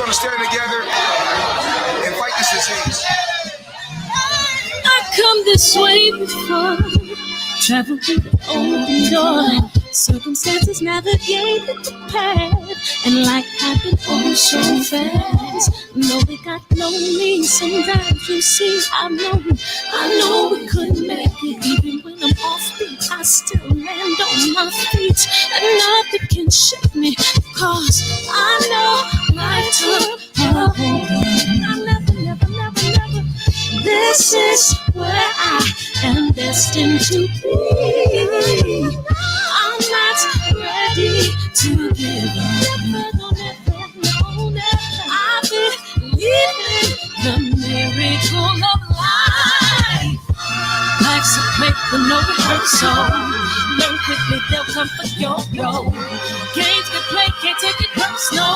gonna stand together and fight this disease. I come this way before, travel through the open door. Circumstances navigated the path, and life happened all so fast. No, they got lonely. Sometimes you see, I know we couldn't make it. Even when I'm off beat, I still land on my feet, and nothing can shake me. Cause I know life took a hold on. I never. This is where I am destined to be. I'm not ready to give up. No. I believe in the miracle of life. Life's a play for no rehearsal. Learn quickly, they'll come for your blow. Games we play, can't take it personal.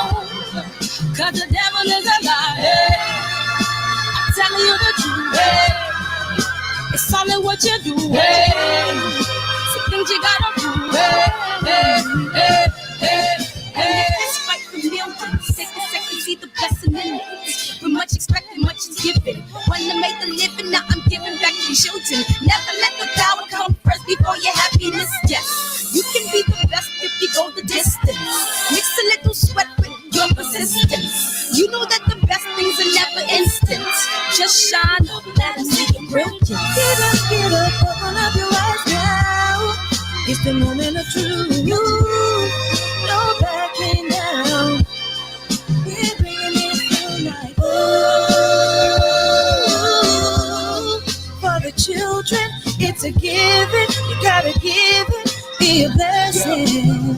Cause the devil is a liar. I'm telling you the truth. It's all in what you do. Some things you gotta do. Fight for millions. Take a second, see the blessing in it. With much expected, much is given. Wanna make a living, now I'm giving back to children. Never let the power come first before your happiness. Yes, you can be the best if you go the distance. Mix a little sweat with your persistence. You know that the best things are never instant. Just shine up, let them see your brilliance. Get up, open up your eyes now. It's the moment of truth. No backing down. We're bringing it tonight. Oh, for the children, it's a given. You gotta give it, be a blessing.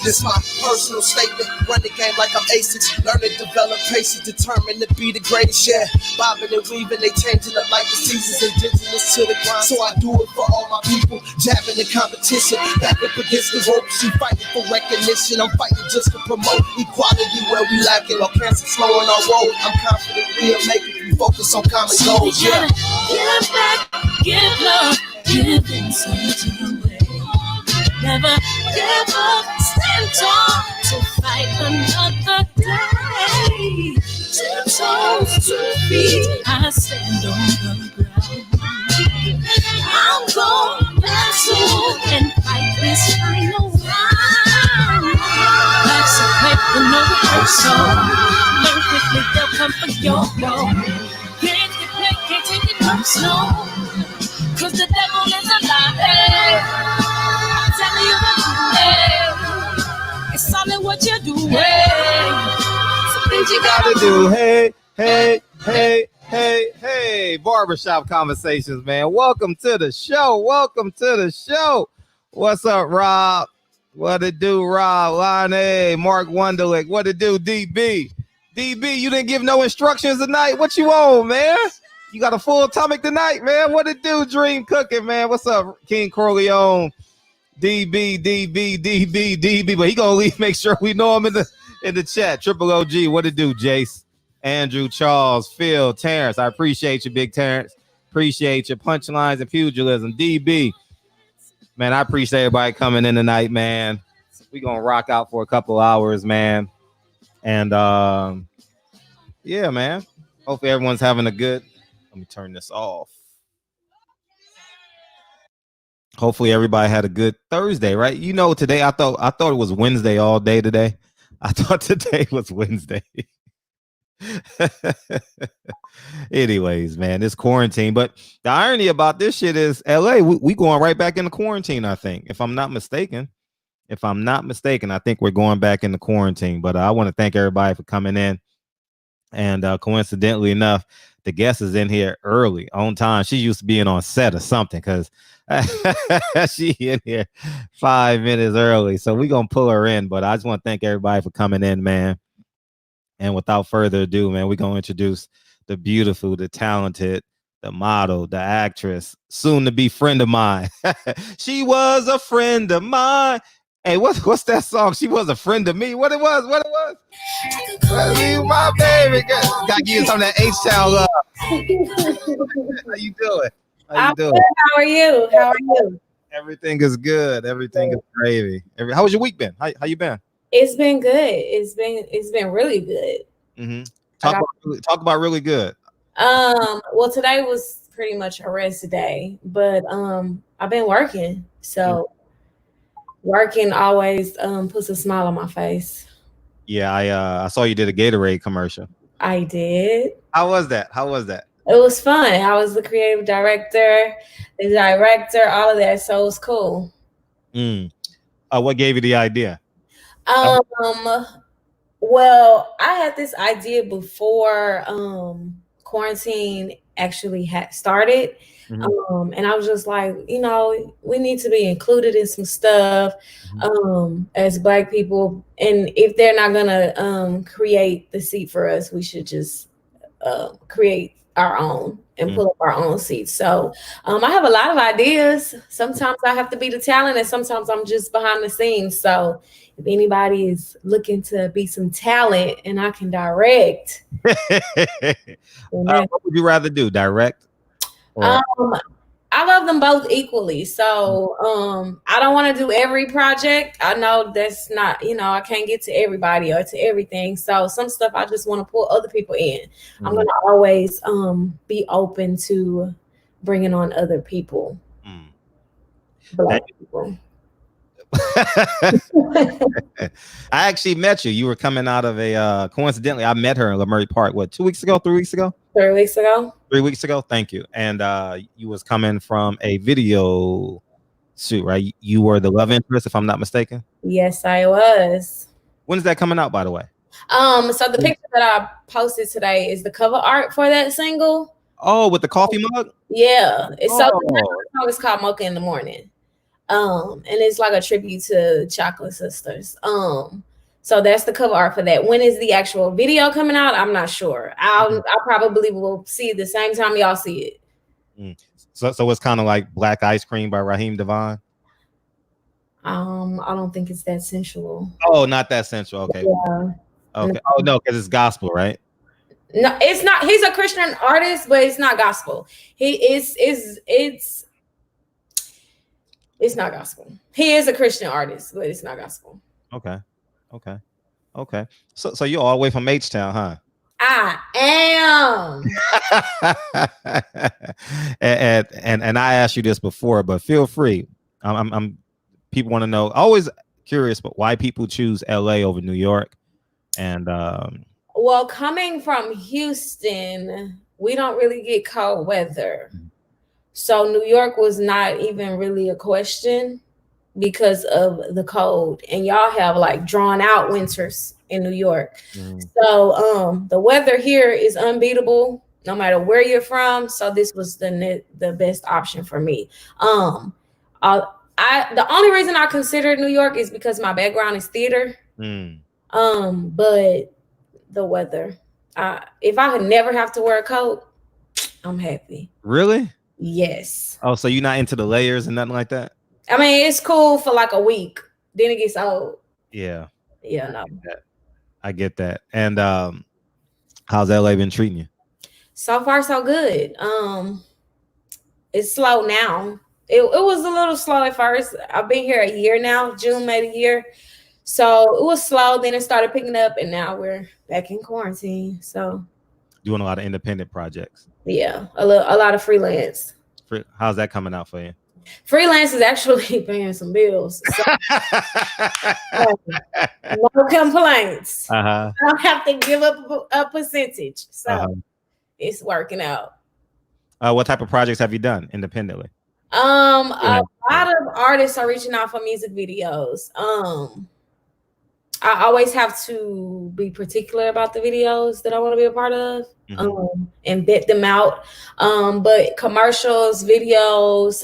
This my personal statement. Run the game like I'm ASICs. Learn and develop patience, determined to be the greatest. Yeah, bobbing and weaving, they changing up like the seasons. Indigenous to the grind, so I do it for all my people. Jabbing the competition, back up against the rope. She fighting for recognition. I'm fighting just to promote equality where we lacking. Or cancer slowing our road. I'm confident we'll make it. We focus on common goals. Yeah. Give back, give love, give something away. Never give up, stand tall to fight another day. 2 toes, 2 feet, I stand on the ground. I'm going back soon and fight this final round. Life's a play for no rehearsal. Learn quickly, they'll come for your blow. Games we play, can't take it personal. Cause the devil is a liar. Telling you the truth, it's all in what you do. Some things you gotta do. Hey, barbershop conversations, man. Welcome to the show. What's up, Rob? What it do, Rob? Lonnie, Mark Wunderlich. What it do, DB? DB, you didn't give no instructions tonight. What you on, man? You got a full atomic tonight, man. What it do, Dream Cooking, man? What's up, King Corleone? DB, but he gonna make sure we know him in the chat. Triple OG, what it do, Jace, Andrew, Charles, Phil, Terrence. I appreciate you, Big Terrence. Appreciate your punchlines and pugilism. DB, man, I appreciate everybody coming in tonight, man. We gonna rock out for a couple hours, man. And yeah, man. Hopefully everyone's having a good. Let me turn this off. Hopefully everybody had a good Thursday, right? You know, today I thought it was Wednesday all day today. I thought today was Wednesday. Anyways, man, it's quarantine. But the irony about this shit is LA, we going right back into quarantine, I think. If I'm not mistaken, I think we're going back into quarantine. But I want to thank everybody for coming in. And coincidentally enough, the guest is in here early, on time. She used to being on set or something because she in here 5 minutes early. So we're going to pull her in. But I just want to thank everybody for coming in, man. And without further ado, man, we're going to introduce the beautiful, the talented, the model, the actress, soon to be friend of mine. She was a friend of mine. Hey, what's that song? She was a friend of me. What it was? You my baby girl. Got to give you some of that H-Town love. How you doing? I'm good. How are you? Everything is good. Everything is gravy. How was your week been? How you been? It's been good. It's been really good. Mm-hmm. I got, Talk about really good. well, today was pretty much a rest day, but I've been working. So working always puts a smile on my face. Yeah, I saw you did a Gatorade commercial. I did. How was that? How was that? It was fun. I was the creative director, all of that. So it was cool. What gave you the idea? Um, well, I had this idea before quarantine actually had started. And I was just like, we need to be included in some stuff as Black people. And if they're not gonna create the seat for us, we should just create our own and pull up our own seats. So I have a lot of ideas. Sometimes I have to be the talent, and sometimes I'm just behind the scenes. So if anybody is looking to be some talent and I can direct, what would you rather do? Direct? I love them both equally. So I don't want to do every project. I know that's not, I can't get to everybody or to everything. So some stuff I just want to pull other people in. I'm going to always be open to bringing on other people. Black people. I actually met you. You were coming out of a coincidentally, I met her in Leimert Park, 2 weeks ago, 3 weeks ago? 3 weeks ago. 3 weeks ago, thank you. And you was coming from a video shoot, right? You were the love interest, if I'm not mistaken. Yes, I was. When is that coming out, by the way? So the picture that I posted today is the cover art for that single. Oh, with the coffee mug? Yeah. It's it's called Mocha in the Morning. And it's like a tribute to Chocolate Sisters. So that's the cover art for that. When is the actual video coming out? I'm not sure. I probably will see it the same time y'all see it. So it's kind of like Black Ice Cream by Raheem Devon. I don't think it's that sensual. Oh, not that sensual. Okay. Yeah. Okay. Oh no, because it's gospel, right? No, it's not. He's a Christian artist, but it's not gospel. It's not gospel. He is a Christian artist, but it's not gospel. Okay. So you're all the way from H-Town, huh? I am. and I asked you this before, but feel free. I'm people want to know. Always curious, but why people choose LA over New York? And well, coming from Houston, we don't really get cold weather. So New York was not even really a question because of the cold, and y'all have like drawn out winters in New York. So the weather here is unbeatable no matter where you're from. So this was the best option for me. The only reason I considered New York is because my background is theater. But the weather, if I could never have to wear a coat, I'm happy. Really? Yes. Oh, so you're not into the layers and nothing like that? I mean, it's cool for like a week. Then it gets old. Yeah. Yeah, no. I get that. And how's LA been treating you? So far, so good. It's slow now. It was a little slow at first. I've been here a year now. June made a year. So it was slow. Then it started picking up, and now we're back in quarantine. So doing a lot of independent projects. Yeah, a lot of freelance. How's that coming out for you? Freelance is actually paying some bills. So, no complaints. I don't have to give up a percentage. So it's working out. What type of projects have you done independently? A lot of artists are reaching out for music videos. I always have to be particular about the videos that I want to be a part of, and vet them out. But commercials, videos,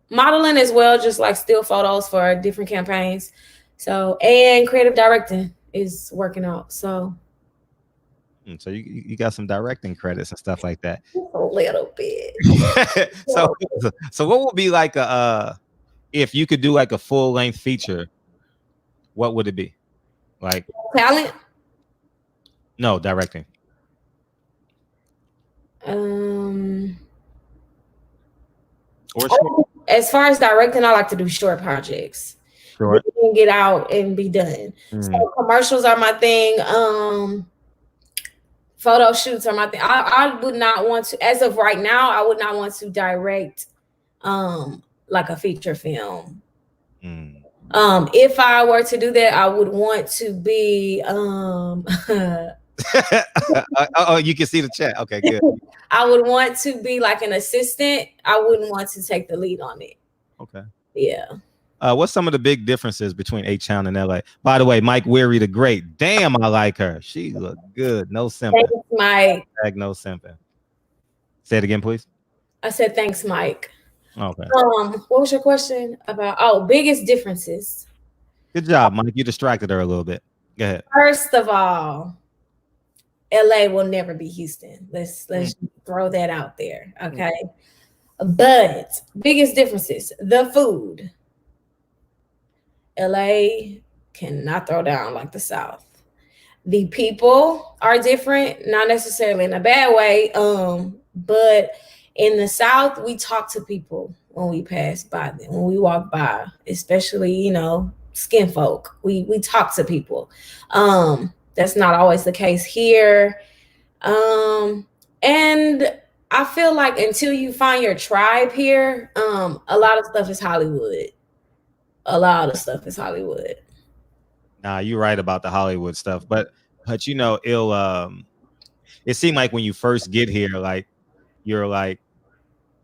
modeling as well, just like still photos for different campaigns. So, and creative directing is working out. So you got some directing credits and stuff like that. A little bit. So what would be like if you could do like a full length feature? What would it be? Like talent? No, directing. As far as directing, I like to do short projects. Short. Get out and be done. So commercials are my thing. Photo shoots are my thing. I would not want to, as of right now, I would not want to direct like a feature film. If I were to do that, I would want to be oh, you can see the chat. Okay, good. I would want to be like an assistant. I wouldn't want to take the lead on it. Okay. Yeah. What's some of the big differences between H-Town and LA? By the way, Mike Weary the Great. Damn, I like her. She look good. No simping. Thanks, Mike. No simping. Say it again, please. I said thanks, Mike. Okay. What was your question about? Oh, biggest differences. Good job, Mike. You distracted her a little bit. Go ahead. First of all, LA will never be Houston. Let's throw that out there. Okay. But biggest differences, the food. LA cannot throw down like the South. The people are different, not necessarily in a bad way. But in the South, we talk to people when we pass by them, when we walk by, especially, you know, skin folk. We talk to people. That's not always the case here. And I feel like until you find your tribe here, a lot of stuff is Hollywood. A lot of stuff is Hollywood. Nah, you're right about the Hollywood stuff, but you know, it seemed like when you first get here, like you're like,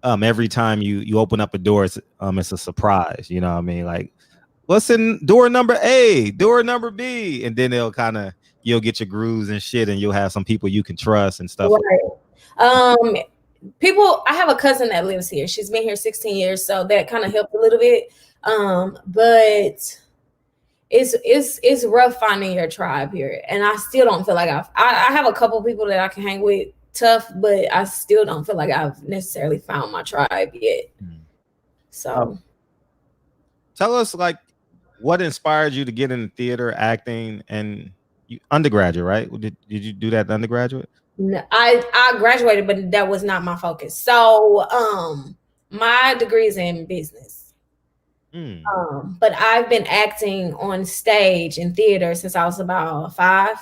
every time you open up a door, it's a surprise. You know what I mean? Like, what's in door number A, door number B, and then you'll get your grooves and shit, and you'll have some people you can trust and stuff. Right. People, I have a cousin that lives here. She's been here 16 years, so that kind of helped a little bit. But it's rough finding your tribe here, and I still don't feel like I have a couple people that I can hang with tough, but I still don't feel like I've necessarily found my tribe yet. So tell us, like, what inspired you to get into theater, acting, and you undergraduate, right? Did you do that undergraduate? No, I graduated, but that was not my focus. So my degree is in business. But I've been acting on stage in theater since I was about 5.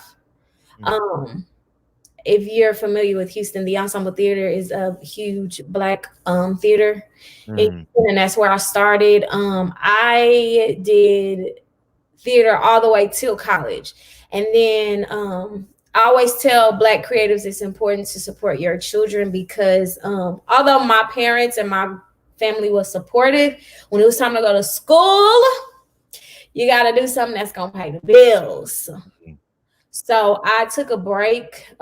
If you're familiar with Houston, the Ensemble Theater is a huge Black theater, and that's where I started. I did theater all the way till college, and then I always tell Black creatives it's important to support your children because although my parents and my family was supportive, when it was time to go to school, you got to do something that's going to pay the bills. So I took a break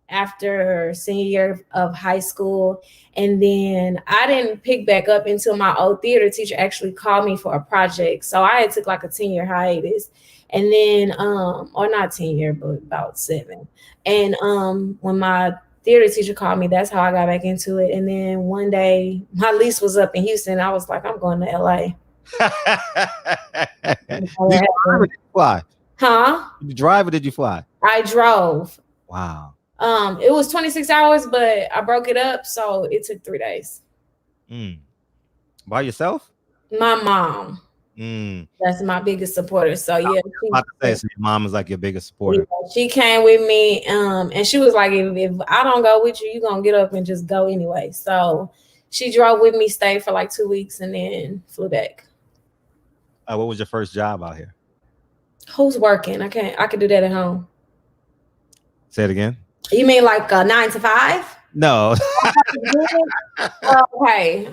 after senior year of high school, and then I didn't pick back up until my old theater teacher actually called me for a project. So I had took like a 10-year hiatus, and then or not 10 year, but about 7. And when my theater teacher called me, that's how I got back into it. And then one day my lease was up in Houston. I was like, I'm going to LA. Did you drive or did you fly? Huh? Did you drive or did you fly? I drove. Wow. It was 26 hours, but I broke it up, so it took 3 days. By yourself? My mom. That's my biggest supporter. So yeah. I was about to say, so your mom is like your biggest supporter. Yeah, she came with me, and she was like, if I don't go with you, you're gonna get up and just go anyway. So she drove with me, stayed for like 2 weeks, and then flew back. What was your first job out here? Who's working? I could do that at home. Say it again. You mean like 9 to 5? No. Okay.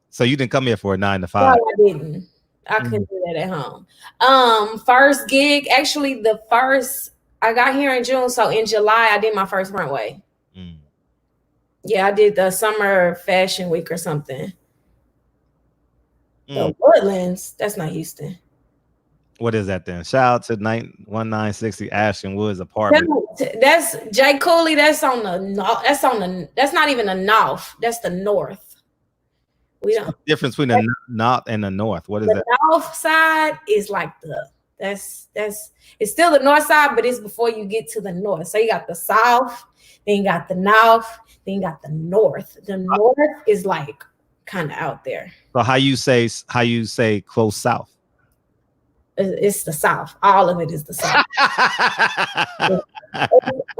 So you didn't come here for a 9 to 5? No, I didn't. I couldn't do that at home. First gig, actually, I got here in June, so in July I did my first runway. Yeah, I did the summer fashion week or something. The Woodlands, that's not Houston. What is that then? Shout out to 1960 Ashton Woods apartment. That's Jay Cooley. That's on the. That's not even the north. That's the north. We don't. Difference between the north and the north. What is that? The north side is like it's still the north side, but it's before you get to the north. So you got the south, then you got the north, then you got the north. The north is like kind of out there. So how you say close south? It's the South. All of it is the South.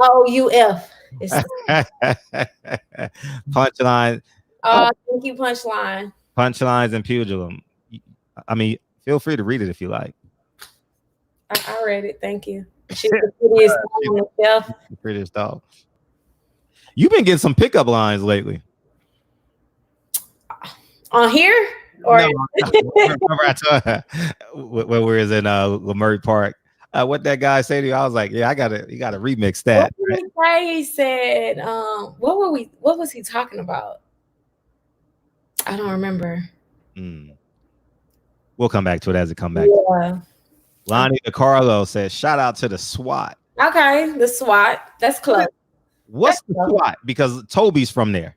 OUF. It's the Punchline. thank you, Punchline. Punchlines and pugilum. I mean, feel free to read it if you like. I read it. Thank you. She's the prettiest dog on the shelf. The prettiest dog. You've been getting some pickup lines lately. On here? Or no, remember I told her when we was in Leimert Park. What that guy say to you? I was like, yeah, you gotta remix that. What did he say? He said, what was he talking about? I don't remember. We'll come back to it as it come back. Yeah. Lonnie DiCarlo says, shout out to the SWAT. Okay, the SWAT. That's close. What's the SWAT? Because Toby's from there.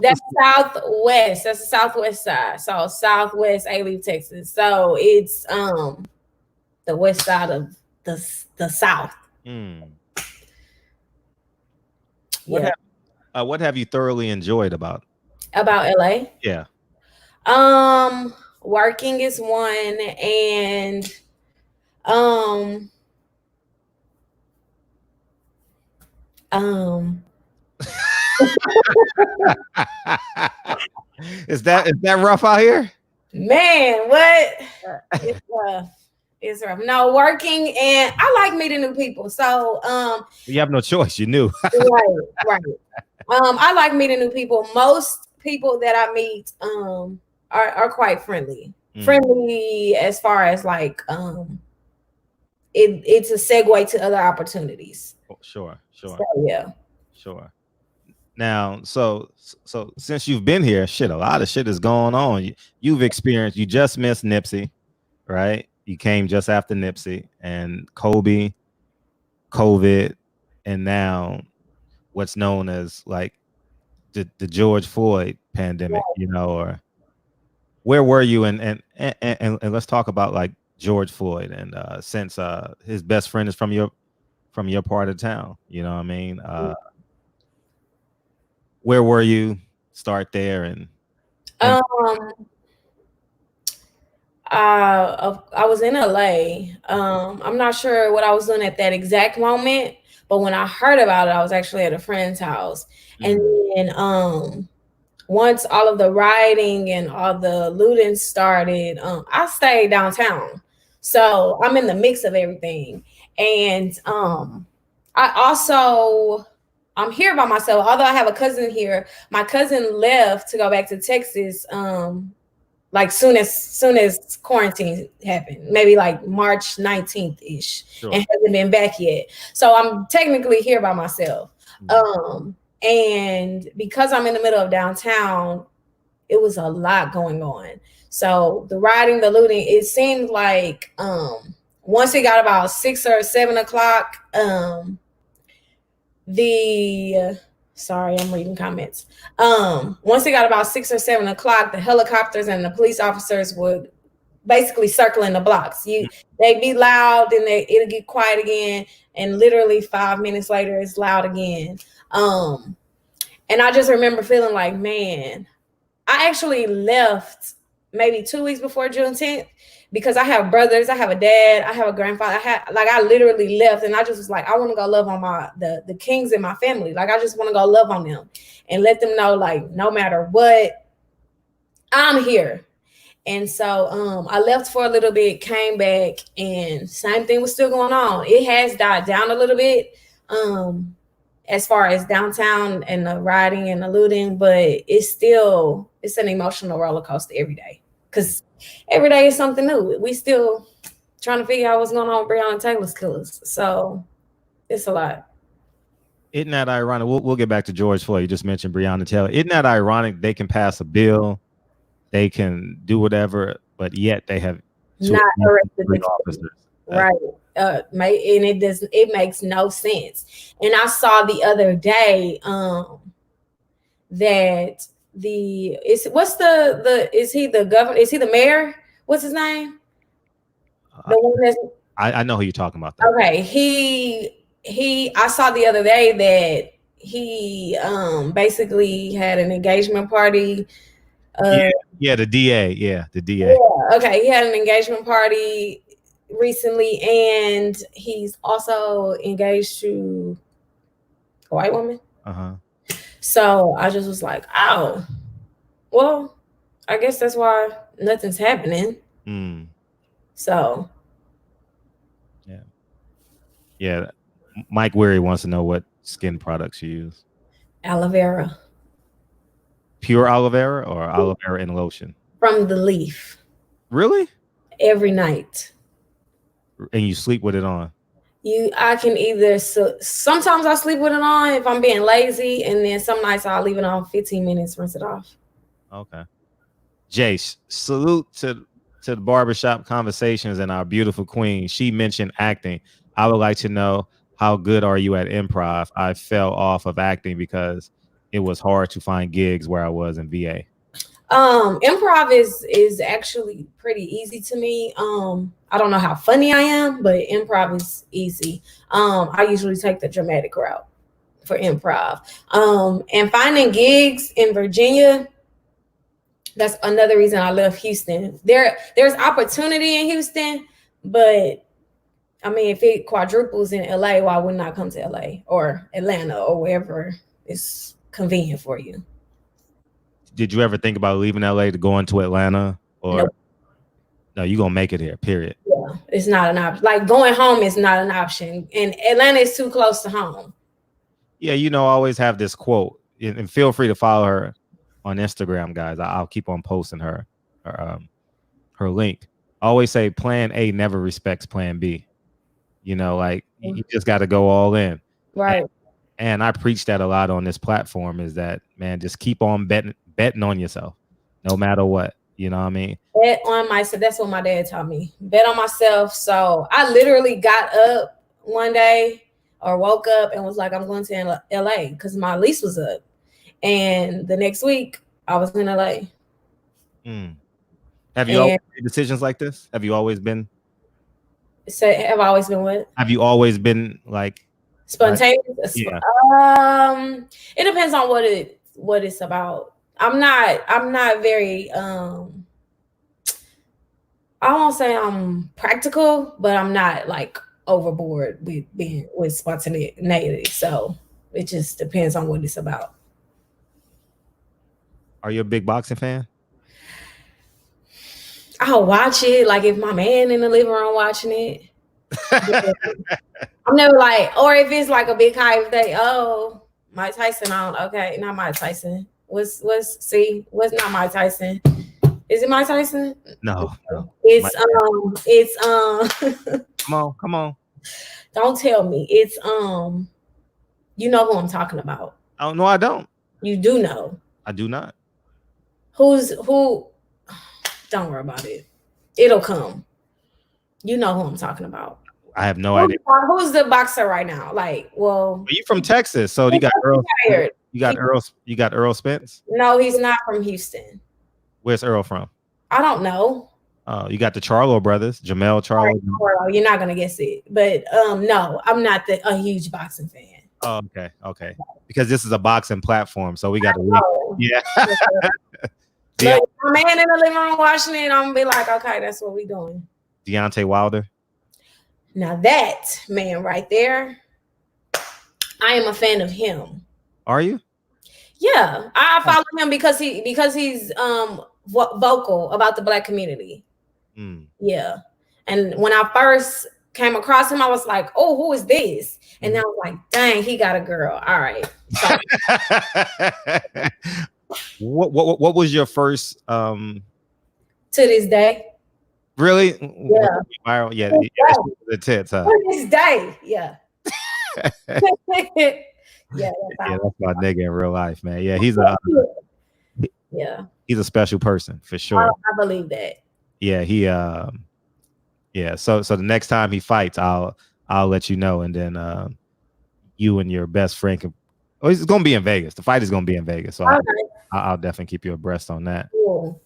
That's Southwest. That's the Southwest side. So Southwest A-Leaf, Texas. So it's the west side of the South. What have you thoroughly enjoyed about LA? Yeah. Working is one, and Is that rough out here? Man, what? It's rough. It's rough. No, working, and I like meeting new people. So you have no choice. You knew. right. I like meeting new people. Most people that I meet are quite friendly. Friendly as far as like it's a segue to other opportunities. Sure. So, yeah. Sure. Now, so since you've been here, a lot of shit is going on. You just missed Nipsey, right? You came just after Nipsey and Kobe, COVID, and now what's known as like the George Floyd pandemic, or where were you? And let's talk about like George Floyd, and since his best friend is from your part of town, you know what I mean? Where were you? Start there. And I was in LA. I'm not sure what I was doing at that exact moment, but when I heard about it, I was actually at a friend's house. And then once all of the rioting and all the looting started, I stayed downtown. So I'm in the mix of everything. And I'm here by myself. Although I have a cousin here, my cousin left to go back to Texas like soon as quarantine happened, maybe like March 19th ish, and hasn't been back yet. So I'm technically here by myself. And because I'm in the middle of downtown, it was a lot going on. So the rioting, the looting, it seemed like once it got about 6 or 7 o'clock, sorry, I'm reading comments. Once it got about 6 or 7 o'clock, the helicopters and the police officers would basically circle in the blocks. They'd be loud, then it'll get quiet again, and literally 5 minutes later, it's loud again. And I just remember feeling like, man, I actually left maybe 2 weeks before Juneteenth because I have brothers, I have a dad, I have a grandfather. I literally left, and I just was like, I want to go love on the kings in my family. Like, I just want to go love on them and let them know, like, no matter what, I'm here. And so I left for a little bit, came back, and same thing was still going on. It has died down a little bit as far as downtown and the rioting and the looting, but it's an emotional roller coaster every day because every day is something new. We still trying to figure out what's going on with Breonna Taylor's killers. So it's a lot. Isn't that ironic? We'll get back to George Floyd. You just mentioned Breonna Taylor. Isn't that ironic? They can pass a bill, they can do whatever, but yet they have not arrested officers. Right. And it makes no sense. And I saw the other day that is he the governor? Is he the mayor? What's his name? The one that's I know who you're talking about. Though. Okay, I saw the other day that he basically had an engagement party Yeah, the DA. Yeah, the DA. Yeah, okay. He had an engagement party recently, and he's also engaged to a white woman. So I just was like, oh, well, I guess that's why nothing's happening. So yeah. Mike Weary wants to know what skin products you use. Aloe vera. Pure aloe vera or aloe vera in lotion? From the leaf. Really? Every night. And you sleep with it on? I can either, sometimes I sleep with it on if I'm being lazy, and then some nights I'll leave it on 15 minutes, rinse it off. Okay. Jace, salute to the barbershop conversations and our beautiful queen. She mentioned acting. I would like to know, how good are you at improv? I fell off of acting because it was hard to find gigs where I was in VA. Improv is actually pretty easy to me. I don't know how funny I am, but improv is easy. I usually take the dramatic route for improv. And finding gigs in Virginia, that's another reason I love Houston. There's opportunity in Houston, but I mean, if it quadruples in LA, why wouldn't I come to LA or Atlanta or wherever is convenient for you? Did you ever think about leaving LA to go into Atlanta? Or nope. No, you're gonna make it here, period. Yeah, it's not an option. Like going home is not an option. And Atlanta is too close to home. Yeah, I always have this quote, and feel free to follow her on Instagram, guys. I'll keep on posting her link. I always say plan A never respects plan B. Like you just got to go all in. Right. And I preach that a lot on this platform, is that, man, just keep on betting on yourself, no matter what. You know what I mean? Bet on myself. That's what my dad taught me. Bet on myself. So I literally got up one day or woke up and was like, I'm going to LA because my lease was up. And the next week I was in LA. Have you always made decisions like this? Have you always been? Have I always been what? Have you always been like spontaneous? Yeah. It depends on what it's about. I'm not very I won't say I'm practical, but I'm not like overboard with spontaneity. So it just depends on what it's about. Are you a big boxing fan? I'll watch it, like if my man in the living room watching it. I'm never like, or if it's like a big hype day, oh, Mike Tyson on. Okay, not Mike Tyson. What's not Mike Tyson? Is it Mike Tyson? No. It's Come on. Don't tell me. It's you know who I'm talking about. Oh no, I don't. You do know. I do not. Who? Don't worry about it. It'll come. You know who I'm talking about. I have no idea. Who's the boxer right now? Like, well, are you from Texas? So you got Earl. You got Earl Spence? No, he's not from Houston. Where's Earl from? I don't know. You got the Charlo brothers, Jamel Charlo. You're not gonna guess it, but no, I'm not a huge boxing fan. Oh, okay. Because this is a boxing platform, so we got to. Yeah. Yeah. My man in the living room watching it, I'm gonna be like, okay, that's what we doing. Deontay Wilder. Now that man right there, I am a fan of him. Are you? Yeah, I follow him because he's vocal about the Black community. Yeah, and when I first came across him, I was like, oh, who is this? And then I was like, dang, he got a girl. All right. So, what was your first to this day? Really? Yeah. Viral? Yeah. The tits, huh? To this day, yeah. Yeah, that's my nigga in real life, man. Yeah, he's a special person for sure. I believe that. Yeah, So the next time he fights, I'll let you know, and then you and your best friend can. Oh, it's gonna be in Vegas. The fight is gonna be in Vegas, so I'll definitely keep you abreast on that. Cool.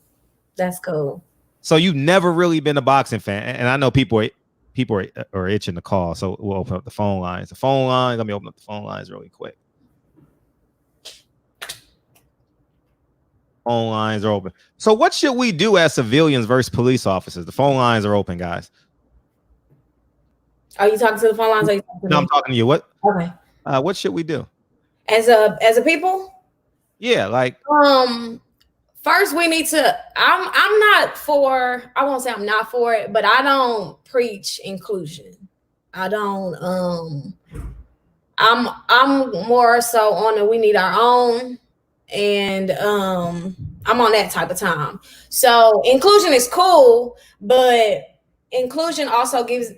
That's cool. So you've never really been a boxing fan, and I know people are itching to call, so we'll open up the phone lines. Let me open up the phone lines really quick. Phone lines are open. So what should we do as civilians versus police officers? The phone lines are open, guys. Are you talking to the phone lines? Or are you talking to No, me? I'm talking to you. What? Okay. What should we do? As a people? Yeah, like First we need to I'm not for, I won't say I'm not for it, but I don't preach inclusion. I don't I'm more so on the we need our own, and I'm on that type of time. So inclusion is cool, but inclusion also gives,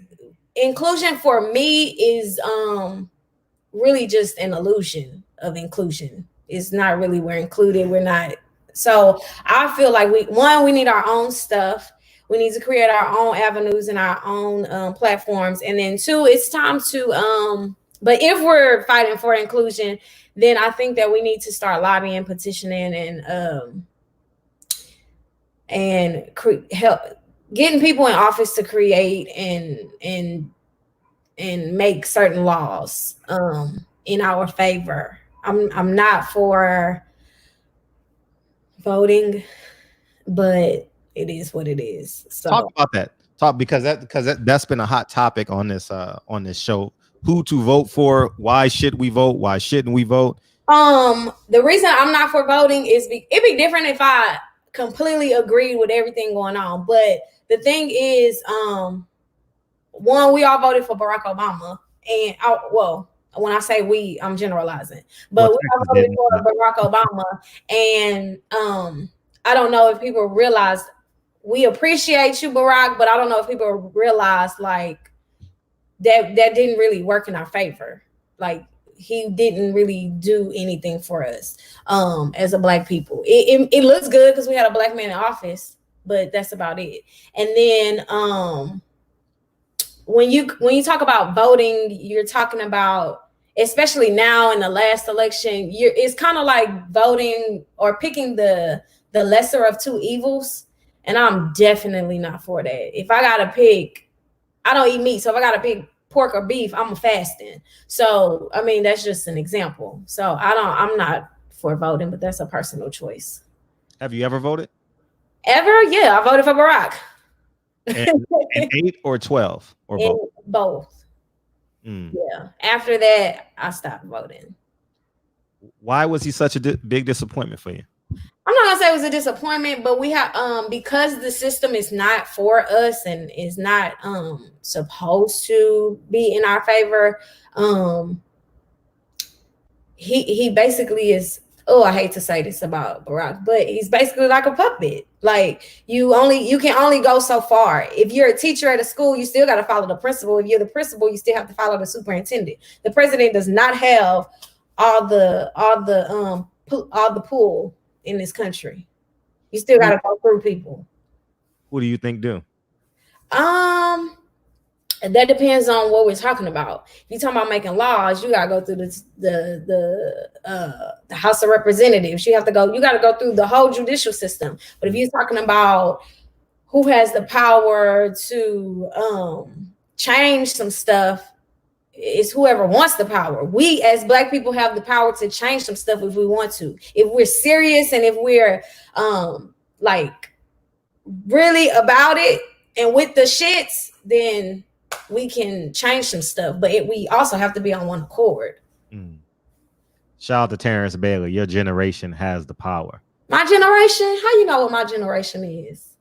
inclusion for me is really just an illusion of inclusion. It's not really, we're included, we're not. So I feel like we need our own stuff. We need to create our own avenues and our own platforms. And then two, it's time to but if we're fighting for inclusion, then I think that we need to start lobbying, petitioning, and help getting people in office to create and make certain laws in our favor. I'm not for voting, but it is what it is. So talk about that. Because that's been a hot topic on this show. Who to vote for? Why should we vote? Why shouldn't we vote? The reason I'm not for voting is it'd be different if I completely agreed with everything going on. But the thing is, one, we all voted for Barack Obama, and when I say we, I'm generalizing, but we all voted for Barack Obama, and I don't know if people realize we appreciate you, Barack, but I don't know if people realize like that didn't really work in our favor. Like he didn't really do anything for us as a Black people. It looks good because we had a Black man in office, but that's about it. And then when you talk about voting, you're talking about, especially now in the last election, it's kind of like voting or picking the lesser of two evils. And I'm definitely not for that. If I gotta pick, I don't eat meat, so if I gotta pick pork or beef, I'm fasting. So I mean, that's just an example. So I'm not for voting, but that's a personal choice. Have you ever voted? Ever? Yeah, I voted for Barack. And 8 or 12 or both? Both. Yeah. After that, I stopped voting. Why was he such a big disappointment for you? I'm not gonna say it was a disappointment, but we have because the system is not for us and is not supposed to be in our favor. He basically is. Oh, I hate to say this about Barack, but he's basically like a puppet. Like you can only go so far. If you're a teacher at a school, you still got to follow the principal. If you're the principal, you still have to follow the superintendent. The president does not have all the pull in this country. You still got to go through people. Who do you think do? That depends on what we're talking about. If you're talking about making laws, you gotta go through the House of Representatives. You got to go through the whole judicial system. But if you're talking about who has the power to change some stuff, it's whoever wants the power. We as Black people have the power to change some stuff if we want to. If we're serious and if we're like really about it and with the shits, then we can change some stuff, but we also have to be on one accord. Shout out to Terrence Bailey. Your generation has the power. My generation? How you know what my generation is?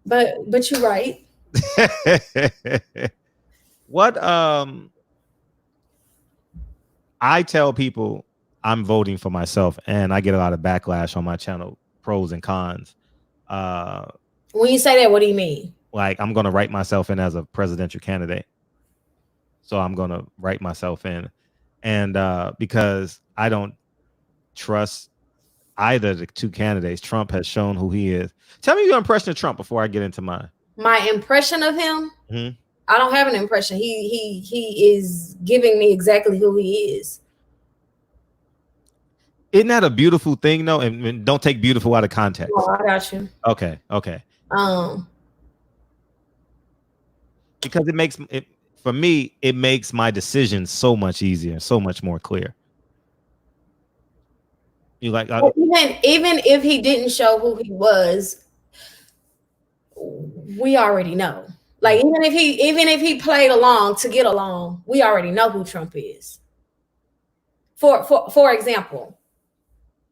But you're right. What I tell people I'm voting for myself, and I get a lot of backlash on my channel, pros and cons. When you say that, what do you mean? Like I'm gonna write myself in as a presidential candidate. So I'm gonna write myself in. And because I don't trust either of the two candidates. Trump has shown who he is. Tell me your impression of Trump before I get into mine. My impression of him? Mm-hmm. I don't have an impression. He is giving me exactly who he is. Isn't that a beautiful thing, though? And don't take beautiful out of context. Oh, I got you. Okay. Because it makes it, for me, it makes my decision so much easier, so much more clear. You like even if he didn't show who he was, we already know. Like even if he played along to get along, we already know who Trump is. For example,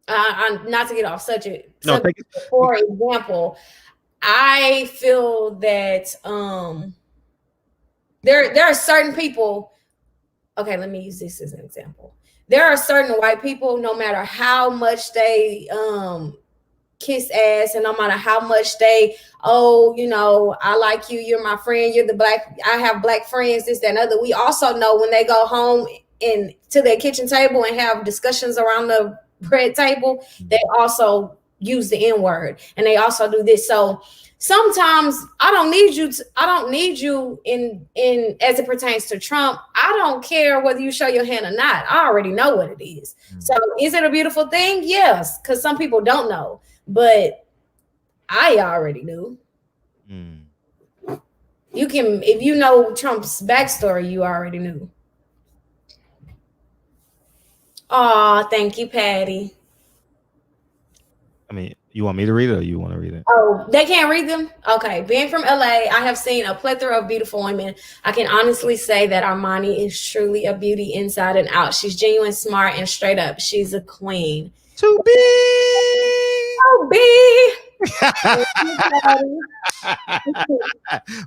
I'm not to get off subject. No, for example, I feel that there are certain people. Okay, let me use this as an example. There are certain white people, no matter how much they kiss ass, and no matter how much they, oh, you know, I like you, you're my friend, you're the black, I have black friends, this, that, and other. We also know when they go home and to their kitchen table and have discussions around the bread table, they also use the N-word, and they also do this. So sometimes I don't need you in as it pertains to Trump. I don't care whether you show your hand or not. I already know what it is. So is it a beautiful thing? Yes, because some people don't know, but I already knew. You can, if you know Trump's backstory, you already knew. Oh, thank you, Patty. I mean, you want me to read it or you want to read it? Oh, they can't read them? Okay. Being from LA, I have seen a plethora of beautiful women. I can honestly say that Armani is truly a beauty inside and out. She's genuine, smart, and straight up. She's a queen. To be. Oh, B.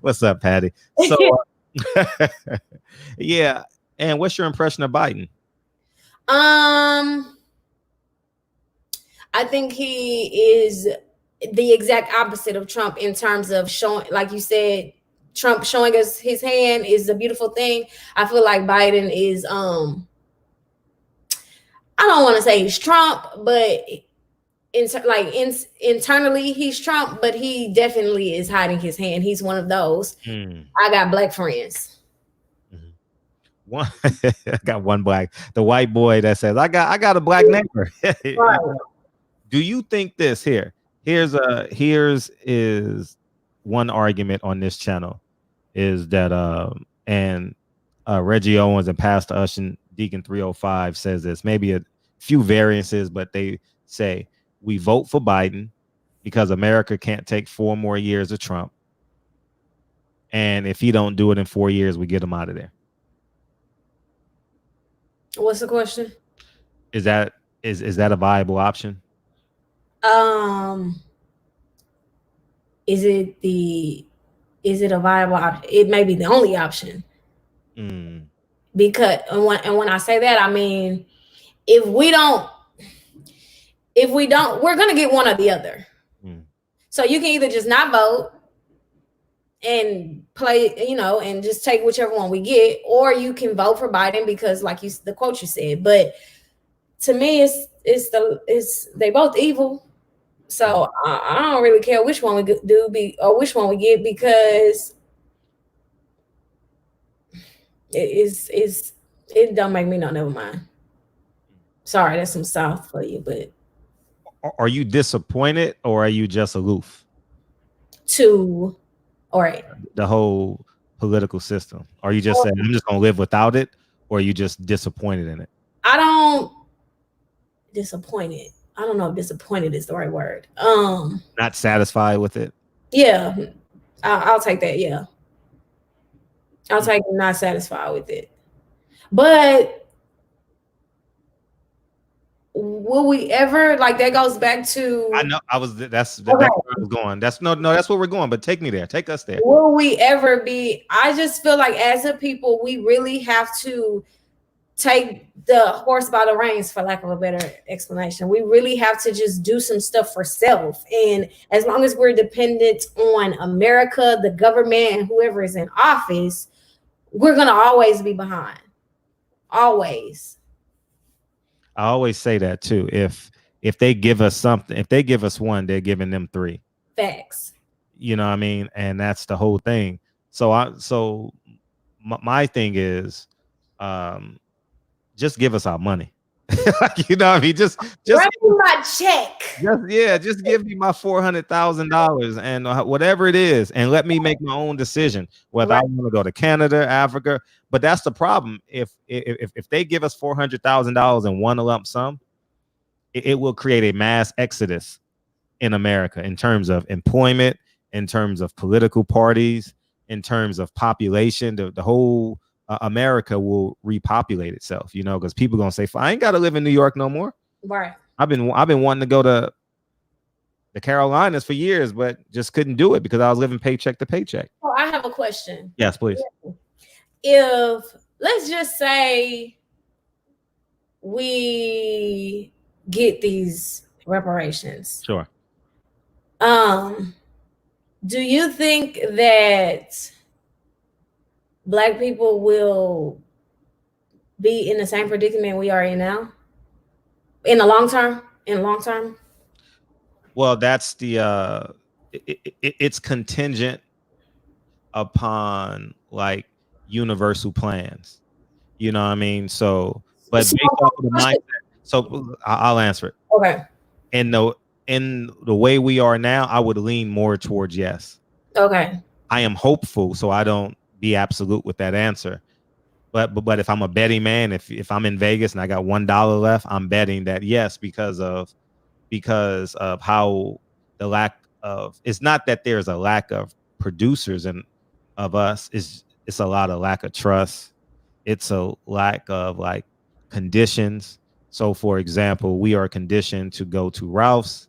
What's up, Patty? So, yeah. And what's your impression of Biden? I think he is the exact opposite of Trump in terms of showing, like you said, Trump showing us his hand is a beautiful thing. I feel like Biden is, I don't want to say he's Trump, but internally he's Trump, but he definitely is hiding his hand. He's one of those. I got black friends. One, I got one black, the white boy that says, I got a black neighbor. Right. Do you think this here's one argument on this channel is that and Reggie Owens and Pastor Ushin Deacon 305 says this, maybe a few variances, but they say we vote for Biden because America can't take 4 more years of Trump, and if he don't do it in 4 years, we get him out of there. What's the question? Is that a viable option? Is it a viable option? It may be the only option. Because and when I say that, I mean if we don't, we're gonna get one or the other. So you can either just not vote and play, and just take whichever one we get, or you can vote for Biden because, like the quote you said. But to me, it's they both evil. So I don't really care which one we do or which one we get, because it don't make me no, never mind. Sorry, that's some South for you, but are you disappointed or are you just aloof to the whole political system? Are you just saying I'm just gonna live without it, or are you just disappointed in it? Disappointed. I don't know if disappointed is the right word. Not satisfied with it. Yeah, I'll take that. Yeah, I'll take not satisfied with it. But will we ever, like, that goes back to, I know that's where I was going. That's that's where we're going. But take me there. Take us there. Will we ever be? I just feel like as a people, we really have to take the horse by the reins, for lack of a better explanation. We really have to just do some stuff for self. And as long as we're dependent on America, the government, and whoever is in office, we're going to always be behind. Always. I always say that too. If they give us something, if they give us one, they're giving them 3. Facts. You know what I mean? And that's the whole thing. So my thing is, just give us our money. You know what I mean? Just write me my check. Just give me my $400,000 and whatever it is, and let me make my own decision whether I want to go to Canada, Africa. But that's the problem. If they give us $400,000 in one lump sum, it will create a mass exodus in America in terms of employment, in terms of political parties, in terms of population. The whole America will repopulate itself, you know, because people gonna say, I ain't gotta live in New York no more. Right. I've been wanting to go to the Carolinas for years, but just couldn't do it because I was living paycheck to paycheck. So I have a question. Yes, please. If let's just say we get these reparations. Sure. Do you think that Black people will be in the same predicament we are in now? In the long term? Well, that's the it's contingent upon like universal plans. You know what I mean? So, but based off of the mindset, so I'll answer it. Okay. And in the way we are now, I would lean more towards yes. Okay. I am hopeful, so I don't be absolute with that answer. But if I'm a betting man, if I'm in Vegas and I got $1 left, I'm betting that yes, because of how the lack of, it's not that there's a lack of producers and of us, it's a lot of lack of trust. It's a lack of like conditions. So for example, we are conditioned to go to Ralph's,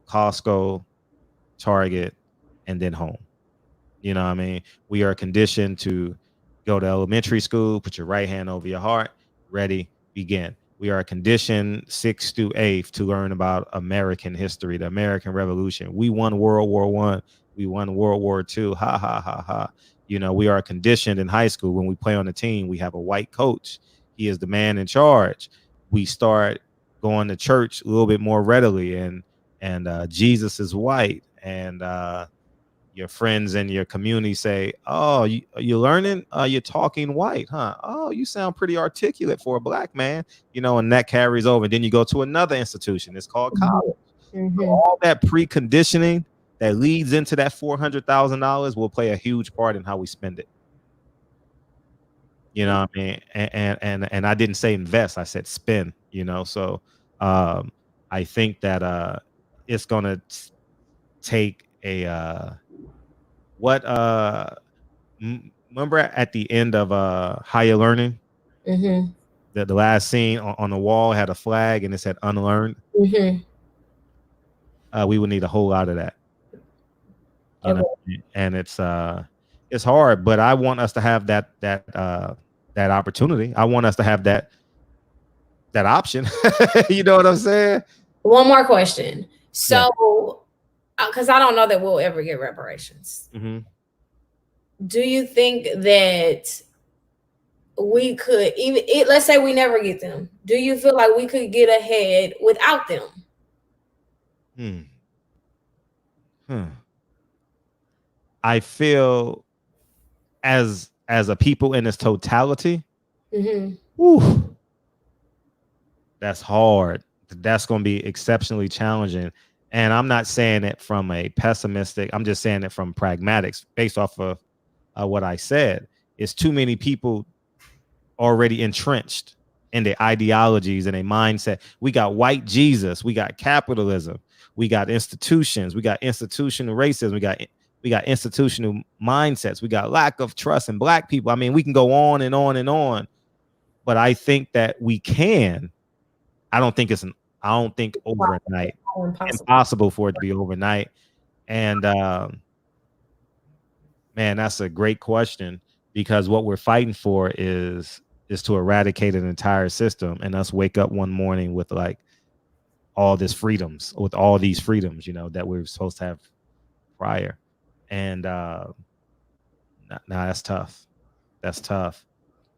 Costco, Target, and then home. You know what I mean? We are conditioned to go to elementary school, put your right hand over your heart, ready, begin. We are conditioned 6th through 8th to learn about American history, the American Revolution. We won World War I. We won World War II. Ha, ha, ha, ha. You know, we are conditioned in high school when we play on the team. We have a white coach. He is the man in charge. We start going to church a little bit more readily, and Jesus is white. And your friends and your community say, oh, you're learning? You're talking white, huh? Oh, you sound pretty articulate for a Black man, you know, and that carries over. And then you go to another institution. It's called college. Mm-hmm. So all that preconditioning that leads into that $400,000 will play a huge part in how we spend it. You know what I mean? And I didn't say invest, I said spend, you know. So I think that it's gonna take a remember at the end of Higher Learning, Mm-hmm. the last scene on the wall had a flag and it said unlearned. Mm-hmm. We would need a whole lot of that. You Okay. know? And it's hard, but I want us to have that opportunity. I want us to have that option. You know what I'm saying? One more question. So, because I don't know that we'll ever get reparations. Mm-hmm. Do you think that we could let's say we never get them? Do you feel like we could get ahead without them? I feel as a people in its totality, that's hard. That's going to be exceptionally challenging. And I'm not saying it from a pessimistic, I'm just saying it from pragmatics based off of what I said. It's too many people already entrenched in their ideologies and a mindset. We got white Jesus, we got capitalism, we got institutions, we got institutional racism, we got institutional mindsets, we got lack of trust in Black people. I mean, we can go on and on and on, but I think that we can. I don't think overnight. Impossible for it to be overnight. And man, that's a great question, because what we're fighting for is to eradicate an entire system and us wake up one morning with like all these freedoms, you know, that we're supposed to have prior. And that's tough. That's tough.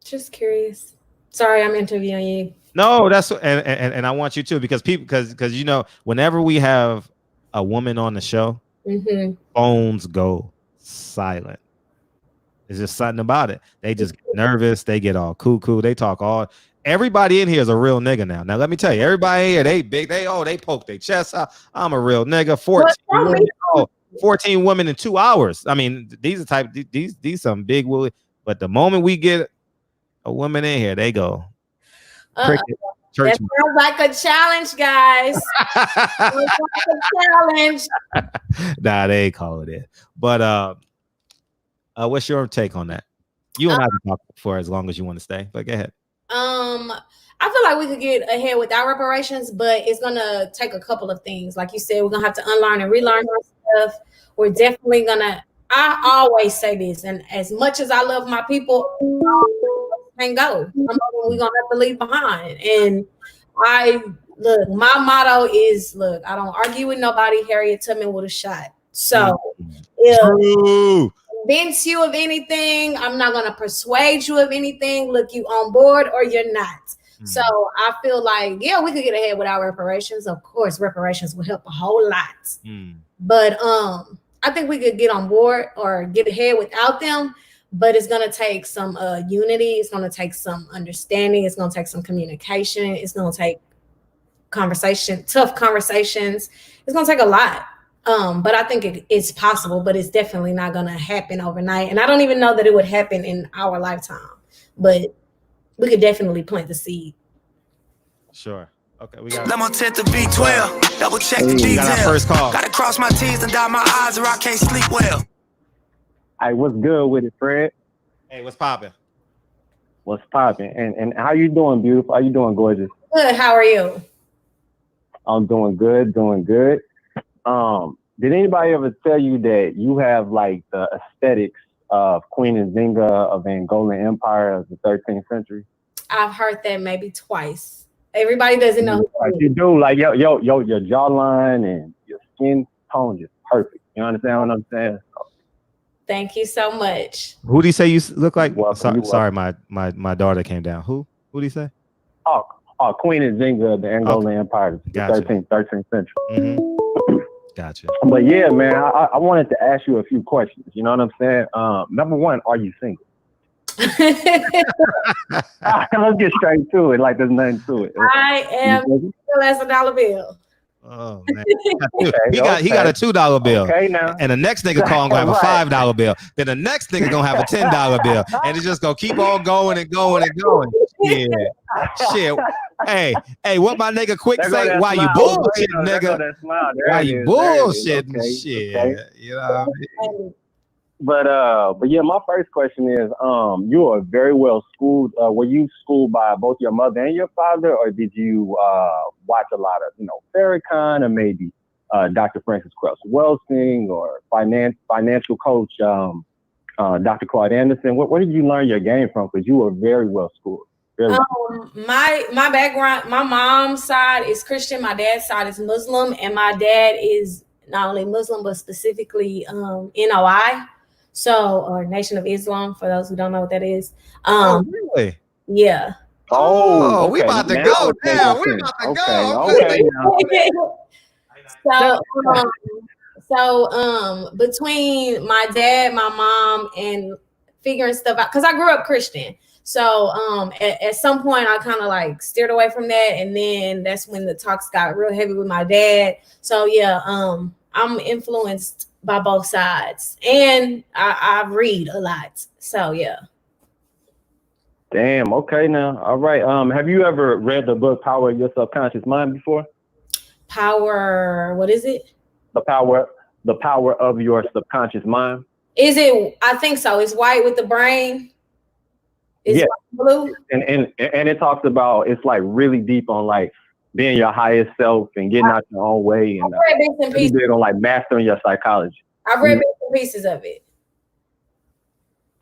Just curious. Sorry, I'm interviewing you. No, that's and I want you to, because you know, whenever we have a woman on the show, phones go silent. There's just something about it. They just get nervous. They get all cuckoo. They talk all. Everybody in here is a real nigga now. Now let me tell you, everybody in here, they big. They poke their chest out. I'm a real nigga. 14 women in 2 hours. I mean, these some big woolly. But the moment we get a woman in here, they go. Church. That sounds like a challenge, guys. Sounds like a challenge. Nah, they ain't call it it. But what's your take on that? You and I can talk for as long as you want to stay, but go ahead. I feel like we could get ahead without reparations, but it's gonna take a couple of things. Like you said, we're gonna have to unlearn and relearn our stuff. We're definitely gonna. I always say this, and as much as I love my people, and go. We're gonna have to leave behind. And my motto is, look, I don't argue with nobody. Harriet Tubman would have shot. So if convince you of anything, I'm not gonna persuade you of anything. Look, you on board or you're not. So I feel like, yeah, we could get ahead without reparations. Of course, reparations would help a whole lot. But I think we could get on board or get ahead without them. But it's going to take some unity. It's going to take some understanding. It's going to take some communication. It's going to take tough conversations. It's going to take a lot. But I think it's possible, but it's definitely not going to happen overnight. And I don't even know that it would happen in our lifetime. But we could definitely plant the seed. Sure. Okay, we got. Let my 10 to B12. Double check the details. Got our first call. Gotta cross my T's and dot my I's or I can't sleep well. Hey, what's good with it, Fred? Hey, what's popping? What's popping? And how you doing, beautiful? How you doing, gorgeous? Good. How are you? I'm doing good, doing good. Did anybody ever tell you that you have like the aesthetics of Queen Nzinga of the Angolan Empire of the 13th century? I've heard that maybe twice. Everybody doesn't know who like you do. Like your jawline and your skin tone is perfect. You understand what I'm saying? Thank you so much. Who do you say you look like? Welcome, sorry, my daughter came down. Who do you say? Oh, Queen Nzinga of the Angolan Empire, the Gotcha. 13th century. Mm-hmm. Gotcha. But yeah, man, I wanted to ask you a few questions. You know what I'm saying? Number one, are you single? Let's get straight to it. Like there's nothing to it. I am still as a dollar bill. Oh man, he got a $2 bill. Okay, now. And the next nigga call and gonna have a $5 bill. Then the next nigga gonna have a $10 bill, and it's just gonna keep on going and going and going. Yeah, shit. Hey, what my nigga quick say? Why you bullshitting, nigga? Why you bullshitting? Shit. Okay. You know what I mean? But yeah, my first question is, you are very well schooled. Were you schooled by both your mother and your father, or did you watch a lot of, Farrakhan, or maybe Dr. Francis Krauss Welsing, or financial coach Dr. Claude Anderson? Where did you learn your game from? Because you were very well schooled. My background, my mom's side is Christian, my dad's side is Muslim, and my dad is not only Muslim but specifically NOI. So, or Nation of Islam, for those who don't know what that is. Really? Yeah. Oh, okay. We about to go now. We about to go. Okay. So between my dad, my mom, and figuring stuff out, because I grew up Christian. So at some point I kind of like steered away from that, and then that's when the talks got real heavy with my dad. So yeah, I'm influenced by both sides, and I read a lot. So yeah. Damn. Okay. Now, all right. Have you ever read the book Power of Your Subconscious Mind before? Power. What is it? The Power of Your Subconscious Mind. Is it? I think so. It's white with the brain. Is it blue? And it talks about, it's like really deep on like being your highest self and getting out your own way, and big on like mastering your psychology. I've read bits and pieces of it.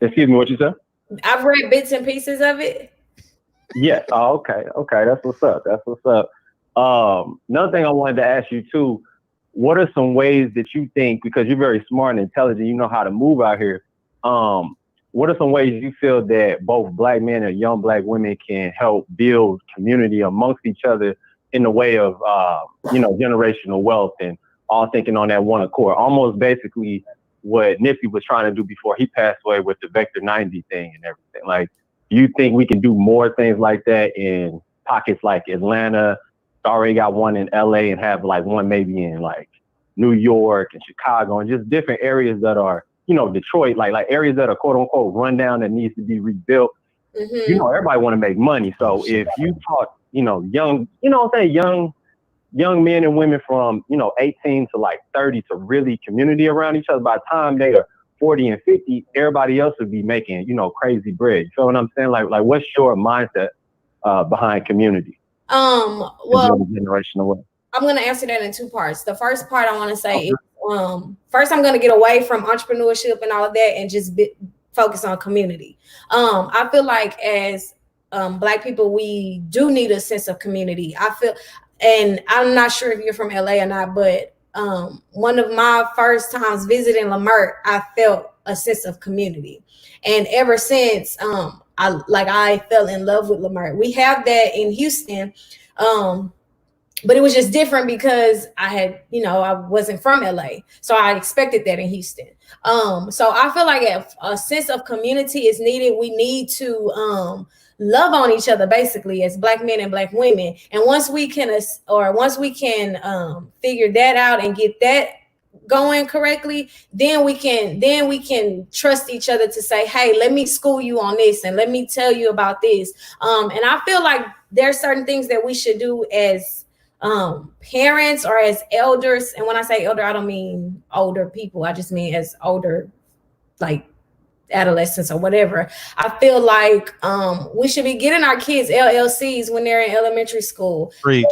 Excuse me, what you said? I've read bits and pieces of it. Yes. Oh, okay. That's what's up. Another thing I wanted to ask you too, what are some ways that you think, because you're very smart and intelligent, you know how to move out here. What are some ways you feel that both Black men and young Black women can help build community amongst each other in the way of, generational wealth and all thinking on that one accord? Almost basically what Nipsey was trying to do before he passed away with the Vector 90 thing and everything. Like, you think we can do more things like that in pockets like Atlanta? Already got one in LA, and have like one maybe in like New York and Chicago, and just different areas that are, Detroit, like areas that are quote unquote run down that needs to be rebuilt. Mm-hmm. Everybody want to make money. So if you taught young, what I'm saying, young men and women from 18 to like 30 to really community around each other. By the time they are 40 and 50, everybody else would be making crazy bread. You feel what I'm saying? Like what's your mindset behind community? Well, generational way. I'm going to answer that in two parts. The first part I want to say is, first I'm going to get away from entrepreneurship and all of that and just focus on community. I feel like as Black people, we do need a sense of community. I feel, and I'm not sure if you're from LA or not, but one of my first times visiting Lamert, I felt a sense of community. And ever since, I fell in love with Lamert. We have that in Houston, but it was just different because I had, I wasn't from LA. So I expected that in Houston. So I feel like if a sense of community is needed, we need to love on each other, basically, as Black men and Black women. And once we can figure that out and get that going correctly, then we can trust each other to say, hey, let me school you on this and let me tell you about this. And I feel like there's certain things that we should do as parents or as elders. And when I say elder, I don't mean older people. I just mean as older, like adolescents or whatever. I feel like we should be getting our kids LLCs when they're in elementary school. Preach.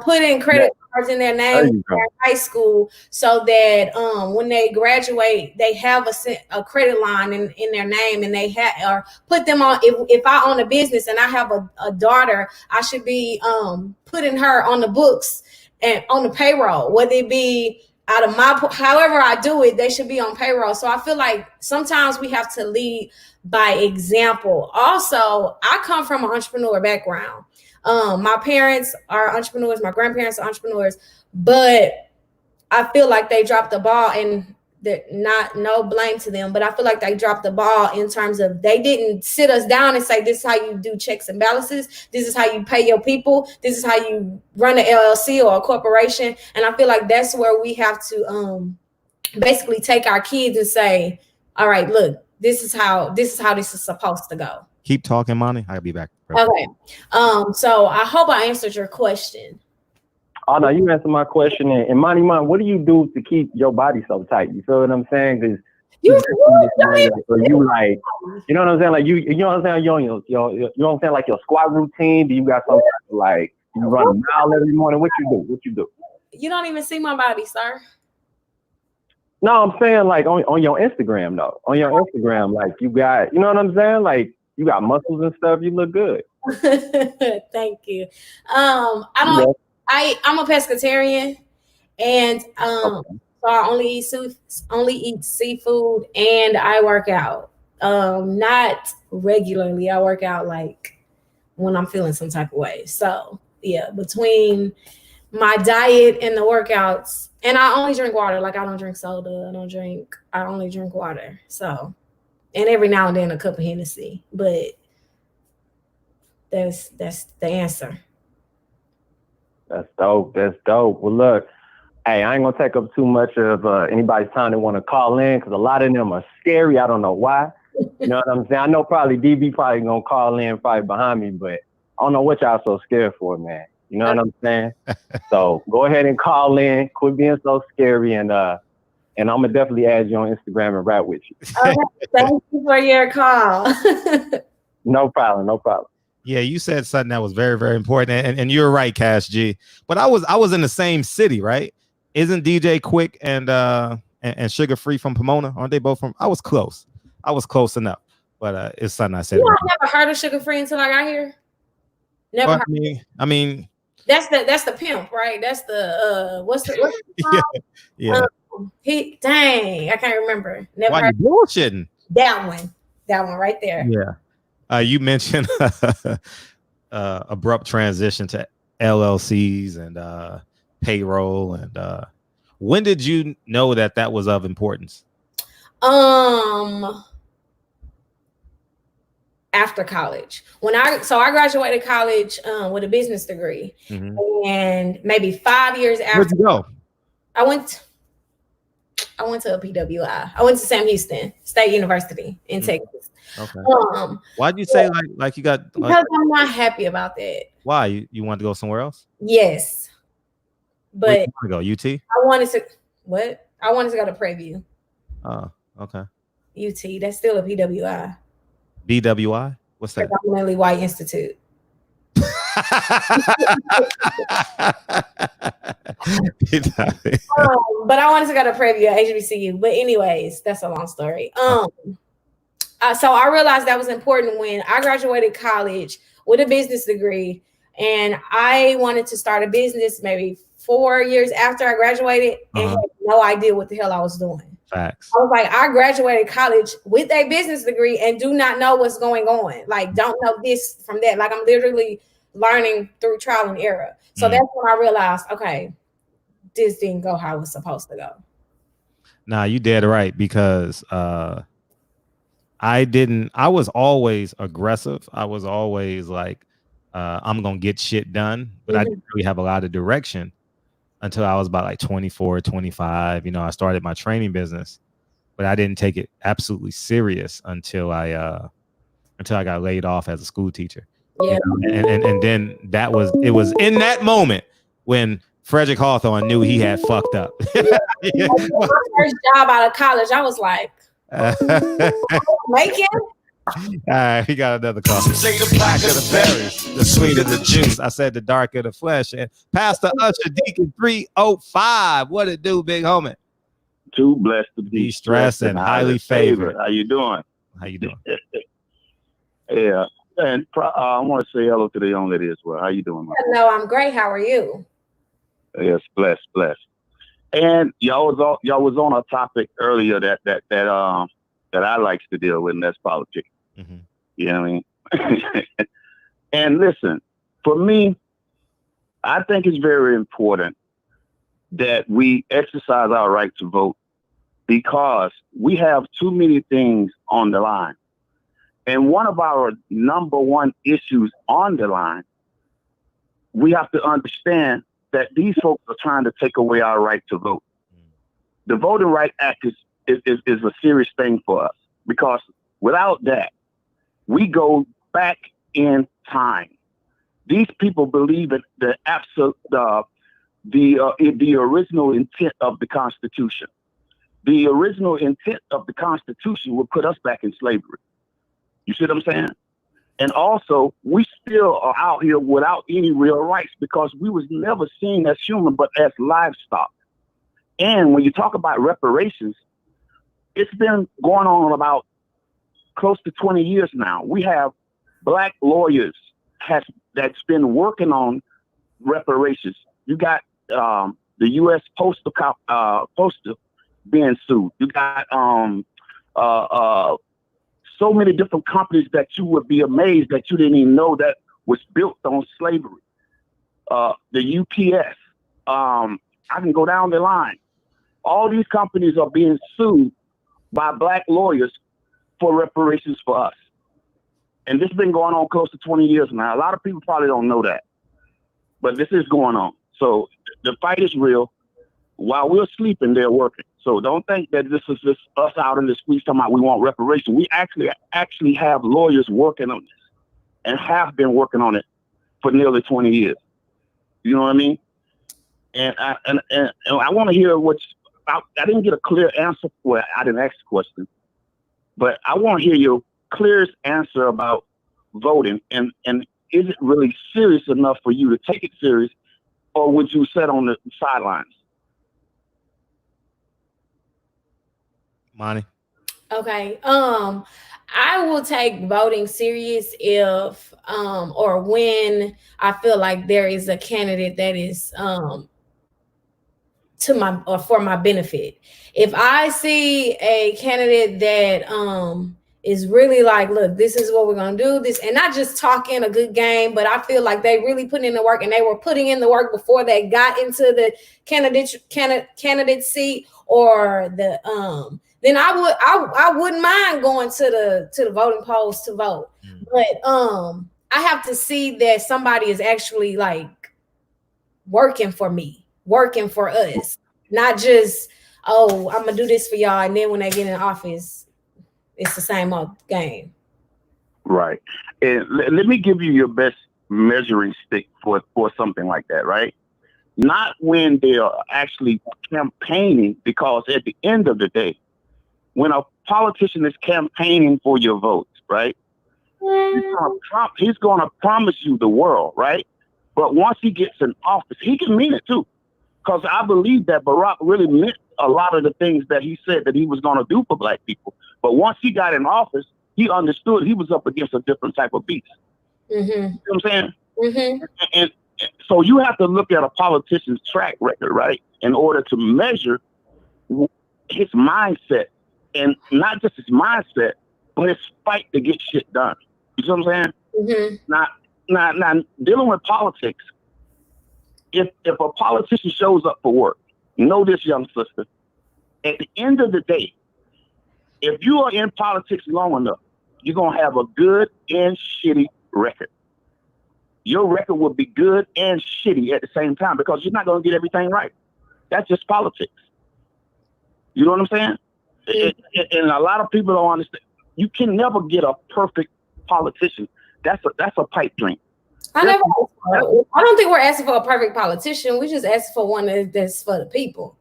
Putting credit cards in their name in high school so that when they graduate, they have a credit line in their name, and they have, or put them on. If I own a business and I have a daughter, I should be putting her on the books and on the payroll, whether it be out of however I do it, they should be on payroll. So I feel like sometimes we have to lead by example. Also, I come from an entrepreneur background. My parents are entrepreneurs, my grandparents are entrepreneurs, but I feel like they dropped the ball, and no blame to them, but I feel like they dropped the ball in terms of they didn't sit us down and say, this is how you do checks and balances. This is how you pay your people. This is how you run an LLC or a corporation. And I feel like that's where we have to basically take our kids and say, all right, look, this is how this is supposed to go. Keep talking, Monty. I'll be back. Okay. So I hope I answered your question. Oh no, you answered my question. And Monty, what do you do to keep your body so tight? You feel what I'm saying? Because you like, you know what I'm saying? Like you know what I'm saying? You know what I'm saying? Like your squat routine. Do you got something like you run a mile every morning? What you do? You don't even see my body, sir. No, I'm saying like on your Instagram though. On your Instagram, like you got, you know what I'm saying? Like you got muscles and stuff. You look good. Thank you. I'm a pescatarian, and so I only eat seafood, and I work out. Not regularly. I work out like when I'm feeling some type of way. So yeah, between my diet and the workouts, and I only drink water. Like I don't drink soda. I only drink water. So, and every now and then a cup of Hennessy, but that's the answer. That's dope. Well, look, hey, I ain't gonna take up too much of anybody's time that want to call in, because a lot of them are scary. I don't know why. You know what I'm saying? I know probably DB probably gonna call in probably behind me, but I don't know what y'all so scared for, man. You know what I'm saying? So go ahead and call in. Quit being so scary, and I'm gonna definitely add you on Instagram and rap with you. Okay, thank you for your call. No problem. Yeah, you said something that was very, very important, and you're right, Cash G. But I was in the same city, right? Isn't DJ Quick and Sugar Free from Pomona? Aren't they both from? I was close enough, but it's something I said. You never heard of Sugar Free until I got here. Never heard. I mean, that's the pimp, right? That's the what's the yeah. Dang, I can't remember. Never Why heard. You bullshitting? That one right there. Yeah. You mentioned abrupt transition to LLCs and payroll, and when did you know that was of importance? After college, I graduated college with a business degree, and maybe 5 years after. Where'd you go? I went to a PWI. I went to Sam Houston State University in Texas. Okay. Um, Why'd you say like you got like, because I'm not happy about that. why you want to go somewhere else? Yes, Where but you want to go? UT? I wanted to what? I wanted to go to Preview. Oh, okay. UT. That's still a PWI. BWI? What's that? Predominantly White Institute. But I wanted to go to Preview at HBCU. But anyways, that's a long story. So I realized that was important when I graduated college with a business degree, and I wanted to start a business maybe 4 years after I graduated and had no idea what the hell I was doing. Facts. I was like, I graduated college with a business degree and do not know what's going on. Like, don't know this from that. Like, I'm literally learning through trial and error. So that's when I realized, okay, this didn't go how it was supposed to go. Nah, you dead right, because I was always aggressive. I was always like, I'm gonna get shit done, but I didn't really have a lot of direction until I was about like 24, 25. You know, I started my training business, but I didn't take it absolutely serious until I got laid off as a school teacher. Yeah. You know? And then it was in that moment when Frederick Hawthorne knew he had fucked up. My first job out of college, I was like, making. All right, we got another call. Say the black of the berries, the sweet of the juice. I said the dark of the flesh. And Pastor Usher Deacon 305. What it do, big homie? Too blessed to be stressed and highly favored. How you doing? How you doing? Yeah. And I want to say hello to the young lady as well. How you doing, man? No, I'm great. How are you? Yes, blessed. And y'all was on a topic earlier that I like to deal with, and that's politics. Mm-hmm. You know what I mean? And listen, for me, I think it's very important that we exercise our right to vote, because we have too many things on the line. And one of our number one issues on the line, we have to understand that these folks are trying to take away our right to vote. The Voting Rights Act is a serious thing for us, because without that, we go back in time. These people believe in the original intent of the Constitution. The original intent of the Constitution would put us back in slavery. You see what I'm saying? And also, we still are out here without any real rights, because we was never seen as human, but as livestock. And when you talk about reparations, it's been going on about close to 20 years now. We have black lawyers that's been working on reparations. You got the U.S. Postal being sued. You got so many different companies that you would be amazed that you didn't even know that was built on slavery. The UPS. I can go down the line. All these companies are being sued by black lawyers for reparations for us. And this has been going on close to 20 years now. A lot of people probably don't know that, but this is going on. So the fight is real. While we're sleeping, they're working. So don't think that this is just us out in the streets talking about we want reparations. We actually have lawyers working on this, and have been working on it for nearly 20 years. You know what I mean? And I want to hear I didn't get a clear answer. Well, I didn't ask the question, but I want to hear your clearest answer about voting. And is it really serious enough for you to take it serious, or would you sit on the sidelines? Monty. Okay. I will take voting serious if or when I feel like there is a candidate that is to my or for my benefit. If I see a candidate that is really like, look, this is what we're gonna do, this, and not just talking a good game, but I feel like they really put in the work, and they were putting in the work before they got into the candidate seat or the then I wouldn't mind going to the voting polls to vote. But I have to see that somebody is actually like working for me, working for us, not just, oh, I'm gonna do this for y'all, and then when they get in office, it's the same old game. Right. And let me give you your best measuring stick for something like that, right? Not when they are actually campaigning, because at the end of the day, when a politician is campaigning for your votes, right? He's gonna promise you the world, right? But once he gets in office, he can mean it too. Because I believe that Barack really meant a lot of the things that he said that he was gonna do for black people. But once he got in office, he understood he was up against a different type of beast. Mm-hmm. You know what I'm saying? Mm-hmm. And so you have to look at a politician's track record, right? In order to measure his mindset, and not just his mindset, but his fight to get shit done. You know what I'm saying? Mm-hmm. Now, dealing with politics, if a politician shows up for work, know this, young sister, at the end of the day, if you are in politics long enough, you're going to have a good and shitty record. Your record will be good and shitty at the same time, because you're not going to get everything right. That's just politics. You know what I'm saying? Mm-hmm. And a lot of people don't understand. You can never get a perfect politician. That's a pipe dream. I don't think we're asking for a perfect politician. We just ask for one that's for the people.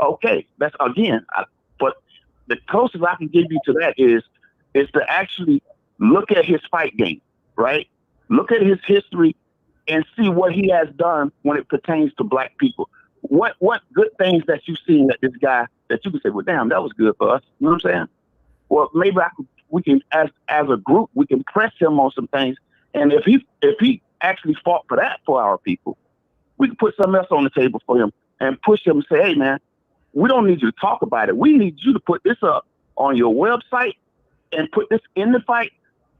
Okay, that's again. But the closest I can give you to that is to actually look at his fight game, right? Look at his history and see what he has done when it pertains to black people. What good things that you've seen that this guy that you can say, well, damn, that was good for us. You know what I'm saying? Well, maybe we can, as a group, we can press him on some things. And if he actually fought for that for our people, we can put something else on the table for him and push him and say, hey, man, we don't need you to talk about it. We need you to put this up on your website and put this in the fight,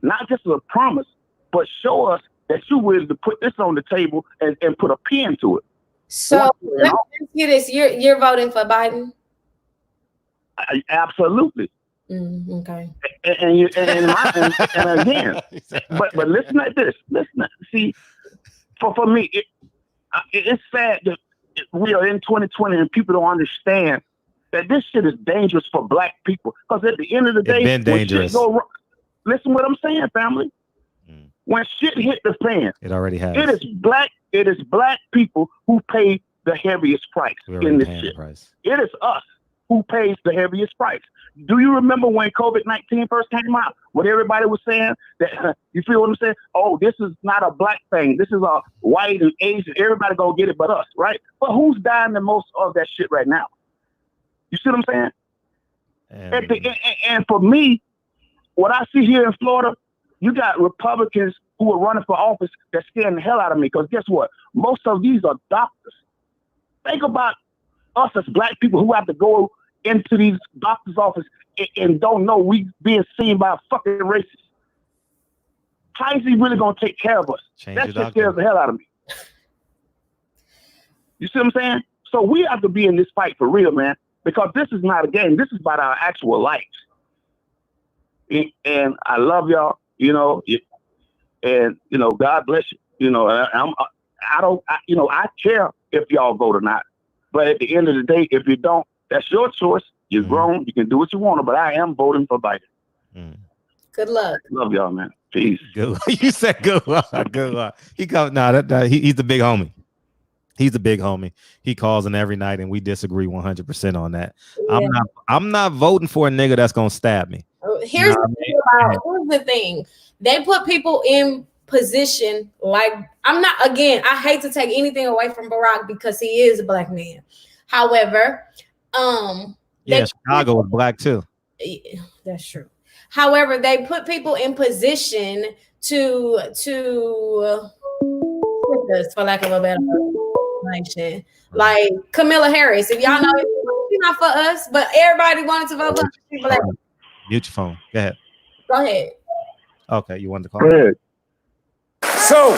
not just as a promise, but show us that you're willing to put this on the table and put a pen to it. So let me ask you this: you're voting for Biden? Absolutely. Okay. And again, but listen at this. See, for me, it's sad that we are in 2020 and people don't understand that this shit is dangerous for black people. Because at the end of the day, it's been dangerous. Listen what I'm saying, family. When shit hit the fan, it already has. It is black people who pay the heaviest price in this shit. It is us who pays the heaviest price. Do you remember when COVID-19 first came out? When everybody was saying that, you feel what I'm saying? Oh, this is not a black thing. This is a white and Asian. Everybody gonna get it but us, right? But who's dying the most of that shit right now? You see what I'm saying? And for me, what I see here in Florida, you got Republicans who are running for office that scaring the hell out of me. Because guess what? Most of these are doctors. Think about us as black people who have to go into these doctors' office and don't know we being seen by a fucking racist. How is he really gonna take care of us? That just scares the hell out of me. You see what I'm saying? So we have to be in this fight for real, man. Because this is not a game. This is about our actual lives. And I love y'all. You know, and you know, God bless you. You know, I care if y'all vote or not. But at the end of the day, if you don't, that's your choice. You're grown. You can do what you want. But I am voting for Biden. Good luck. Love y'all, man. Peace. Good luck. You said good luck. Good luck. He comes. He's the big homie. He's the big homie. He calls in every night, and we disagree 100% on that. Yeah. I'm not voting for a nigga that's gonna stab me. Here's the thing. They put people in position like I hate to take anything away from Barack because he is a black man. However, Chicago is black too. That's true. However, they put people in position to for lack of a better explanation. Like Kamala Harris. If y'all know she's not for us, but everybody wanted to vote for people like mute your phone. Go ahead. Go ahead. Okay, you wanted to call? Go ahead. So,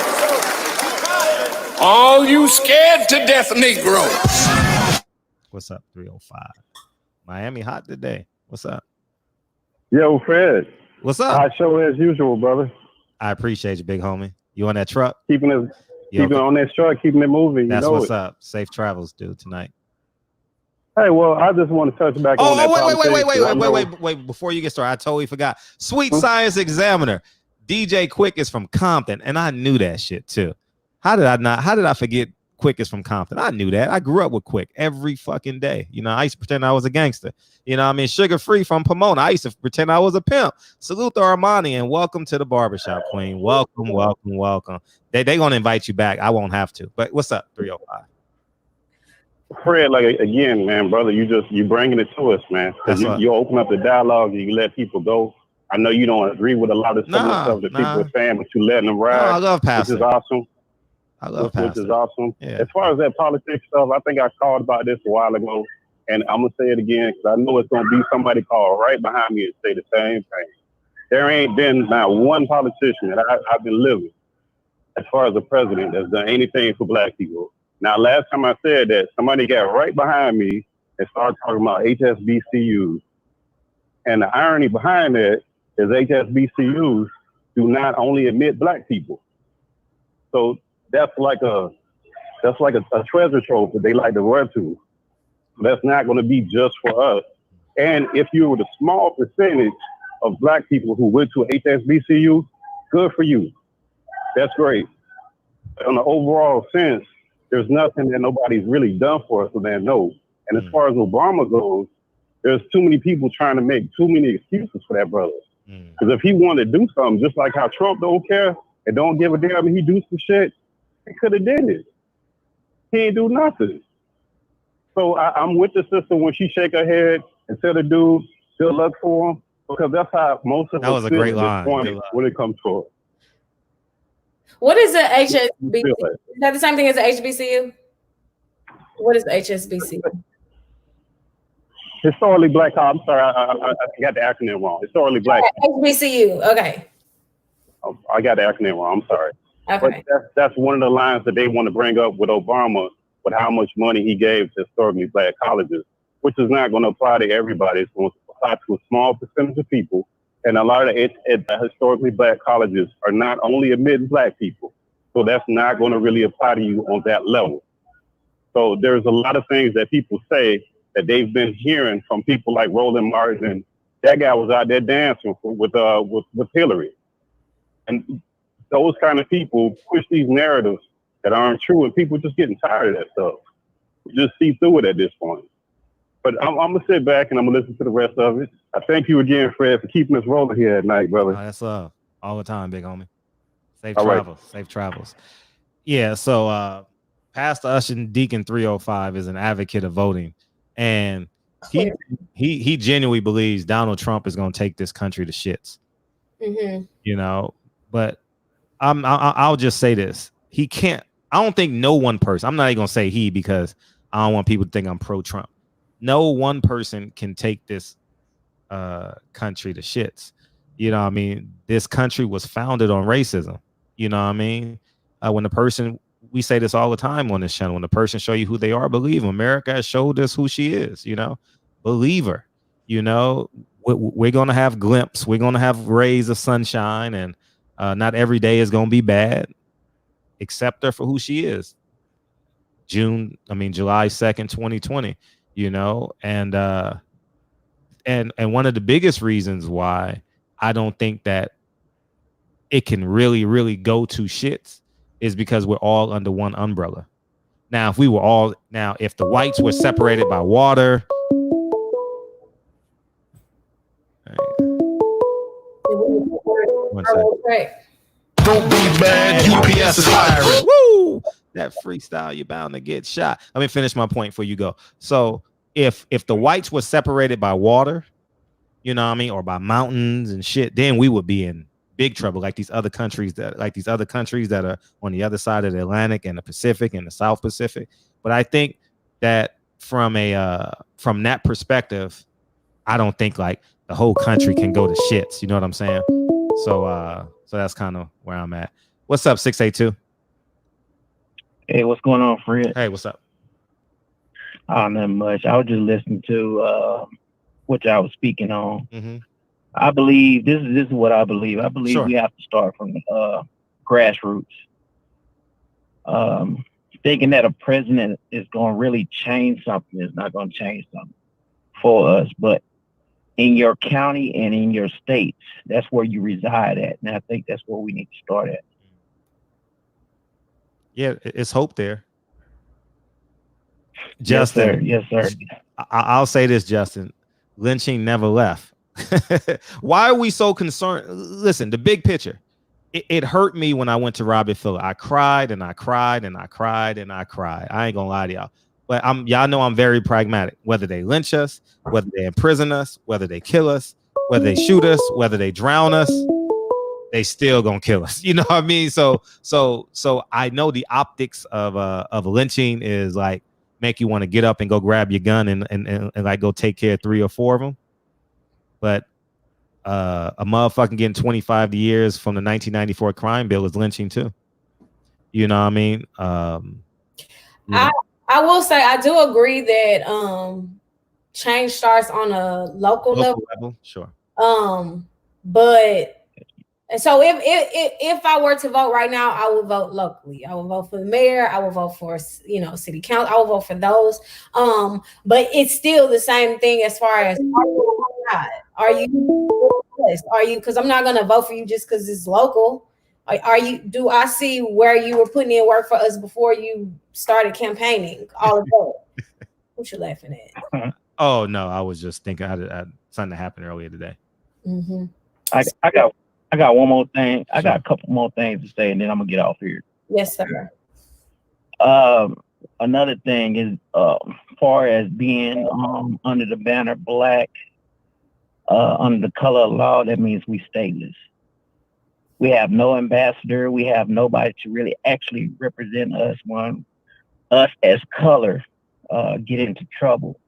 all you scared to death Negroes. What's up, 305? Miami hot today. What's up? Yo, Fred. What's up? Hot show as usual, brother. I appreciate you, big homie. You on that truck? Keeping on that truck, keeping it moving. That's what's up. Safe travels, dude, tonight. Hey, well, I just want to touch back on that. Wait. Before you get started, I totally forgot. Sweet Science Examiner, DJ Quick is from Compton, and I knew that shit too. How did I forget Quick is from Compton? I knew that. I grew up with Quick every fucking day. You know, I used to pretend I was a gangster. You know what I mean? Sugar Free from Pomona. I used to pretend I was a pimp. Salute to Armani, and welcome to the barbershop, Queen. Welcome. They gonna invite you back. I won't have to. But what's up, 305? Fred, like again, man, brother, you bringing it to us, man. Because you open up the dialogue and you let people go. I know you don't agree with a lot of some of the stuff that people are saying, but you letting them ride. I love Pastor. Which is awesome. Which is awesome. Yeah. As far as that politics stuff, I think I called about this a while ago, and I'm gonna say it again because I know it's gonna be somebody called right behind me and say the same thing. There ain't been not one politician that I've been living, as far as a president, that's done anything for black people. Now, last time I said that, somebody got right behind me and started talking about HSBCUs. And the irony behind that is HSBCUs do not only admit black people. So that's like a treasure trove that they like to run to. That's not going to be just for us. And if you were the small percentage of black people who went to HSBCU, good for you. That's great. But on the overall sense, there's nothing that nobody's really done for us, so they know. And as far as Obama goes, there's too many people trying to make too many excuses for that brother. Because if he wanted to do something, just like how Trump don't care and don't give a damn and he do some shit, he could have did it. He ain't do nothing. So I'm with the sister when she shake her head and tell the dude, good luck for him, because that's how most of us was a great line. When it comes to it. What is the HSBC? Is that the same thing as the HBCU? What is the HSBCU? Historically Black. I'm sorry, I got the acronym wrong. Historically Black. HBCU. Okay. I got the acronym wrong. I'm sorry. Okay. But that's one of the lines that they want to bring up with Obama, with how much money he gave to historically Black colleges, which is not going to apply to everybody. It's going to apply to a small percentage of people. And a lot of historically Black colleges are not only admitting Black people. So that's not going to really apply to you on that level. So there's a lot of things that people say that they've been hearing from people like Roland Martin, and that guy was out there dancing with Hillary. And those kind of people push these narratives that aren't true, and people just getting tired of that stuff. We just see through it at this point. But I'm going to sit back and I'm going to listen to the rest of it. I thank you again, Fred, for keeping us rolling here at night, brother. That's all the time, big homie. Safe all travels. Right. Safe travels. Yeah, so Pastor Usher Deacon 305 is an advocate of voting. And he genuinely believes Donald Trump is going to take this country to shits. Mm-hmm. You know, but I'll just say this. He can't. I don't think no one person, I'm not even going to say he because I don't want people to think I'm pro-Trump. No one person can take this country to shits. You know what I mean? This country was founded on racism. You know what I mean? When the person, we say this all the time on this channel, when the person show you who they are, believe them. America has showed us who she is, you know? Believe her. You know, we're going to have glimpses. We're going to have rays of sunshine, and not every day is going to be bad. Accept her for who she is. July 2nd, 2020. You know, and one of the biggest reasons why I don't think that it can really, really go to shits is because we're all under one umbrella. Now, if the whites were separated by water. One second. Don't be bad. UPS is hiring. Woo! That freestyle, you're bound to get shot. Let me finish my point before you go. So if the whites were separated by water, you know what I mean, or by mountains and shit, then we would be in big trouble, like these other countries that are on the other side of the Atlantic and the Pacific and the South Pacific. But I think that from that perspective, I don't think like the whole country can go to shits. You know what I'm saying? So that's kind of where I'm at. What's up, 682? Hey, what's going on, Fred? Hey, what's up? Not much. I was just listening to what y'all was speaking on. Mm-hmm. I believe this is what I believe. I believe we have to start from the grassroots. thinking that a president is going to really change something is not going to change something for us. But in your county and in your states, that's where you reside at. And I think that's where we need to start at. Yeah, it's hope there. Justin. Yes, sir. I'll say this, Justin. Lynching never left. Why are we so concerned? Listen, the big picture. It hurt me when I went to Robert Fuller. I cried and I cried and I cried and I cried. I ain't gonna lie to y'all. But y'all know I'm very pragmatic. Whether they lynch us, whether they imprison us, whether they kill us, whether they shoot us, whether they drown us, they still gonna kill us. You know what I mean? So I know the optics of lynching is like make you want to get up and go grab your gun and like go take care of 3 or 4 of them. But a motherfucking getting 25 years from the 1994 crime bill is lynching too. You know what I mean? I will say I do agree that change starts on a local level. Sure. But so if I were to vote right now, I would vote locally. I would vote for the mayor. I would vote for city council. I would vote for those. But it's still the same thing as far as are you because I'm not gonna vote for you just because it's local. Do I see where you were putting in work for us before you started campaigning? All of that. What you laughing at? Oh no, I was just thinking I had something happened earlier today. Mm-hmm. I got one more thing. I got a couple more things to say, and then I'm gonna get off here. Yes, sir. Another thing is, far as being under the banner black, under the color of law, that means we stateless. We have no ambassador. We have nobody to really actually represent us when us as color get into trouble.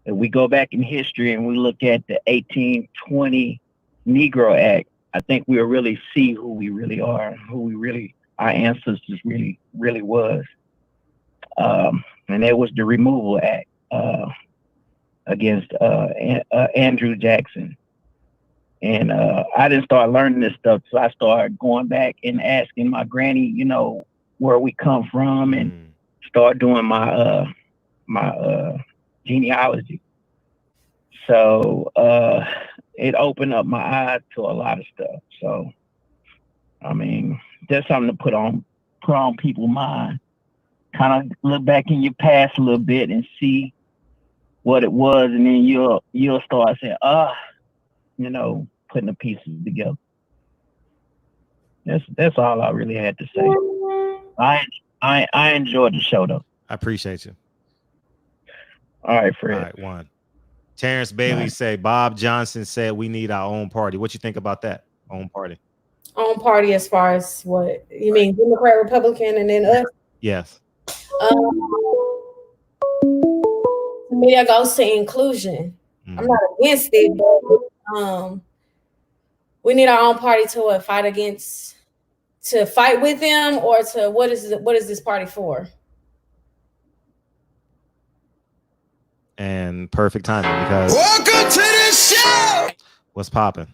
If we go back in history and we look at the 1820 Negro Act, I think we'll really see who we really are, our ancestors really was. And that was the Removal Act against Andrew Jackson. And I didn't start learning this stuff, so I started going back and asking my granny, where we come from, and start doing my genealogy. So it opened up my eyes to a lot of stuff. So, I mean, that's something to put on people's mind. Kind of look back in your past a little bit and see what it was, and then you'll start saying, putting the pieces together. That's all I really had to say. I enjoyed the show though. I appreciate you. All right, Fred. All right, one. Terrence Bailey say Bob Johnson said we need our own party. What you think about that? Own party. Own party as far as what you mean, Democrat, Republican, and then us? Yes. To me, that goes to inclusion. I'm not against it, but we need our own party to fight with them, or to what is this party for? And perfect timing because welcome to the show. What's popping?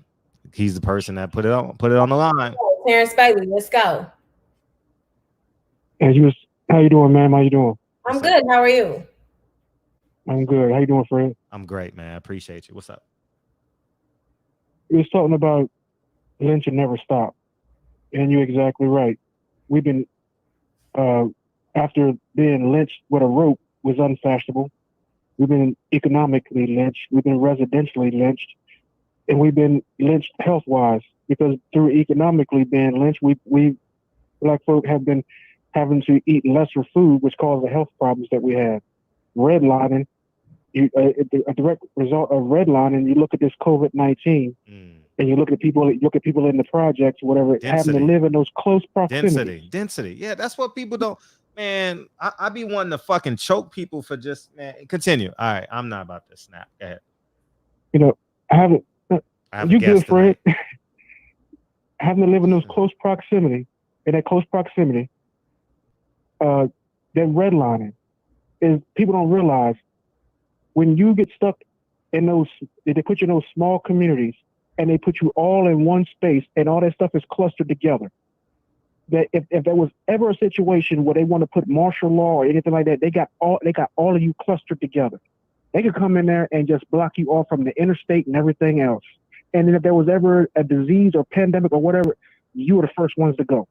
He's the person that put it on the line. Terrence Bailey, let's go. How you doing, ma'am? How you doing? I'm good. How are you? I'm good. How you doing, Fred? I'm great, man. I appreciate you. What's up? You was talking about lynching never stop, and you're exactly right. We've been after being lynched with a rope was unfashionable. We've been economically lynched. We've been residentially lynched, and we've been lynched health-wise because through economically being lynched, we black folk have been having to eat lesser food, which causes the health problems that we have. Redlining, a direct result of redlining. You look at this COVID-19, and you look at people in the projects, whatever, having to live in those close proximities. Density. Yeah, that's what people don't. Man, I be wanting to fucking choke people for just, man. Continue. All right, I'm not about to snap. Go ahead. I haven't. You good, Fred? Having to live in those close proximity, that redlining is people don't realize when you get stuck in those, they put you in those small communities and they put you all in one space and all that stuff is clustered together. that if there was ever a situation where they want to put martial law or anything like that, they got all of you clustered together. They could come in there and just block you off from the interstate and everything else. And then if there was ever a disease or pandemic or whatever, you were the first ones to go.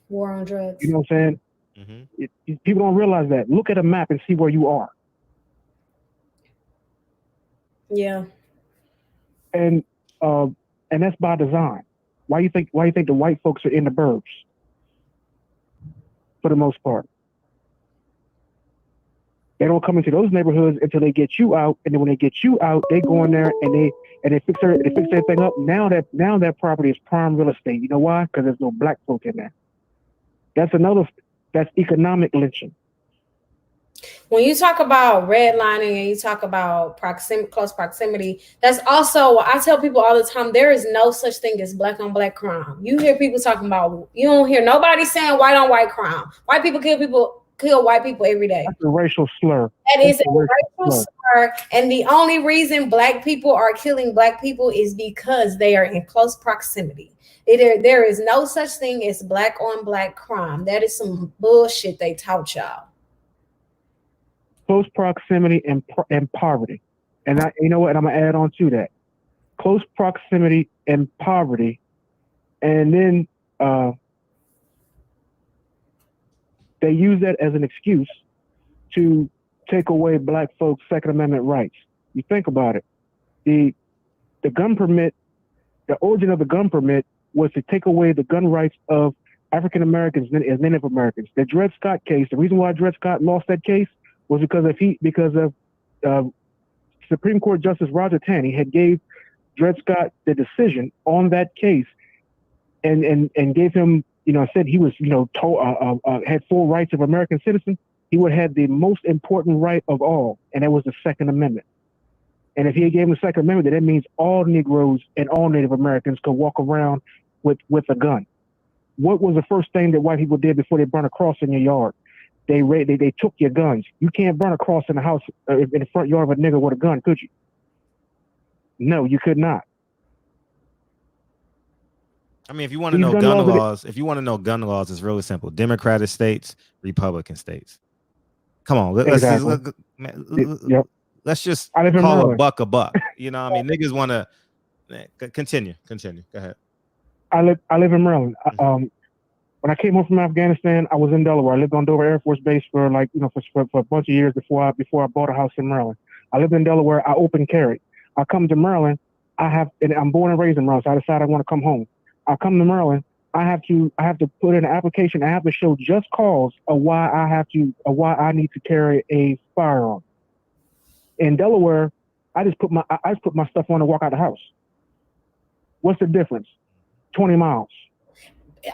War on drugs. You know what I'm saying? Mm-hmm. People don't realize that. Look at a map and see where you are. Yeah. And that's by design. Why you think the white folks are in the burbs? For the most part. They don't come into those neighborhoods until they get you out, and then when they get you out, they go in there and they fix everything up. Now that property is prime real estate. You know why? Because there's no black folk in there. That's economic lynching. When you talk about redlining and you talk about close proximity, that's also, I tell people all the time, there is no such thing as black on black crime. You hear people talking about, you don't hear nobody saying white on white crime. White people kill white people every day. That's a racial slur. That is a racial slur. And the only reason black people are killing black people is because they are in close proximity. There is no such thing as black on black crime. That is some bullshit they taught y'all. Close proximity and poverty. And you know what? And I'm going to add on to that. Close proximity and poverty. And then they use that as an excuse to take away black folks' Second Amendment rights. You think about it. The gun permit, the origin of the gun permit was to take away the gun rights of African Americans as Native Americans. The Dred Scott case, the reason why Dred Scott lost that case was because of Supreme Court Justice Roger Taney had gave Dred Scott the decision on that case, and gave him, said he was, had full rights of American citizen. He would have the most important right of all, and that was the Second Amendment. And if he gave him the Second Amendment, that means all Negroes and all Native Americans could walk around with a gun. What was the first thing that white people did before they burned a cross in your yard? They took your guns. You can't burn a cross in the house in the front yard of a nigga with a gun, could you? No, you could not. I mean, if you want to know gun laws, it's really simple. Democratic states, Republican states. Come on, let's just call a buck a buck. You know what I mean? Niggas want to continue. Go ahead. I live in Maryland. When I came home from Afghanistan, I was in Delaware. I lived on Dover Air Force Base for a bunch of years before I bought a house in Maryland. I lived in Delaware. I open carried. I come to Maryland. And I'm born and raised in Maryland, so I decided I want to come home. I come to Maryland. I have to put in an application. I have to show just cause of why I need to carry a firearm. In Delaware, I just put my stuff on and walk out the house. What's the difference? 20 miles.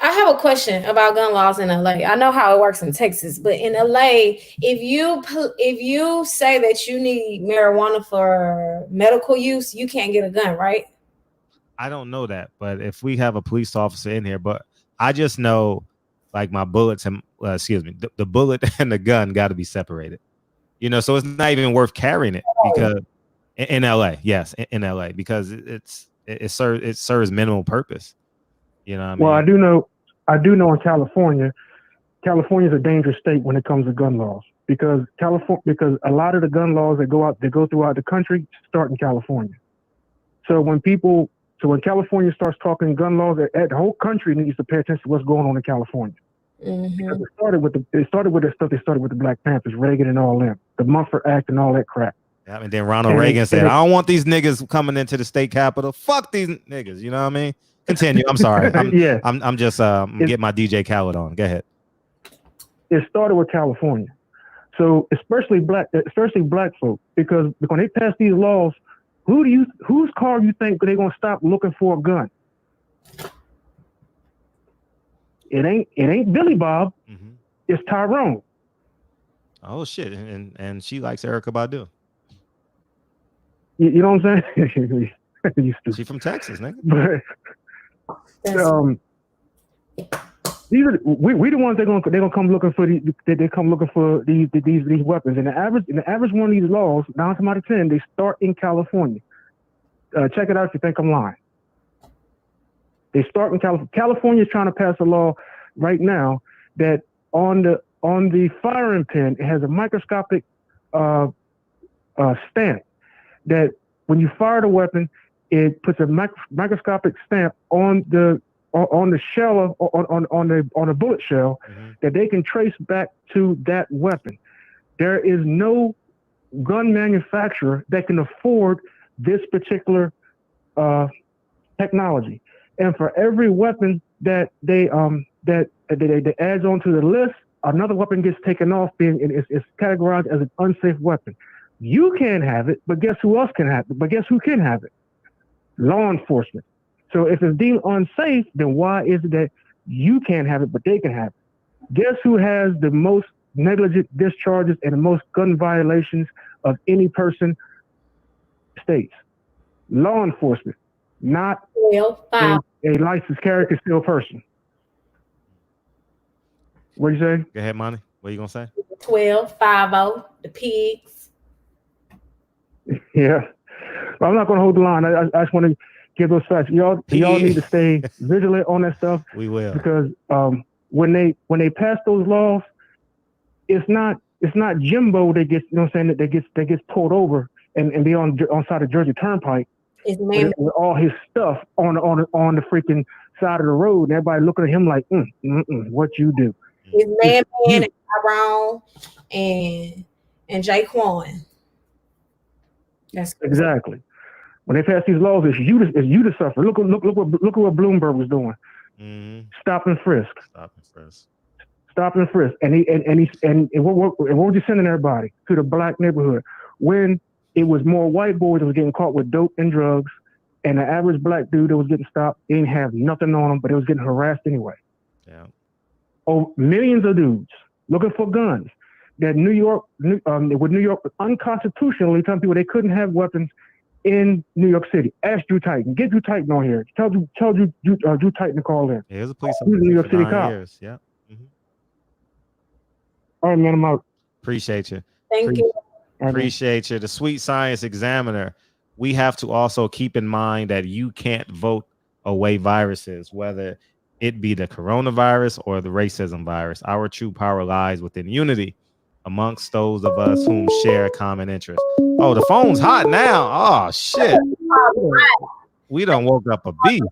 I have a question about gun laws in LA. I know how it works in Texas, but in LA, if you say that you need marijuana for medical use, you can't get a gun, right? I don't know that, but if we have a police officer in here, but I just know, like, my bullets and the bullet and the gun got to be separated. So it's not even worth carrying it because in LA, yes, in LA, because it serves minimal purpose. You know what I mean? Well, I do know in California is a dangerous state when it comes to gun laws because a lot of the gun laws that go throughout the country start in California. So when California starts talking gun laws, the whole country needs to pay attention to what's going on in California. Mm-hmm. Because it started with the stuff they started with the Black Panthers, Reagan and all them, the Mumford Act and all that crap. Yeah, and then Ronald Reagan said, "I don't want these niggas coming into the state capitol. Fuck these niggas." You know what I mean? Continue. I'm sorry. I'm just getting my DJ Khaled on. Go ahead. It started with California, so especially black folk, because when they pass these laws, whose car you think they're gonna stop looking for a gun? It ain't Billy Bob. Mm-hmm. It's Tyrone. Oh shit! And she likes Erykah Badu. You know what I'm saying? She from Texas, nigga. But, we the ones they're gonna come looking for these weapons. And the average one of these laws, 9 times out of 10, they start in California. Check it out if you think I'm lying. They start in California. California is trying to pass a law right now that on the firing pin, it has a microscopic stamp that when you fire the weapon, it puts a microscopic stamp on the shell on the bullet shell that they can trace back to that weapon. There is no gun manufacturer that can afford this particular technology, and for every weapon that they adds onto the list, another weapon gets taken off, being it's categorized as an unsafe weapon. You can't have it, but guess who else can have it? But guess who can have it? Law enforcement. So if it's deemed unsafe, then why is it that you can't have it, but they can have it? Guess who has the most negligent discharges and the most gun violations of any person? States. Law enforcement, not a licensed carry concealed person. What do you say? Go ahead, Monty. What are you gonna say? 12-5-0, the pigs. Yeah, but I'm not gonna hold the line. I just want to give those facts. Y'all need to stay vigilant on that stuff. We will, because when they pass those laws, it's not Jimbo that gets, you know what I'm saying, that gets pulled over and be on side of Jersey Turnpike. It's man with all his stuff on the freaking side of the road, and everybody looking at him like, what you do? It's Man and Tyrone and Jaquan. That's exactly. When they pass these laws, it's you to suffer. Look what Bloomberg was doing. Mm-hmm. Stop and frisk. And what was you sending everybody to the black neighborhood when it was more white boys that was getting caught with dope and drugs, and the average black dude that was getting stopped didn't have nothing on him, but it was getting harassed anyway. Yeah. Oh, millions of dudes looking for guns. That New York unconstitutionally telling people they couldn't have weapons in New York City. Ask Drew Titan. Get Drew Titan on here. Tell Drew Titan to call in. Yeah, he was a police officer. He's a New York City cop. Years. Yeah. Mm-hmm. All right, man, I'm out. Appreciate you. Thank you. Appreciate you. The Sweet Science Examiner. We have to also keep in mind that you can't vote away viruses, whether it be the coronavirus or the racism virus. Our true power lies within unity amongst those of us whom share common interests. Oh, the phone's hot now. Oh, shit. We done woke up a beast.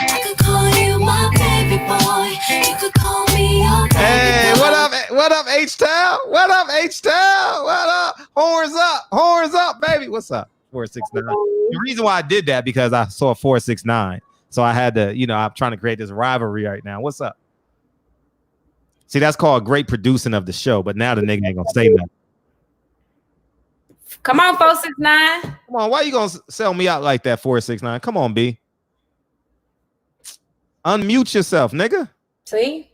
I could call you my baby boy. You could call me your baby Hey, boy. what up, H-Town? What up, H-Town? What up? Horns up, baby. What's up? 469. The reason why I did that because I saw 469. So I had to, I'm trying to create this rivalry right now. What's up? See, that's called great producing of the show, but now the nigga ain't gonna say nothing. Come on, 469. Come on, why you gonna sell me out like that, 469? Come on, B. Unmute yourself, nigga. See?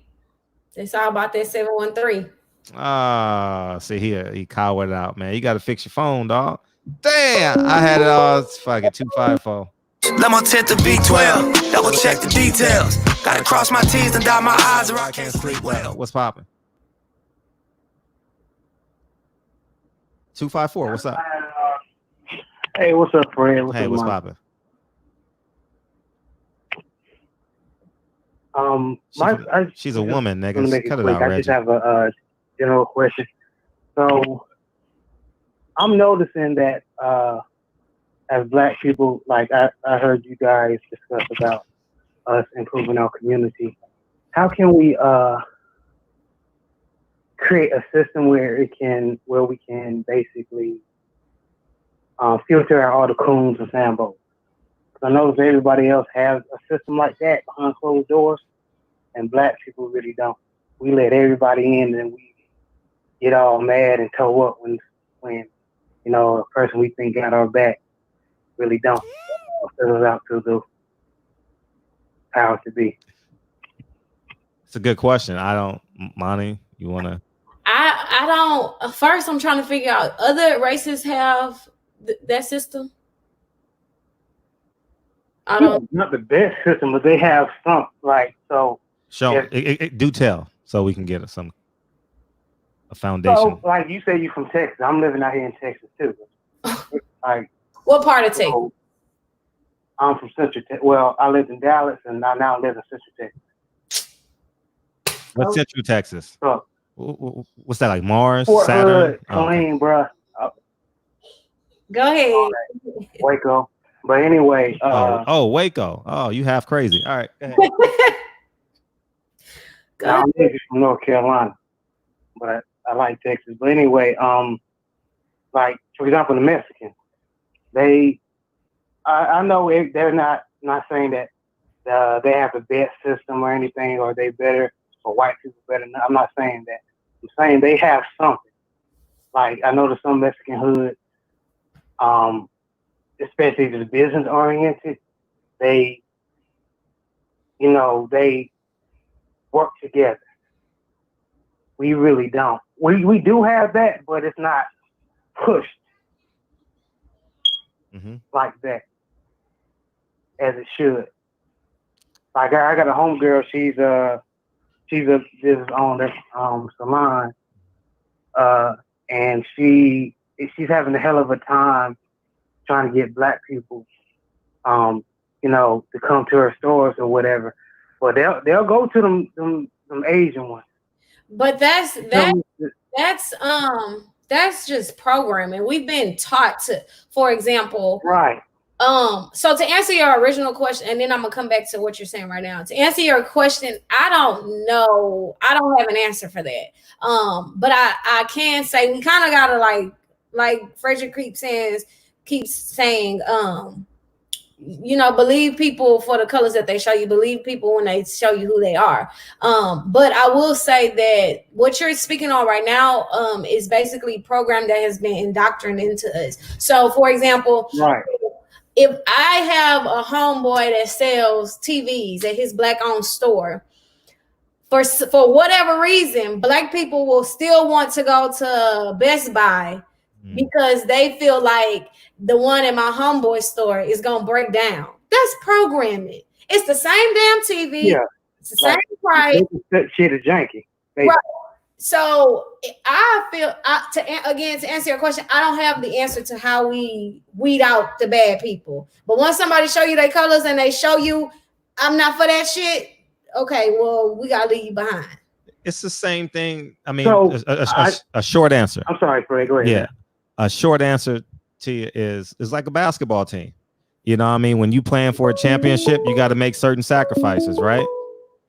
It's all about that 713. See here, he cowered out, man. You gotta fix your phone, dog. Damn, I had it all. Fuck it, 254. Lemo tint the V12, double check the details. Gotta cross my T's and dot my I's or I can't sleep well. What's popping? 254, what's up? Hey, what's up, Fred? What's popping? She's a woman, nigga. Cut it out, Reggie. I just have a general question. So I'm noticing that as Black people, like I heard you guys discuss about us improving our community. How can we create a system where we can basically filter out all the coons and sambos? Because I notice everybody else has a system like that behind closed doors, and Black people really don't. We let everybody in, and we get all mad and toe up when a person we think got our back really don't. Fill it out to the power to be. It's a good question. I don't, Monty, you want to? I don't. First, I'm trying to figure out other races have that system. I don't. Not the best system, but they have some. Like so. Show do tell so we can get a foundation. So, like you say, you from Texas. I'm living out here in Texas too. Like What part of Texas? So, I'm from Central Texas. Well, I lived in Dallas, and I now live in Central Texas. What's Central Texas? So, What's that, like Mars, Fort Saturn? Hood, Killeen, bruh. Go ahead. Waco. But anyway, Waco. Oh, you half crazy. All right, go ahead. Now, I'm maybe from North Carolina, but I like Texas. But anyway, like for example, the Mexicans, I know they're not saying that they have the best system or anything, or they better or white people better. I'm not saying that. I'm saying they have something. Like I know there's some Mexican hood, especially if it's business oriented. They work together. We really don't. We do have that, but it's not pushed like that as it should. Like I got a homegirl. She's a business owner, salon, and she's having a hell of a time trying to get black people, to come to her stores or whatever. But they'll go to them Asian ones. But that's just programming. We've been taught to, for example, right. So to answer your original question, and then I'm gonna come back to what you're saying right now. To answer your question, I don't know. I don't have an answer for that. But I can say we kind of gotta like Frederick keeps saying, believe people for the colors that they show you. Believe people when they show you who they are. But I will say that what you're speaking on right now is basically a program that has been indoctrinated into us. So, for example, right. If I have a homeboy that sells TVs at his black-owned store, for whatever reason, black people will still want to go to Best Buy because they feel like the one at my homeboy store is gonna break down. That's programming. It's the same damn TV. Yeah. It's the same price. Shit is janky. Right. So I feel to answer your question, I don't have the answer to how we weed out the bad people. But once somebody show you their colors and they show you I'm not for that shit, okay, well, we gotta leave you behind. It's the same thing. I mean, So, a short answer. I'm sorry, Craig. Go ahead. Yeah, a short answer to you is like a basketball team. You know what I mean? When you playing for a championship, you got to make certain sacrifices, right?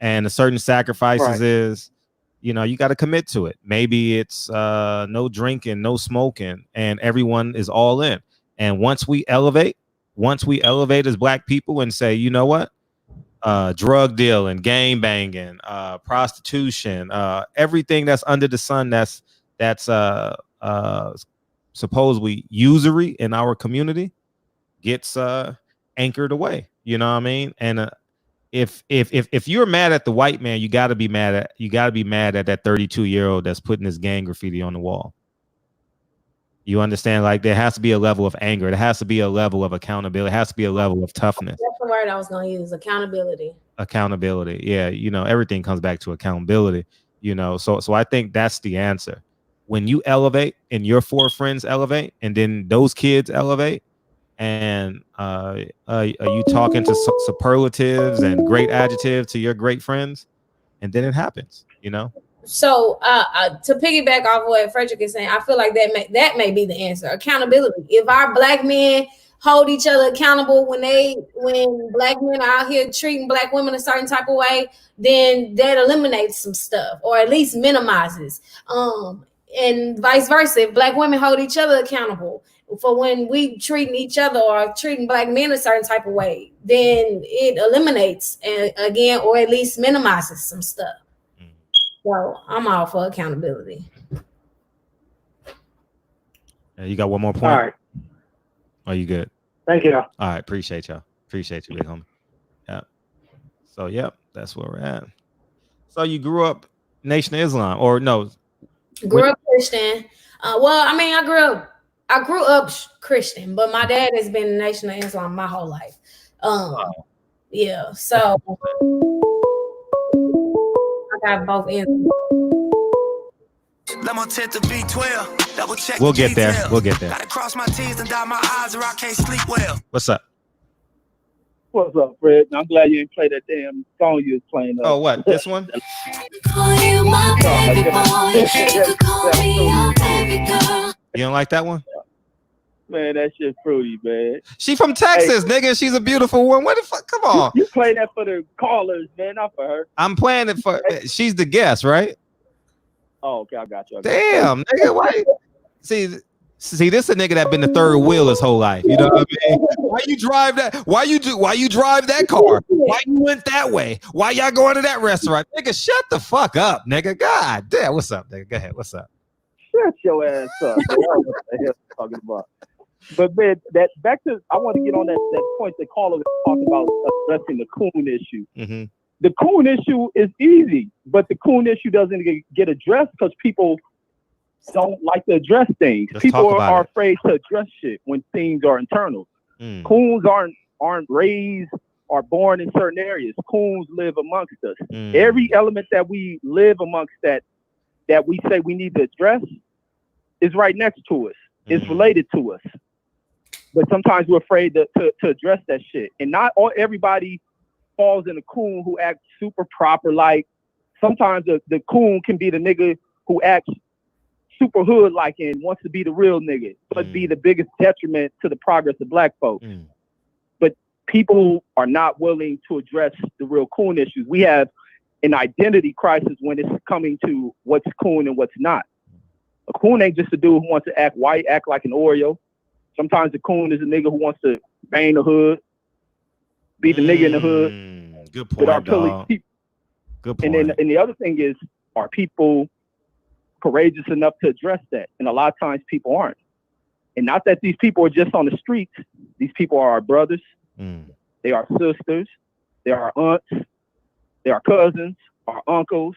And the certain sacrifices is, you got to commit to it. Maybe it's no drinking, no smoking, and everyone is all in. And once we elevate as black people and say, you know what? Drug dealing, gang banging, prostitution, everything that's under the sun that's supposedly usury in our community gets anchored away. You know what I mean? And if you're mad at the white man, you got to be mad at that 32-year-old that's putting this gang graffiti on the wall. You understand? Like there has to be a level of anger. There has to be a level of accountability. It has to be a level of toughness. That's the word I was going to use. Accountability. Accountability. Yeah. Everything comes back to accountability, so I think that's the answer. When you elevate and your four friends elevate and then those kids elevate and are you talking to superlatives and great adjectives to your great friends and then it happens, So to piggyback off what Frederick is saying, I feel like that may be the answer. Accountability. If our black men hold each other accountable when black men are out here treating black women a certain type of way, then that eliminates some stuff or at least minimizes. And vice versa. If black women hold each other accountable for when we treating each other or treating black men a certain type of way, then it eliminates again or at least minimizes some stuff. So I'm all for accountability. You got one more point? All right. Are you good? Thank you. All right. Appreciate y'all. Appreciate you, big homie. Yeah. So, that's where we're at. So you grew up Nation of Islam or no? Grew up Christian. I grew up Christian, but my dad has been Nation of Islam my whole life. Yeah. So I got both ends. Limo tint to B12. Double check. We'll get there. We'll get there. Gotta cross my T's and dot my I's or I can't sleep well. What's up? What's up, Fred? I'm glad you didn't play that damn song you was playing. Oh, what? This one? Call you my baby boy. You could call me your baby girl. You don't like that one? Man, that shit fruity, man. She from Texas, nigga. She's a beautiful one. What the fuck? Come on. You play that for the callers, man, not for her. I'm playing it for. She's the guest, right? Oh, okay, I got you. Damn, nigga. Why? See, this a nigga that been the third wheel his whole life. You know what I mean? Why you drive that? Why you drive that car? Why you went that way? Why y'all going to that restaurant? Nigga, shut the fuck up, nigga. God damn. What's up, nigga? Go ahead. What's up? Shut your ass up. Man. I don't know what the hell you're talking about. But man, I want to get on that point that caller was talking about addressing the coon issue. Mm-hmm. The coon issue is easy, but the coon issue doesn't get addressed because people don't like to address things. People are afraid to address shit when things are internal. Coons aren't raised or born in certain areas. Coons live amongst us. Every element that we live amongst that we say we need to address is right next to us. It's related to us. But sometimes we're afraid to address that shit. And not everybody falls in a coon who acts super proper. Like sometimes the coon can be the nigga who acts super hood like and wants to be the real nigga, but be the biggest detriment to the progress of black folks. But people are not willing to address the real coon issues. We have an identity crisis when it's coming to what's coon and what's not. A coon ain't just a dude who wants to act white, act like an Oreo. Sometimes a coon is a nigga who wants to bang the hood, be the nigga in the hood. Good point, dog. Good point. And the other thing is, are people courageous enough to address that? And a lot of times people aren't. And not that these people are just on the streets. These people are our brothers. They are sisters. They are aunts. They are cousins, our uncles.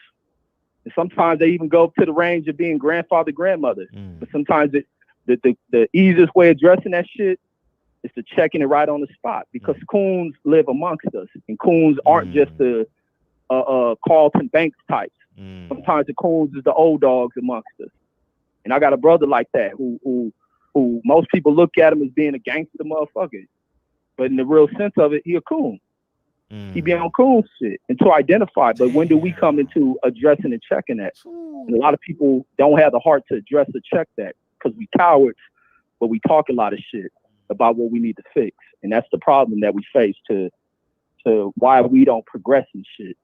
And sometimes they even go up to the range of being grandfather, grandmother. But sometimes the easiest way of addressing that shit is to checking it right on the spot, because coons live amongst us, and coons aren't just the Carlton Banks types. Sometimes the coons is the old dogs amongst us. And I got a brother like that who most people look at him as being a gangster motherfucker, but in the real sense of it, he a coon. He be on cool shit and to identify. But when do we come into addressing and checking that? And a lot of people don't have the heart to address or check that because we cowards, but we talk a lot of shit about what we need to fix. And that's the problem that we face to why we don't progress in shit.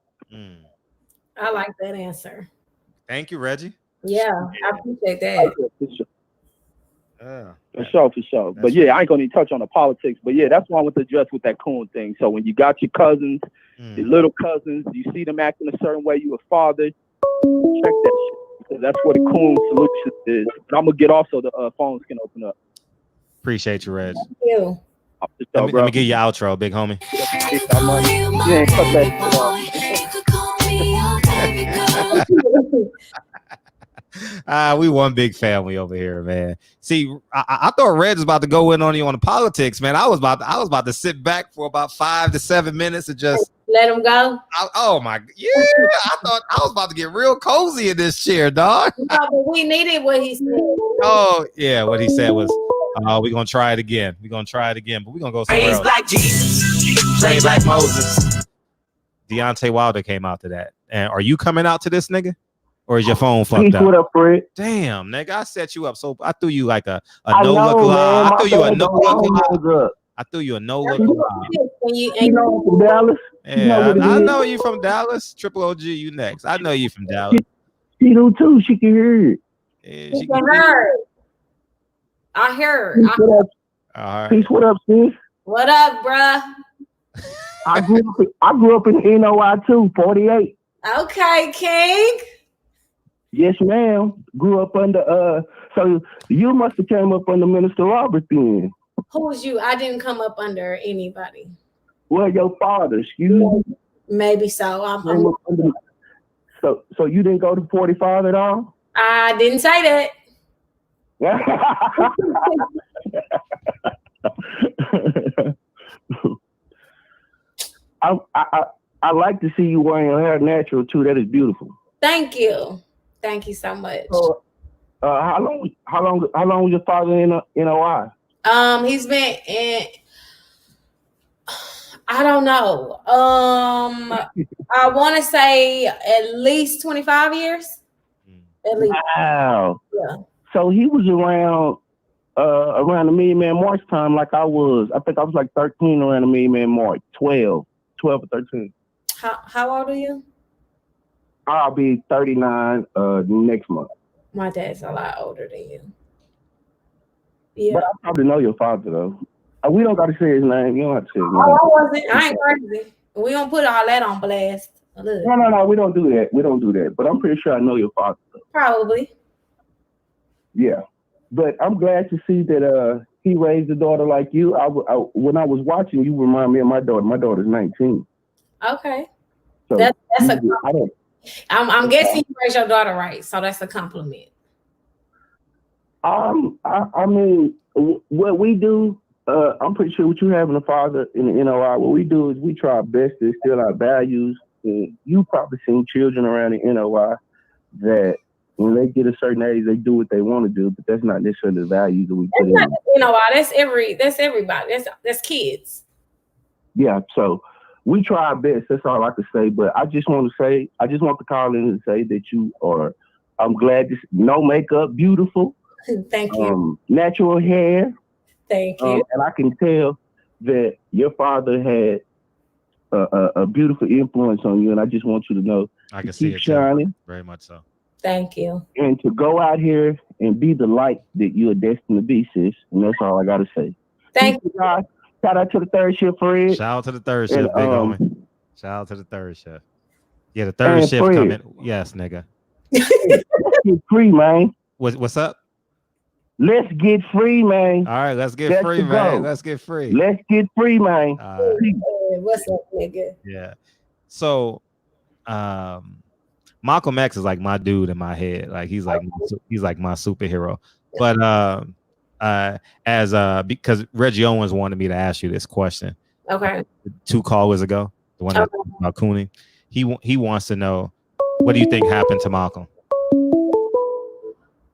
I like that answer. Thank you, Reggie. Yeah, I appreciate that. For sure. But yeah, I ain't gonna even touch on the politics. But yeah, that's why I want to address with that coon thing. So when you got your cousins, your little cousins, you see them acting a certain way, you a father, check that shit. Because that's what a coon solution is. But I'm gonna get off so the phones can open up. Appreciate you, Reg. Thank you. Let me get your outro, big homie. We one big family over here, man. See, I thought Reg was about to go in on you on the politics, man. I was about to sit back for about 5 to 7 minutes and just let him go. Oh my, yeah! I thought I was about to get real cozy in this chair, dog. No, but we needed what he said. Oh yeah, what he said was, "We're gonna try it again. We're gonna try it again, but we're gonna go somewhere else." Like Jesus, play like Moses. Deontay Wilder came out to that. And are you coming out to this, nigga? Or is your phone fucked up? What up, Fred? Damn, nigga, I set you up. So I threw you like a no look live. I threw you a no look live. I threw you a no look live. You know from Dallas? Yeah, I know you from Dallas. Triple OG, you next. I know you from Dallas. She do too. She can hear it. Yeah, she can hear it. I heard. All right. Peace, what up, sis? What up, bruh? I grew up in NOI too, 48. Okay, King. Yes, ma'am. Grew up under so you must have came up under Minister Robert then. Who was you? I didn't come up under anybody. Well, your father, excuse me. Maybe so. So you didn't go to 45 at all? I didn't say that. I like to see you wearing your hair natural too. That is beautiful. Thank you. Thank you so much. How long was your father in NOI? He's been in. I don't know. I want to say at least 25 years. At least. Wow. Yeah. So he was around the Million Man March time, like I was. I think I was like 13 around the Million Man March. 12 or 13. How old are you? I'll be 39 next month. My dad's a lot older than you. Yeah. But I probably know your father though. We don't got to say his name. You don't have to say his name. Oh, I wasn't. I ain't crazy. We don't put all that on blast. No. We don't do that. But I'm pretty sure I know your father. Probably. Yeah. But I'm glad to see that he raised a daughter like you. When I was watching, you remind me of my daughter. My daughter's 19. Okay. So that's a compliment. I'm guessing you raised your daughter right, so that's a compliment. I mean, what we do, I'm pretty sure what you having a father in the NOI, what we do is we try our best to instill our values. And you probably seen children around the NOI that when they get a certain age, they do what they want to do, but that's not necessarily the values that we put in. That's everybody. That's kids. Yeah, so we try our best. That's all I can say. But I just want to call in and say that I'm glad no makeup, beautiful. Thank you. Natural hair. Thank you. And I can tell that your father had a beautiful influence on you, and I just want you to know I can see it shining. Too. Very much so. Thank you. And to go out here and be the light that you are destined to be, sis. And that's all I got to say. Thank you. Guys. Shout out to the third shift, Fred. Shout out to the third shift, big homie. Shout out to the third shift. Yeah, the third shift Fred. coming. Yes, nigga. Get free, man. What's up? Let's get free, man. All right, let's get free, man. Let's get free. Let's get free, man. What's up, nigga? Yeah. So, Malcolm X is like my dude in my head. Like he's like my superhero. But because Reggie Owens wanted me to ask you this question. Okay. 2 callers ago, the one about Cooney. He wants to know, what do you think happened to Malcolm?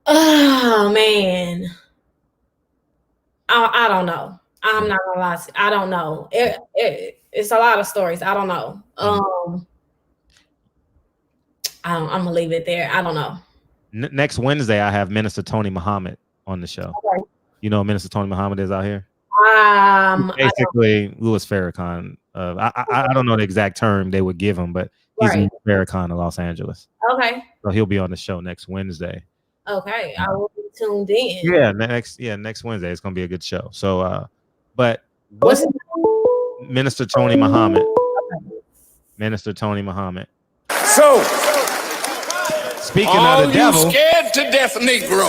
Oh man, I don't know. I'm not gonna lie. I don't know. It's a lot of stories. I don't know. I'm gonna leave it there. I don't know. Next Wednesday, I have Minister Tony Muhammad on the show. Okay. You know what Minister Tony Muhammad is out here? Basically, Louis Farrakhan. I don't know the exact term they would give him, but he's Louis Farrakhan of Los Angeles. Okay. So he'll be on the show next Wednesday. Okay, I will be tuned in. Yeah, next Wednesday it's gonna be a good show. So, but what's Minister Tony Muhammad? Minister Tony Muhammad. So, speaking of the devil, scared to death, Negro.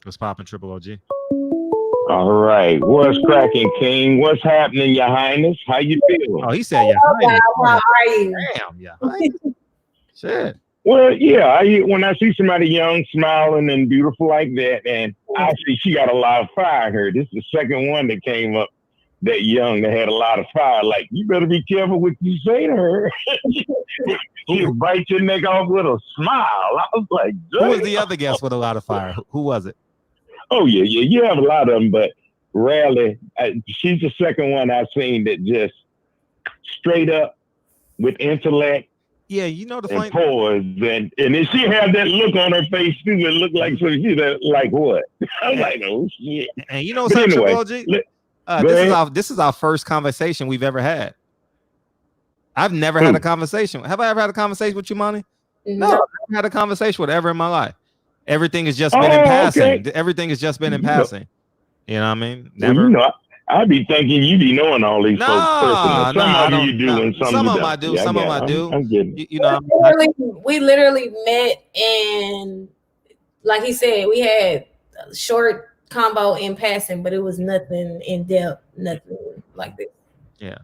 What's popping, Triple OG? All right, what's cracking, King? What's happening, Your Highness? How you feeling? Oh, he said, Your Highness. How are you? Damn, Your Highness. Shit. Well, yeah, when I see somebody young, smiling, and beautiful like that, and I see she got a lot of fire in her. This is the second one that came up that young that had a lot of fire. Like, you better be careful what you say to her. She'll bite your neck off with a smile. I was like, who was the other guest with a lot of fire? Who was it? Oh, yeah. You have a lot of them, but rarely. She's the second one I've seen that just straight up with intellect. Yeah, you know the funny pause, and then she had that look on her face too. It looked like like what? I'm like, oh shit. And you know something, anyway, this is our first conversation we've ever had. I've never had a conversation. Have I ever had a conversation with you, Monty? No, I've never had a conversation with ever in my life. Everything has just been in passing. Okay. Everything has just been in passing. You know what I mean? Never. Well, I be thinking you be knowing all these folks personally. Some of you do, and some of them I do. Some of them I do. I'm getting. You know, we literally met, and like he said, we had a short combo in passing, but it was nothing in depth, nothing like this. Yeah.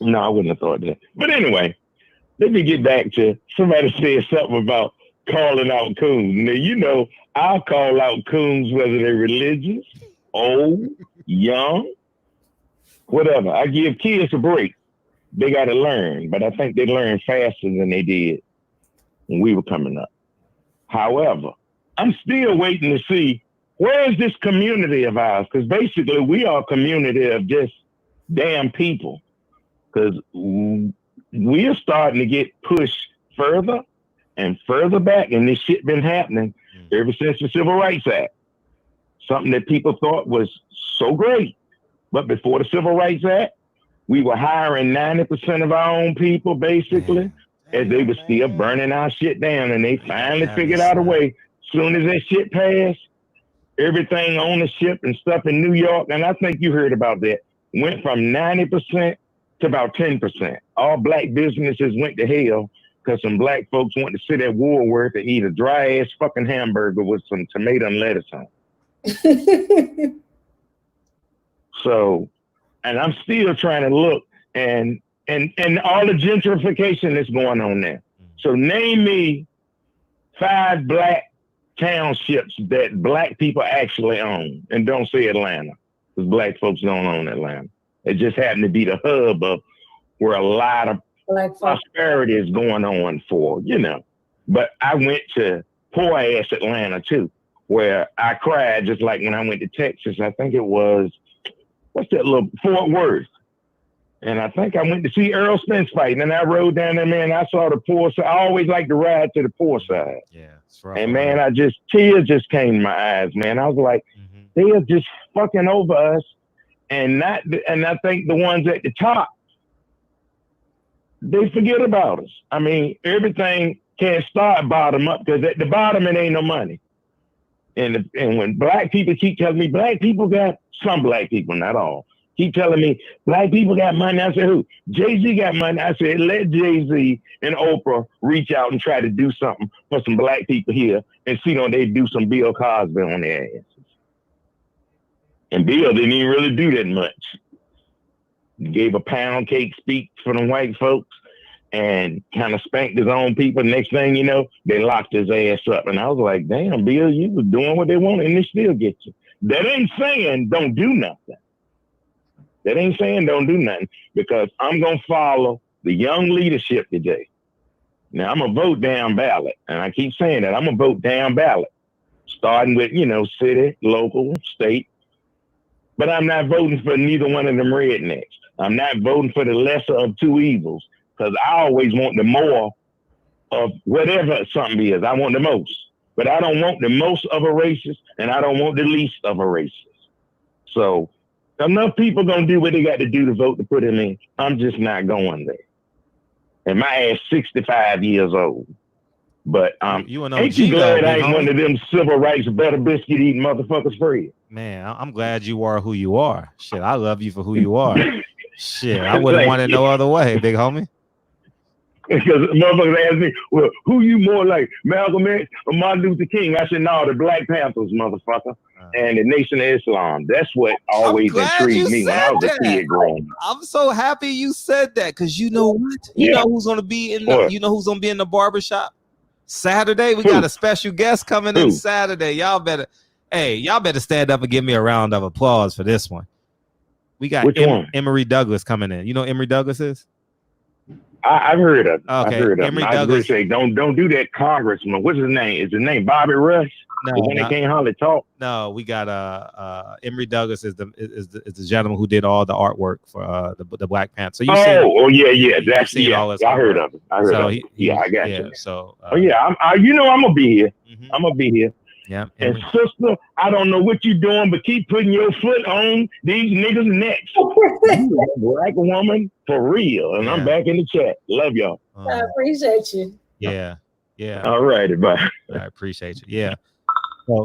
No, I wouldn't have thought that. But anyway, let me get back to somebody said something about calling out coons. Now, you know, I'll call out coons whether they're religious, old, young, whatever. I give kids a break. They got to learn, but I think they learn faster than they did when we were coming up. However, I'm still waiting to see where is this community of ours? Because basically we are a community of just damn people. Because we are starting to get pushed further and further back, and this shit been happening ever since the Civil Rights Act. Something that people thought was so great. But before the Civil Rights Act, we were hiring 90% of our own people, basically, as they were still burning our shit down. And they finally figured out a way. As soon as that shit passed, everything ownership and stuff in New York, and I think you heard about that, went from 90% to about 10%. All black businesses went to hell because some black folks wanted to sit at Woolworth and eat a dry ass fucking hamburger with some tomato and lettuce on it. So, and I'm still trying to look and all the gentrification that's going on there. So name me 5 black townships that black people actually own, and don't say Atlanta, because black folks don't own Atlanta. It just happened to be the hub of where a lot of prosperity is going on for, you know. But I went to poor ass Atlanta too, where I cried just like when I went to Texas. I think it was, what's that little, Fort Worth. And I think I went to see Earl Spence fight, and I rode down there, man. I saw the poor side. I always like to ride to the poor side. Yeah, that's right. And man, tears just came to my eyes, man. I was like, they are just fucking over us. And I think the ones at the top, they forget about us. I mean, everything can't start bottom up, because at the bottom, it ain't no money. And when black people keep telling me, black people got, some black people, not all, keep telling me black people got money. I said, who? Jay-Z got money. I said, let Jay-Z and Oprah reach out and try to do something for some black people here and see if they do some Bill Cosby on their asses. And Bill didn't even really do that much. He gave a pound cake speech for the white folks and kind of spanked his own people. Next thing you know, they locked his ass up. And I was like, damn, Bill, you was doing what they wanted and they still get you. That ain't saying don't do nothing. That ain't saying don't do nothing, because I'm going to follow the young leadership today. Now, I'm going to vote down ballot. And I keep saying that. I'm going to vote down ballot, starting with, you know, city, local, state. But I'm not voting for neither one of them rednecks. I'm not voting for the lesser of two evils, because I always want the more of whatever something is. I want the most. But I don't want the most of a racist, and I don't want the least of a racist. So enough people gonna do what they got to do to vote to put him in. I'm just not going there. And my ass 65 years old. But ain't you glad I ain't one of them civil rights butter biscuit eating motherfuckers for you? Man, I'm glad you are who you are. Shit, I love you for who you are. Shit, I wouldn't want it no other way, big homie. Because motherfuckers ask me, well, who you more like, Malcolm X or Martin Luther King? I said, no, the Black Panthers, motherfucker, and the Nation of Islam. That's what always intrigued me when I was a kid growing up. I'm so happy you said that, because you know what? You know who's gonna be in the, you know who's gonna be in the barbershop Saturday? We got a special guest coming in Saturday. Y'all better stand up and give me a round of applause for this one. We got Emory Douglas coming in. You know who Emory Douglas is? I've heard of him. Okay. I've heard of him. I was going to say, don't do that, Congressman. What's his name? Is his name Bobby Rush? No, the one that can't hardly talk. No, we got Emory Douglas is the gentleman who did all the artwork for the Black Panther. So yeah. That's all I heard of him. I got you. So I'm gonna be here. I'm gonna be here. Yeah. And sister, I don't know what you're doing, but keep putting your foot on these niggas' necks. You a black woman for real. And I'm back in the chat. Love y'all. I appreciate you. Yeah. All righty, bye. I appreciate you. Yeah.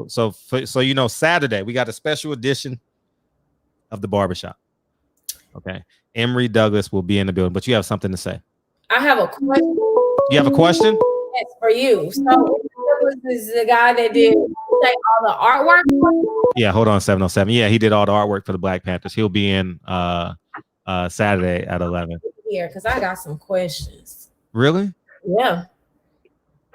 So you know, Saturday we got a special edition of the barbershop. Okay. Emory Douglas will be in the building, but you have something to say. I have a question. You have a question? Yes, for you. So this is the guy that did all the artwork. Yeah, hold on, 707. Yeah, he did all the artwork for the Black Panthers. He'll be in Saturday at 11. Here, because I got some questions. Really? Yeah.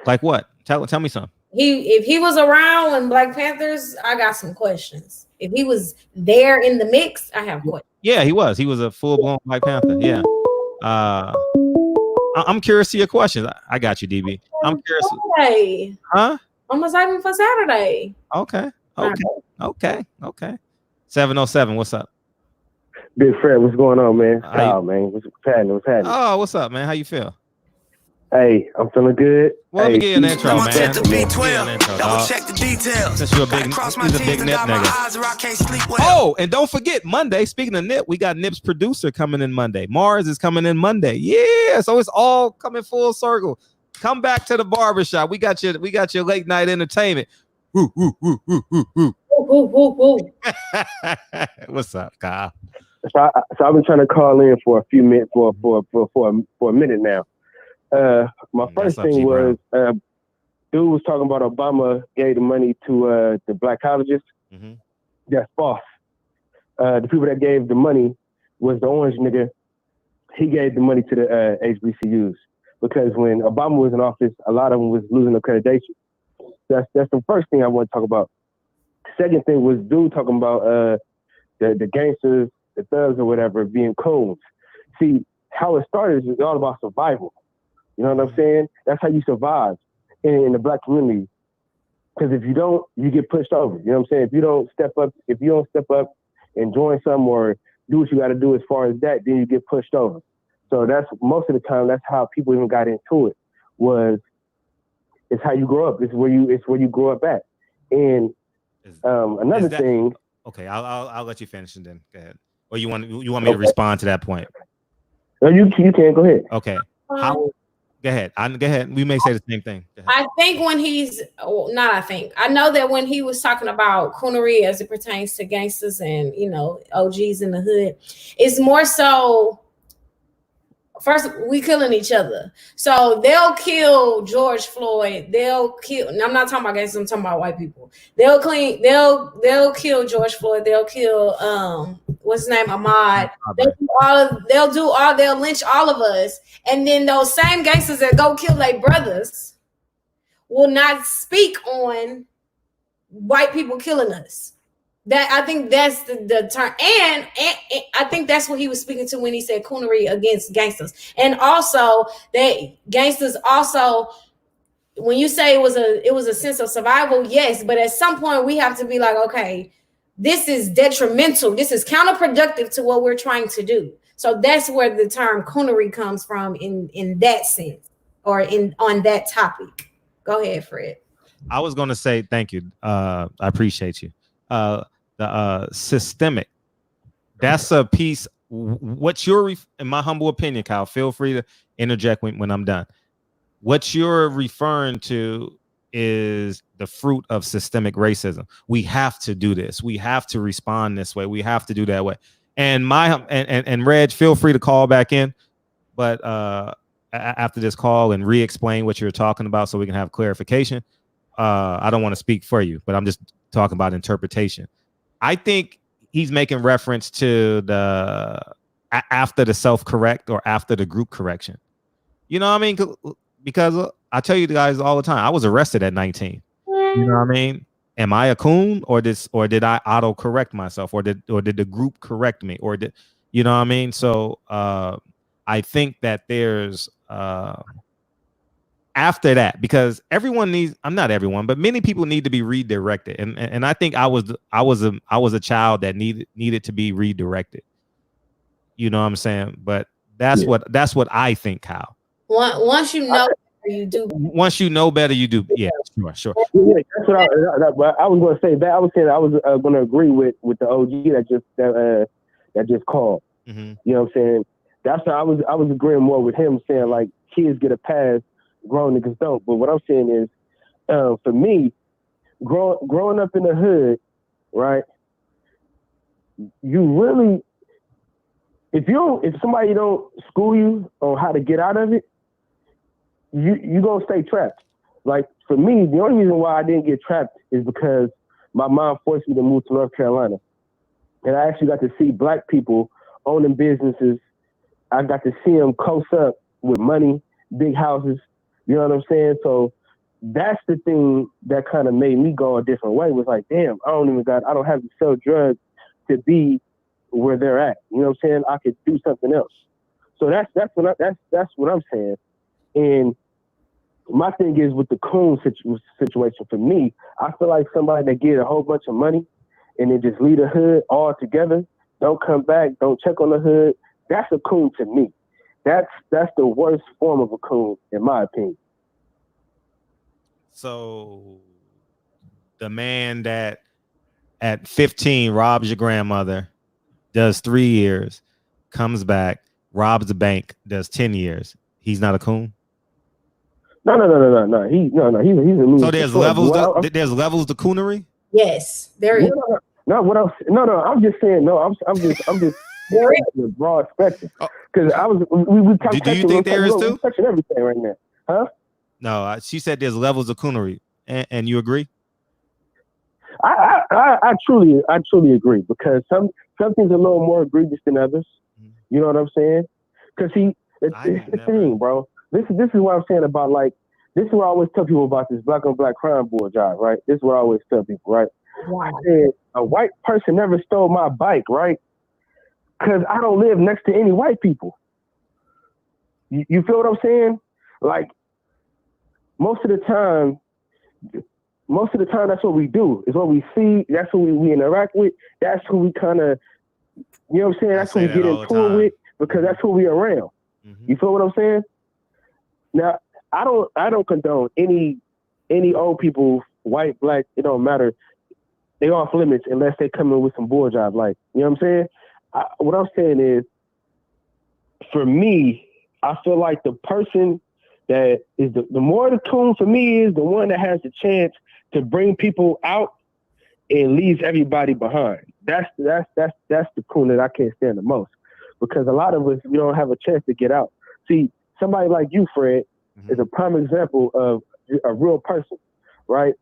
Like what? Tell me something. If he was around when Black Panthers, I got some questions. If he was there in the mix, I have questions. Yeah, he was. He was a full-blown Black Panther. Yeah. I'm curious to your questions. I got you, DB. I'm curious. Hey. Huh? I'm gonna save him for Saturday. Okay. 707, what's up? Big Fred, what's going on, man? Kyle, man. What's happening? Oh, what's up, man? How you feel? Hey, I'm feeling good. Well, let me get you an intro, man. Check the B12. Double check the details. Since you're a big, he's a big Nip nigga. Oh, and don't forget Monday. Speaking of Nip, we got Nip's producer coming in Monday. Mars is coming in Monday. Yeah, so it's all coming full circle. Come back to the barbershop. We got your late night entertainment. Woo, woo, woo, woo, woo, woo. Woo, woo, woo. What's up, Kyle? So I've been trying to call in for a few minutes for a minute now. My first thing was dude was talking about Obama gave the money to the black colleges. Mm-hmm. That's false. The people that gave the money was the orange nigga. He gave the money to the HBCUs because when Obama was in office, a lot of them was losing accreditation. That's the first thing I want to talk about. Second thing was dude talking about the gangsters, the thugs or whatever being coons. See, how it started is all about survival. You know what I'm saying? That's how you survive in the black community. Because if you don't, you get pushed over. You know what I'm saying? If you don't step up and join some or do what you got to do as far as that, then you get pushed over. So that's most of the time. That's how people even got into it. It's how you grow up. It's where you grow up at. And another thing. Okay, I'll let you finish and then go ahead. Or you want me to respond to that point? No, you can go ahead. Okay. Go ahead. Go ahead. We may say the same thing. I think I know that when he was talking about coonery as it pertains to gangsters and, OGs in the hood, it's more so, first, we killing each other. So they'll kill George Floyd. I'm not talking about gangsters, I'm talking about white people. They'll kill George Floyd. They'll kill, what's his name? Ahmad. They'll lynch all of us. And then those same gangsters that go kill their brothers will not speak on white people killing us. That I think that's the term, and I think that's what he was speaking to when he said coonery against gangsters, and also that gangsters also, when you say it was a sense of survival, yes, but at some point we have to be like, okay, this is detrimental, this is counterproductive to what we're trying to do. So that's where the term coonery comes from in that sense, or on that topic. Go ahead, Fred. I was going to say thank you. I appreciate you. The systemic, that's a piece. What's your, in my humble opinion, Kyle, feel free to interject when I'm done. What you're referring to is the fruit of systemic racism. We have to do this. We have to respond this way. We have to do that way. And and Reg, feel free to call back in, but after this call and re-explain what you're talking about so we can have clarification. I don't want to speak for you, but I'm just talking about interpretation. I think he's making reference to the after the self-correct or after the group correction. You know what I mean? Because I tell you guys all the time, I was arrested at 19. You know what I mean? Am I a coon or did I auto correct myself or did the group correct me or did, you know what I mean? So I think that there's after that, because everyone needs, I'm not everyone, but many people need to be redirected. And I think I was a child that needed to be redirected. You know what I'm saying? But that's what I think, Kyle. Once you know better, you do. Once you know better, you do. Yeah, sure. Yeah, that's what I was going to say. That I was saying I was going to agree with the OG that just called. Mm-hmm. You know what I'm saying? That's what I was agreeing more with him, saying like kids get a pass, grown niggas don't. But what I'm saying is, for me, growing up in the hood, right? You really, if somebody don't school you on how to get out of it, you gonna stay trapped. Like for me, the only reason why I didn't get trapped is because my mom forced me to move to North Carolina, and I actually got to see black people owning businesses. I got to see them close up with money, big houses. You know what I'm saying? So that's the thing that kind of made me go a different way. Was like, damn, I don't have to sell drugs to be where they're at. You know what I'm saying? I could do something else. So that's what I'm saying. And my thing is with the coon situation for me, I feel like somebody that get a whole bunch of money and then just leave the hood all together, don't come back, don't check on the hood. That's a coon to me. That's the worst form of a coon, in my opinion. So the man that at 15 robs your grandmother, does 3 years, comes back, robs the bank, does 10 years. He's not a coon? No. He's a loser. So there's levels. There's levels to coonery. Yes, there is. No, what else? No. I'm just saying. No, I'm just the broad spectrum. Because Do you think there is too? We're touching everything right now, huh? No, she said there's levels of coonery, and you agree? I truly agree, because some things are a little more egregious than others. You know what I'm saying? Because it's the thing, bro. This is what I'm saying about, like, this is what I always tell people about this black on black crime board job, right? This is what I always tell people, right? I said, a white person never stole my bike, right? Because I don't live next to any white people. You feel what I'm saying? Like, most of the time, that's what we do. Is what we see. That's who we interact with. That's who we kind of, you know what I'm saying? That's who we get into it with, because that's who we around. You feel what I'm saying? Now, I don't condone any old people, white, black, it don't matter. They off limits unless they come in with some board job, like, you know what I'm saying? What I'm saying is, for me, I feel like the person that is the more the coon for me is the one that has the chance to bring people out and leaves everybody behind. That's the coon that I can't stand the most, because a lot of us, we don't have a chance to get out. See, somebody like you, Fred, is a prime example of a real person, right?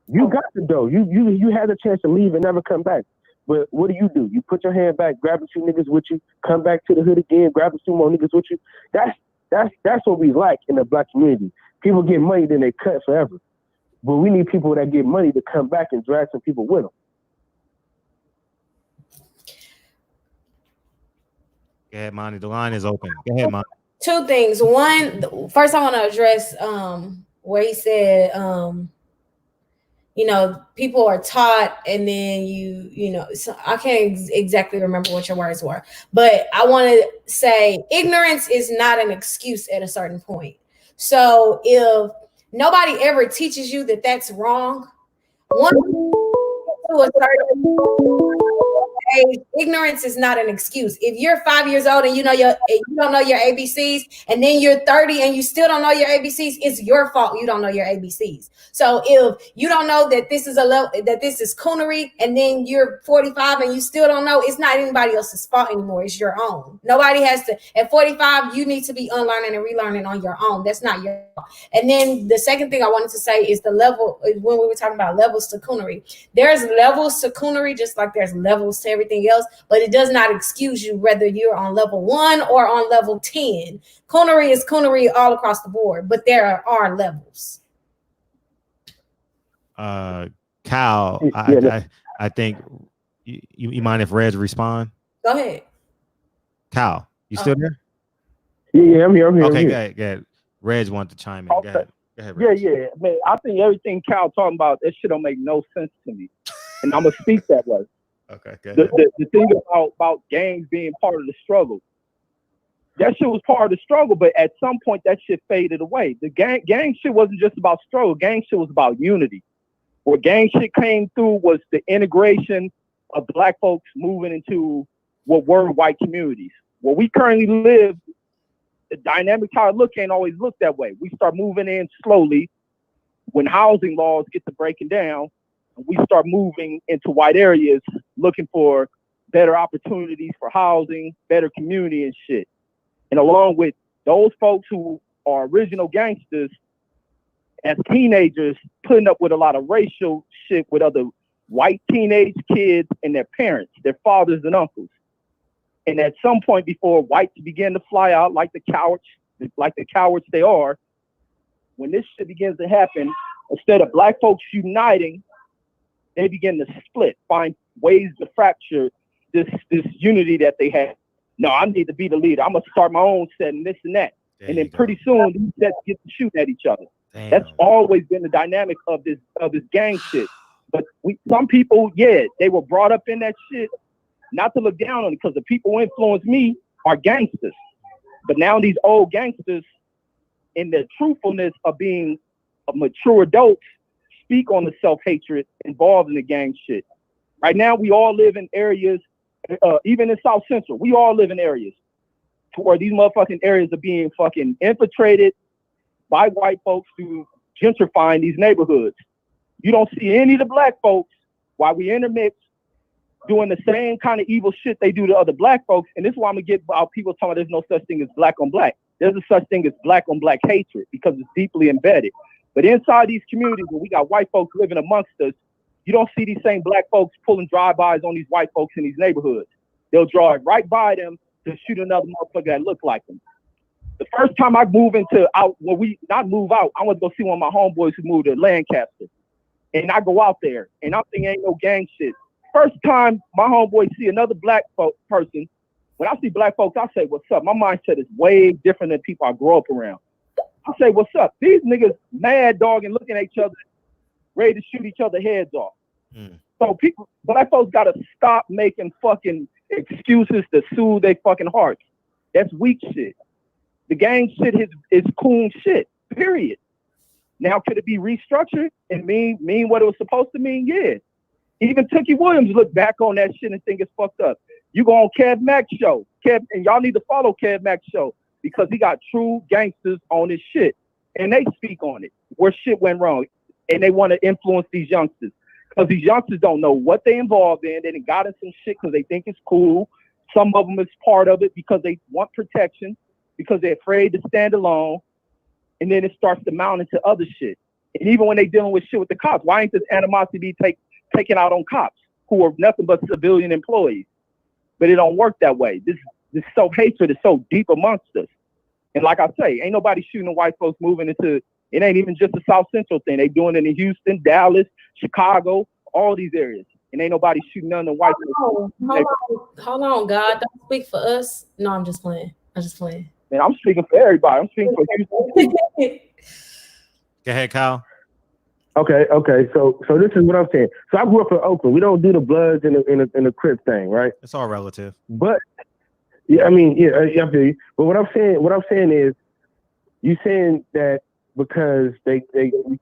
You got the dough. You had a chance to leave and never come back. But what do? You put your hand back, grab a few niggas with you, come back to the hood again, grab a few more niggas with you. That's what we like in the black community. People get money, then they cut forever. But we need people that get money to come back and drag some people with them. Go ahead, Monty. The line is open. Go ahead, Monty. Two things. One, first I want to address where he said, you know, people are taught, and then you know, so I can't exactly remember what your words were, but I want to say ignorance is not an excuse at a certain point. So if nobody ever teaches you that that's wrong, ignorance is not an excuse. If you're 5 years old and you don't know your ABCs, and then you're 30 and you still don't know your ABCs, it's your fault you don't know your ABCs. So if you don't know that this is this is coonery, and then you're 45 and you still don't know, it's not anybody else's fault anymore. It's your own. Nobody has to. At 45, you need to be unlearning and relearning on your own. That's not your fault. And then the second thing I wanted to say is the level, when we were talking about levels to coonery. There's levels to coonery, just like there's levels to everything else, but it does not excuse you whether you're on level 1 or on level 10. Coonery is coonery all across the board, but there are levels. Cal, I think you mind if Reg respond? Go ahead. Cal, you still there? Yeah, I'm here. Okay, go ahead. Reg wanted to chime in. Okay. Go ahead, Reg. Yeah. Man, I think everything Cal talking about, that shit don't make no sense to me, and I'm gonna speak that way. Okay, good. The thing about gangs being part of the struggle, that shit was part of the struggle, but at some point that shit faded away. The gang shit wasn't just about struggle. Gang shit was about unity. What gang shit came through was the integration of black folks moving into what were white communities. Where we currently live, the dynamics how it look ain't always look that way. We start moving in slowly when housing laws get to breaking down, and we start moving into white areas looking for better opportunities for housing, better community and shit. And along with those folks who are original gangsters, as teenagers, putting up with a lot of racial shit with other white teenage kids and their parents, their fathers and uncles. And at some point before whites begin to fly out like the cowards they are, when this shit begins to happen, instead of black folks uniting, they begin to split, find ways to fracture this unity that they have. No, I need to be the leader. I'm gonna start my own set and this and that. And then pretty soon these sets get to shoot at each other. Damn. That's always been the dynamic of this gang shit. But some people, yeah, they were brought up in that shit. Not to look down on it, because the people who influence me are gangsters. But now these old gangsters, in the truthfulness of being a mature adults, speak on the self-hatred involved in the gang shit. Right now, we all live in areas, even in South Central, we all live in areas to where these motherfucking areas are being fucking infiltrated by white folks through gentrifying these neighborhoods. You don't see any of the black folks while we intermix doing the same kind of evil shit they do to other black folks. And this is why I'm gonna get about people talking about there's no such thing as black on black. There's a such thing as black on black hatred because it's deeply embedded. But inside these communities where we got white folks living amongst us, you don't see these same black folks pulling drive-bys on these white folks in these neighborhoods. They'll drive right by them to shoot another motherfucker that look like them. The first time I moved I went to go see one of my homeboys who moved to Lancaster. And I go out there and I'm thinking ain't no gang shit. First time my homeboy see another black person, when I see black folks, I say, what's up? My mindset is way different than people I grew up around. I say, what's up? These niggas mad dog and looking at each other, ready to shoot each other heads off. So black folks gotta stop making fucking excuses to soothe their fucking hearts. That's weak shit. The gang shit is coon shit, period. Now, could it be restructured and mean what it was supposed to mean? Yeah. Even Tookie Williams look back on that shit and think it's fucked up. You go on Kev Mack's show, and y'all need to follow Kev Mack's show because he got true gangsters on his shit. And they speak on it, where shit went wrong. And they want to influence these youngsters. Because these youngsters don't know what they involved in. They done got in some shit because they think it's cool. Some of them is part of it because they want protection, because they're afraid to stand alone. And then it starts to mount into other shit. And even when they dealing with shit with the cops, why ain't this animosity be taken out on cops who are nothing but civilian employees? But it don't work that way. This self-hatred is so deep amongst us. And like I say, ain't nobody shooting the white folks moving into, it ain't even just a South Central thing. They doing it in Houston, Dallas, Chicago, all these areas. And ain't nobody shooting none of the white folks. Hold on, God. Don't speak for us. No, I'm just playing. Man, I'm speaking for everybody. I'm speaking for Houston. Go ahead, Kyle. Okay. So this is what I'm saying. So I grew up in Oakland. We don't do the Bloods and the Crips thing, right? It's all relative. But yeah, I mean, yeah, I feel you. But what I'm saying is, you saying that because they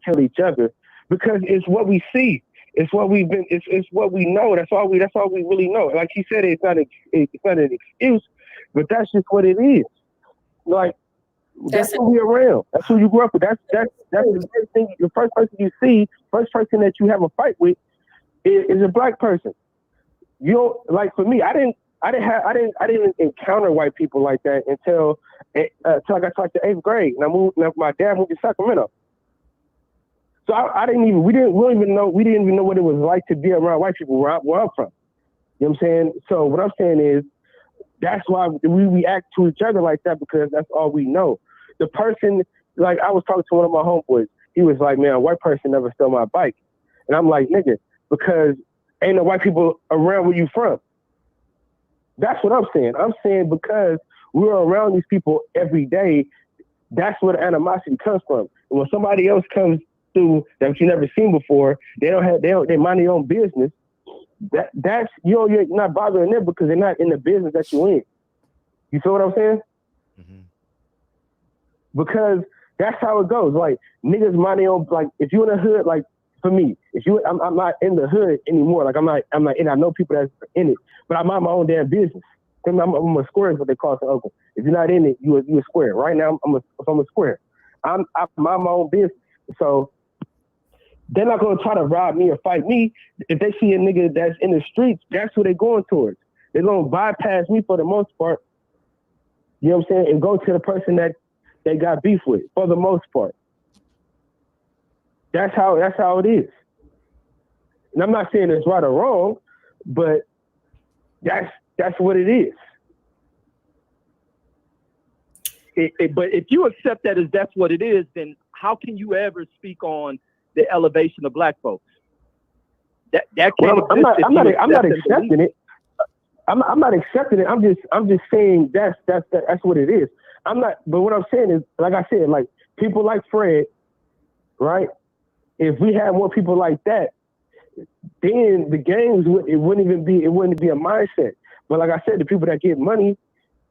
kill each other, because it's what we see. It's what we've been. It's what we know. That's all we really know. Like he said, it's not an excuse, but that's just what it is. Like that's who we're around. That's who you grew up with. That's the first thing. The first person you see, first person that you have a fight with, is a black person. You don't, like, for me, I didn't encounter white people like that until I got to like the 8th grade, and I moved. My dad moved to Sacramento, so we didn't even know what it was like to be around white people where I'm from. You know what I'm saying? So what I'm saying is, that's why we react to each other like that, because that's all we know. The person, like, I was talking to one of my homeboys. He was like, man, a white person never stole my bike. And I'm like, nigga, because ain't no white people around where you from. That's what I'm saying. I'm saying because we're around these people every day, that's where the animosity comes from. And when somebody else comes through that you never seen before, they mind their own business. That's you're not bothering them because they're not in the business that you're in. You feel what I'm saying? Mm-hmm. Because that's how it goes. Like, niggas mind their own. Like, if you're in the hood, like, for me, I'm not in the hood anymore. Like, I'm not in. I know people that's in it, but I mind my own damn business. I'm a square is what they call it in Oakland. If you're not in it, you a square. Right now, I'm a square. I mind my own business. So they're not gonna try to rob me or fight me. If they see a nigga that's in the streets, that's who they're going towards. They're gonna bypass me for the most part. You know what I'm saying? And go to the person that they got beef with for the most part. That's how it is. And I'm not saying it's right or wrong, but that's what it is. But if you accept that as that's what it is, then how can you ever speak on the elevation of black folks? That can't. Well, I'm not accepting it. I'm not accepting it. I'm just saying that's what it is. I'm not. But what I'm saying is, like I said, like people like Fred, right? If we had more people like that, then the games wouldn't be a mindset. But like I said, the people that get money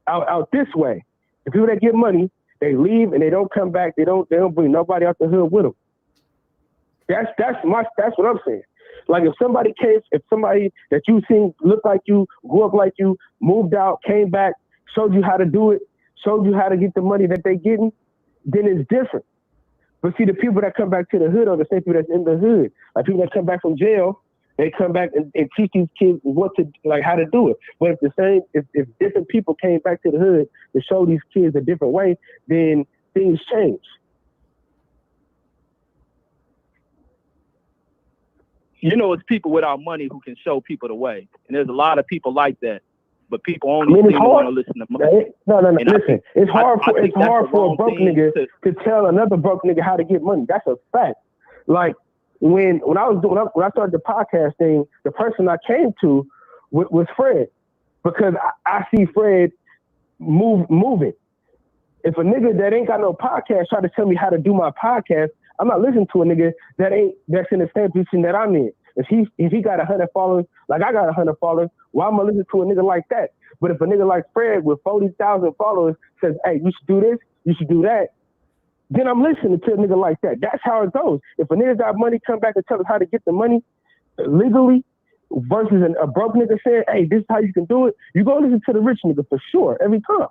out this way, the people that get money, they leave and they don't come back. They don't bring nobody out the hood with them. That's what I'm saying. Like if somebody that you seen looked like you, grew up like you, moved out, came back, showed you how to do it, showed you how to get the money that they getting, then it's different. But see, the people that come back to the hood are the same people that's in the hood. Like people that come back from jail, they come back and teach these kids how to do it. But if different people came back to the hood to show these kids a different way, then things change. You know, it's people without money who can show people the way, and there's a lot of people like that. But people only seem to want to listen to money. No. Listen, it's hard for a broke nigga to tell another broke nigga how to get money. That's a fact. Like when I started the podcast thing, the person I came to was Fred, because I see Fred moving. If a nigga that ain't got no podcast try to tell me how to do my podcast, I'm not listening to a nigga that's in the same position that I'm in. If he got 100 followers, like I got 100 followers, why am I listening to a nigga like that? But if a nigga like Fred with 40,000 followers says, hey, you should do this, you should do that, then I'm listening to a nigga like that. That's how it goes. If a nigga got money, come back and tell us how to get the money legally versus a broke nigga saying, hey, this is how you can do it, you go listen to the rich nigga for sure, every time.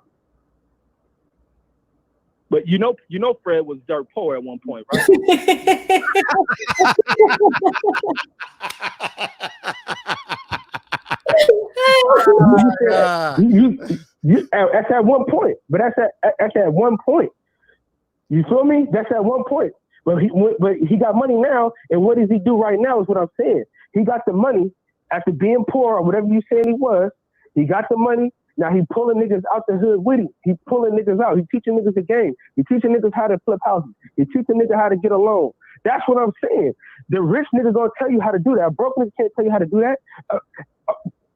But you know, Fred was dirt poor at one point, right? That's at one point, but that's at one point. You feel me? That's at one point. But he got money now, and what does he do right now is what I'm saying. He got the money after being poor or whatever you saying he was. He got the money. Now he pulling niggas out the hood with him. He pulling niggas out. He teaching niggas the game. He teaching niggas how to flip houses. He teaching niggas how to get a loan. That's what I'm saying. The rich niggas gonna tell you how to do that. A broke nigga can't tell you how to do that.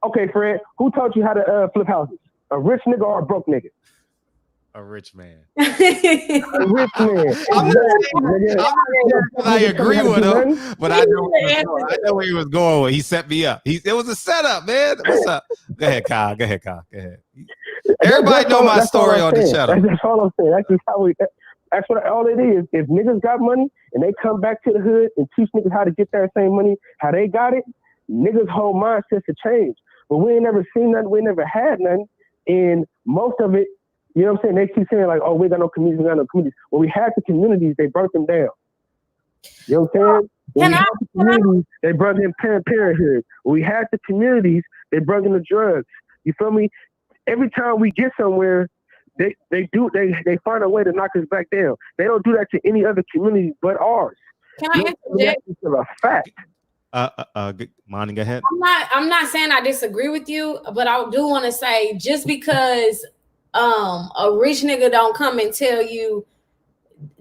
Okay, Fred, who taught you how to flip houses? A rich nigga or a broke nigga? A rich man. A rich man. I agree with him, but I know where he was going with. He set me up. It was a setup, man. What's up? Go ahead, Kyle. Go ahead. Everybody know my story on the channel. That's all I'm saying. That's just how that's what all it is. If niggas got money and they come back to the hood and teach niggas how to get that same money, how they got it, niggas' whole mindset to change. But we ain't never seen nothing. We ain't never had nothing. And most of it, you know what I'm saying? They keep saying like, oh, we got no communities, When we had the communities, they burnt them down. You know what I'm saying? When we had the communities, they brought in parenthood. When we had the communities, they brought in the drugs. You feel me? Every time we get somewhere, they find a way to knock us back down. They don't do that to any other community but ours. Can I interject? It's a fact. Monty, go ahead. I'm not saying I disagree with you, but I do want to say just because a rich nigga don't come and tell you,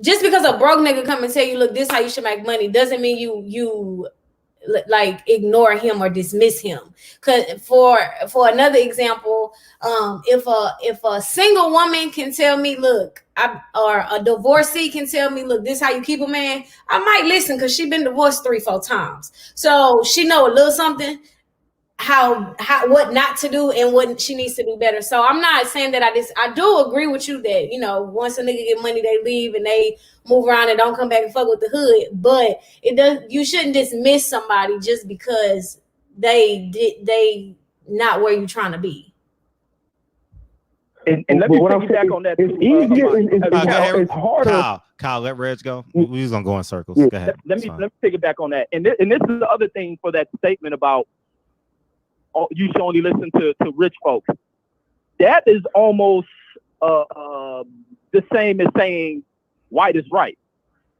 just because a broke nigga come and tell you, look, this is how you should make money, doesn't mean you like ignore him or dismiss him. Cause for another example, if a single woman can tell me, look, or a divorcee can tell me, look, this is how you keep a man, I might listen because she been divorced 3-4 times, so she know a little something how what not to do and what she needs to do better. So I'm not saying that I do agree with you that, you know, once a nigga get money, they leave and they move around and don't come back and fuck with the hood. But you shouldn't dismiss somebody just because they not where you trying to be. And let me piggyback on that. It's harder. Kyle, let Reg go. We was gonna go in circles. Go ahead. Let me piggyback on that. And this is the other thing for that statement about you should only listen to rich folks. That is almost the same as saying white is right,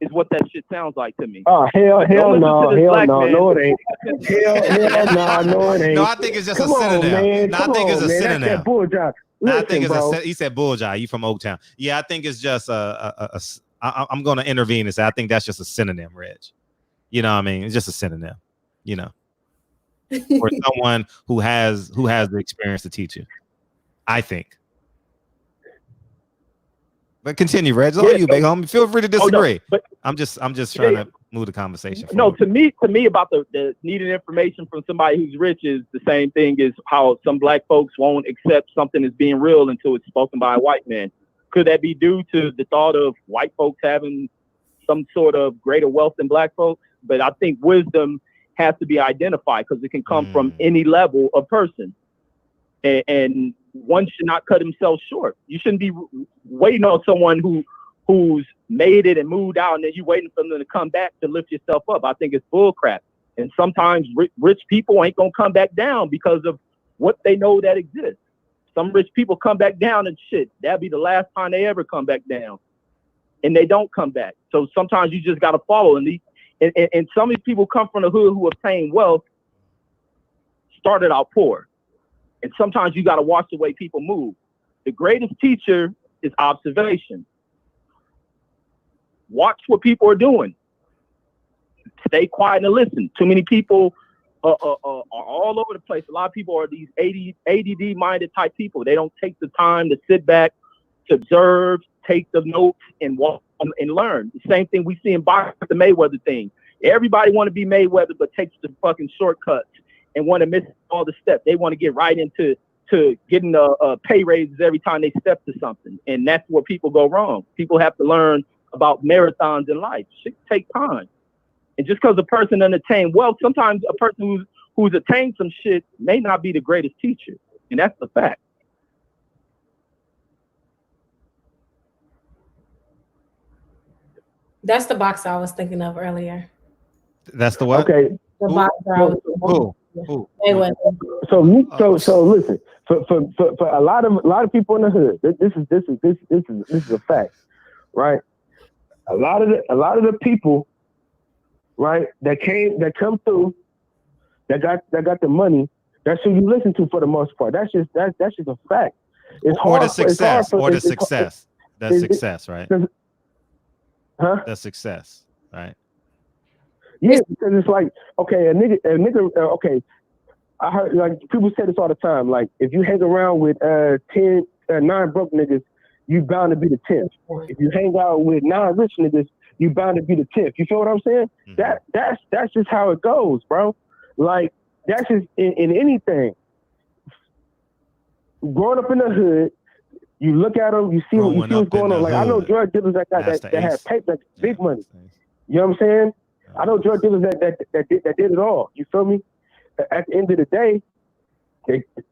is what that shit sounds like to me. Oh, hell no, no, it ain't. Hell no, it ain't. No, I think it's just a synonym. No, I think it's a synonym. That's that bull job. No, I think it's he said bull job. You from Oaktown. Yeah, I think it's just I'm going to intervene and say I think that's just a synonym, Reg. You know what I mean? It's just a synonym, you know. Or someone who has the experience to teach you, I think. But continue, Reg. On you, big homie. Feel free to disagree. No, but I'm just trying to move the conversation no, forward. to me about the needing information from somebody who's rich is the same thing as how some black folks won't accept something as being real until it's spoken by a white man. Could that be due to the thought of white folks having some sort of greater wealth than black folks? But I think wisdom has to be identified because it can come from any level of person. And one should not cut himself short. You shouldn't be waiting on someone who's made it and moved out, and then you waiting for them to come back to lift yourself up. I think it's bullcrap. And sometimes rich people ain't gonna come back down because of what they know that exists. Some rich people come back down and shit. That'd be the last time they ever come back down, and they don't come back. So sometimes you just gotta follow. And some of these people come from the hood who obtained wealth, started out poor. And sometimes you got to watch the way people move. The greatest teacher is observation. Watch what people are doing. Stay quiet and listen. Too many people are all over the place. A lot of people are these ADD-minded type people. They don't take the time to sit back, to observe, take the notes, and walk and learn. The same thing we see in boxing, the Mayweather thing. Everybody want to be Mayweather, but takes the fucking shortcuts and want to miss all the steps. They want to get right into getting pay raises every time they step to something. And that's where people go wrong. People have to learn about marathons in life. Shit take time. And just because a person doesn't attain wealth, sometimes a person who's attained some shit may not be the greatest teacher. And that's the fact. That's the boxer I was thinking of earlier. That's the what? Okay. The boxer I was thinking of. So listen, for a lot of people in the hood, this is a fact, right? A lot of the people, right, that come through, that got the money, that's who you listen to for the most part. That's just a fact. It's hard. That's success, right? Huh? That's success, right? Yeah, because it's like, okay, a nigga, okay. I heard, like, people say this all the time. Like, if you hang around with 9 broke niggas, you bound to be the 10th. If you hang out with 9 rich niggas, you bound to be the 10th. You feel what I'm saying? Mm-hmm. That's just how it goes, bro. Like, that's just in anything. Growing up in the hood, you look at them, you see what's going on. Like, I know drug dealers that have paper, big money. You know what I'm saying? I know drug dealers that did it all. You feel me? At the end of the day,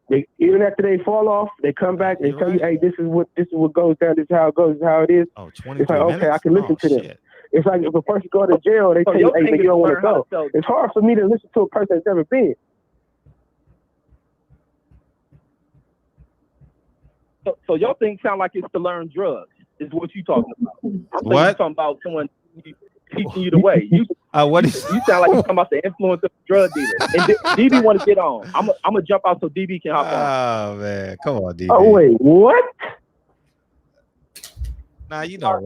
they even after they fall off, they come back and tell you, hey, this is what goes down, this is how it goes, this is how it is. Oh, it's like, okay, I can listen to them. It's like if a person go to jail, they tell you, hey, you don't want to go. It's hard for me to listen to a person that's never been. So your thing sound like it's to learn drugs, is what you talking about. What? You talking about someone teaching you the way. You sound like you're talking about the influence of drug dealers. And DB want to get on. I'm gonna jump out so DB can hop on. Oh man, come on, DB. Oh wait, what? Nah, you know,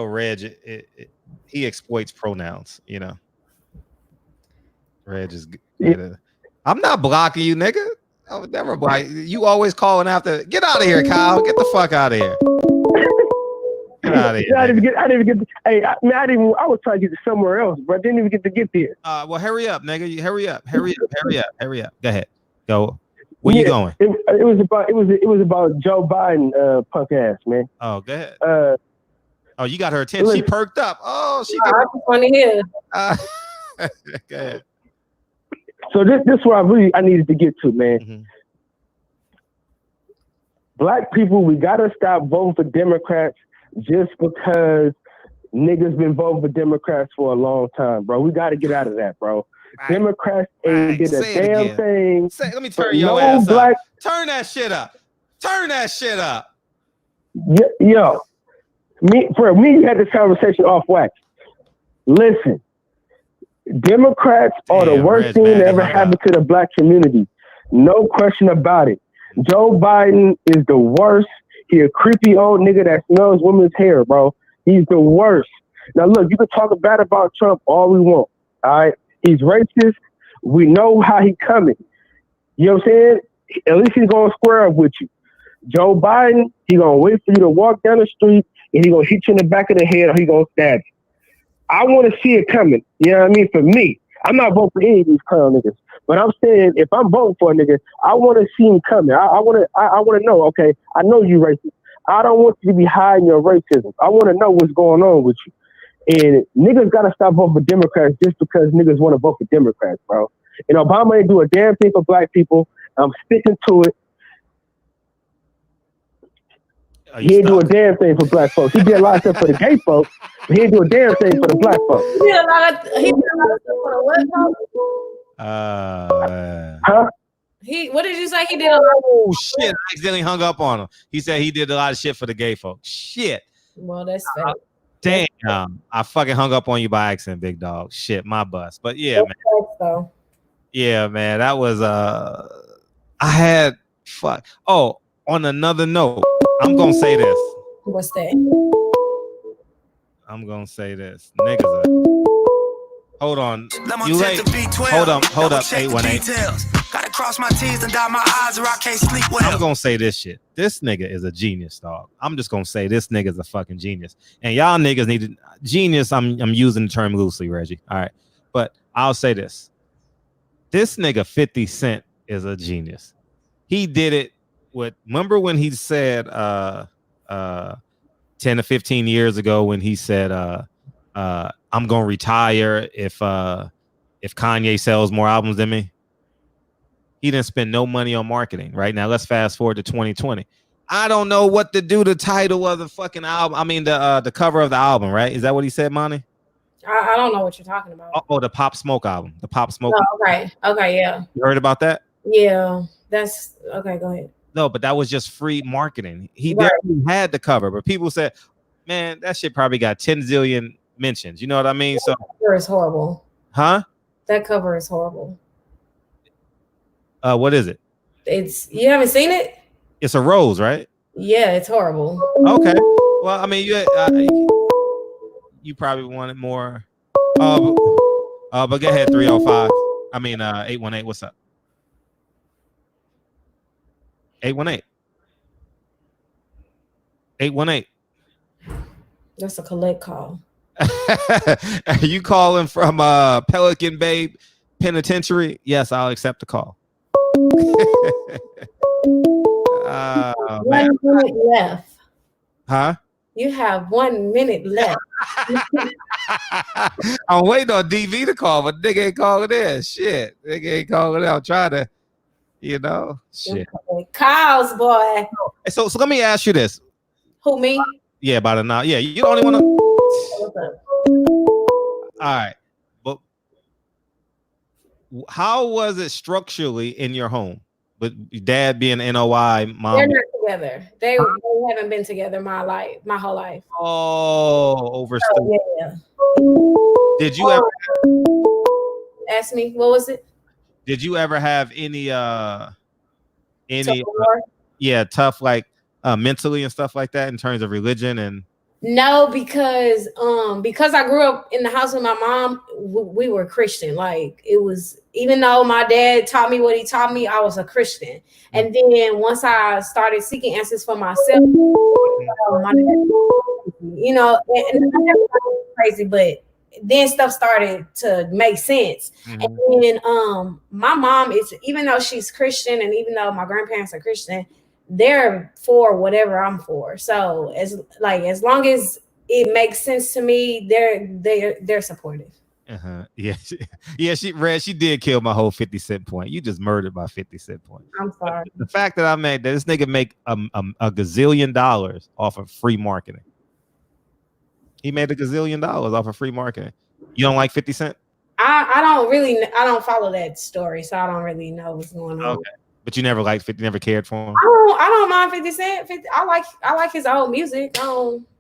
Reg. He exploits pronouns. You know, Reg is. I'm not blocking you, nigga. I would never block you. Always calling after. Get out of here, Kyle. Get the fuck out of here. Get out of here. I didn't even get. Hey, I was trying to get to somewhere else, but I didn't even get to get there. Well, hurry up, nigga. You hurry up. Go ahead. Go. Where you going? It was about Joe Biden, punk ass, man. Oh, go ahead. You got her attention. She perked up. Oh, she. I just want to hear. Go ahead. So this is what I needed to get to, man. Mm-hmm. Black people, we gotta stop voting for Democrats just because niggas been voting for Democrats for a long time, bro. We gotta get out of that, bro. Right. Democrats ain't did a damn thing. Let me turn your ass up. Turn that shit up. Turn that shit up. Yo, me you had this conversation off wax. Listen. Democrats are the worst thing that ever happened to the black community. No question about it. Joe Biden is the worst. He a creepy old nigga that smells women's hair, bro. He's the worst. Now look, you can talk bad about Trump all we want. All right. He's racist. We know how he coming. You know what I'm saying? At least he's gonna square up with you. Joe Biden, he gonna wait for you to walk down the street and he gonna hit you in the back of the head or he gonna stab you. I want to see it coming. You know what I mean? For me, I'm not voting for any of these clown niggas, but I'm saying if I'm voting for a nigga, I want to see him coming. I want to know. Okay, I know you racist. I don't want you to be hiding your racism. I want to know what's going on with you. And niggas gotta stop voting for Democrats just because niggas want to vote for Democrats, bro. And Obama ain't do a damn thing for black people. I'm sticking to it. He didn't do a damn thing for black folks. He did a lot of stuff for the gay folks, but he didn't do a damn thing for the black folks. He did a lot of stuff for the what folks? Huh? What did you say? He did a lot. Oh shit! I accidentally hung up on him. He said he did a lot of shit for the gay folks. Shit. Well, that's fair. Damn, I fucking hung up on you by accident, big dog. Shit, my bust. But yeah, man. So. Yeah, man. That was I had fuck. Oh, on another note, I'm gonna say this. What's that? I'm gonna say this. Niggas are... Hold on. You late. Hold up, 818. Gotta cross my T's and dot my I's or I can't sleep well. I'm gonna say this shit. This nigga is a genius, dog. I'm just gonna say this nigga's a fucking genius. And y'all niggas need to genius. I'm using the term loosely, Reggie. All right. But I'll say this. This nigga 50 Cent is a genius. He did it with, remember when he said 10 to 15 years ago when he said I'm gonna retire if Kanye sells more albums than me? He didn't spend no money on marketing. Right now, let's fast forward to 2020. I don't know what to do the title of the fucking album. I mean the cover of the album, right? Is that what he said, Monty? I don't know what you're talking about. Oh, the Pop Smoke album. The Pop Smoke. Oh, okay, yeah. You heard about that? Yeah, that's okay. Go ahead. No, but that was just free marketing. He definitely had the cover, but people said, man, that shit probably got 10 zillion mentions. You know what I mean? So that cover is horrible. Huh? That cover is horrible. What is it? You haven't seen it? It's a rose, right? Yeah, it's horrible. Okay. Well, I mean, you probably wanted more. But go ahead, 305. I mean, 818. What's up? 818. 818. That's a collect call. Are you calling from Pelican Bay Penitentiary? Yes, I'll accept the call. 1 minute left. Huh? You have 1 minute left. I'm waiting on DV to call, but nigga ain't calling in. Shit. Nigga ain't calling in. I'm trying to, shit. Calls, boy. So let me ask you this. Who, me? Yeah, about an hour. Yeah, you the only one. All right. But how was it structurally in your home? But dad being NOI, mom. They're not together. They haven't been together my whole life. Oh, overstood. So, yeah. Did you ever ask me? What was it? Did you ever have any tough like mentally and stuff like that in terms of religion and? No, because I grew up in the house with my mom, we were Christian. Like it was, even though my dad taught me what he taught me, I was a Christian. And then once I started seeking answers for myself, my dad, and I never thought crazy, but then stuff started to make sense. Mm-hmm. And then my mom is, even though she's Christian and even though my grandparents are Christian, they're for whatever I'm for. So as long as it makes sense to me, they're supportive. Yeah. She did kill my whole 50 Cent point. You just murdered my 50 Cent point. I'm sorry. The fact that I made that this nigga make a gazillion dollars off of free marketing. He made $1 gazillion off of free marketing. You don't like 50 Cent? I don't follow that story, so I don't really know what's going on. Okay. But you never liked 50, never cared for him? I don't mind 50 Cent. I like his old music.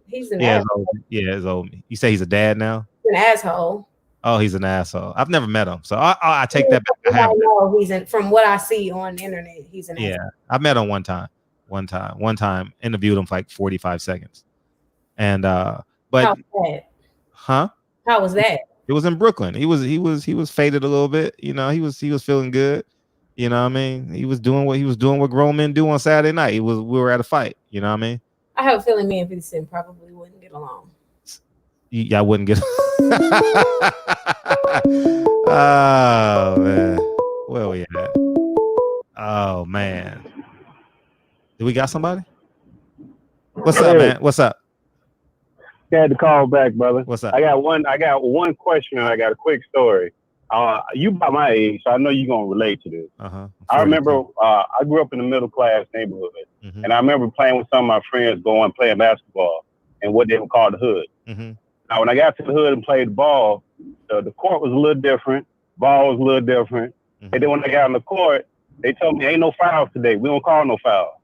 He's an asshole. His old. You say he's a dad now? He's an asshole. Oh, he's an asshole. I've never met him, so I take that back. I know from what I see on the internet, he's an asshole. Yeah, I met him one time. Interviewed him for like 45 seconds. And but how was that? Huh? How was that? It was in Brooklyn. He was faded a little bit. He was feeling good. You know what I mean? He was doing what grown men do on Saturday night. We were at a fight. You know what I mean? I have a feeling me and 50 Cent probably wouldn't get along. I wouldn't get. Oh man, where we at? Oh man, do we got somebody? What's up, man? What's up? I had to call back, brother. What's up? I got one question and I got a quick story. You about my age, so I know you're gonna relate to this. I remember I grew up in a middle class neighborhood, and I remember playing with some of my friends going playing basketball and what they would call the hood. Now, when I got to the hood and played ball, the court was a little different, ball was a little different, and then when I got on the court, they told me ain't no fouls today. We don't call no fouls.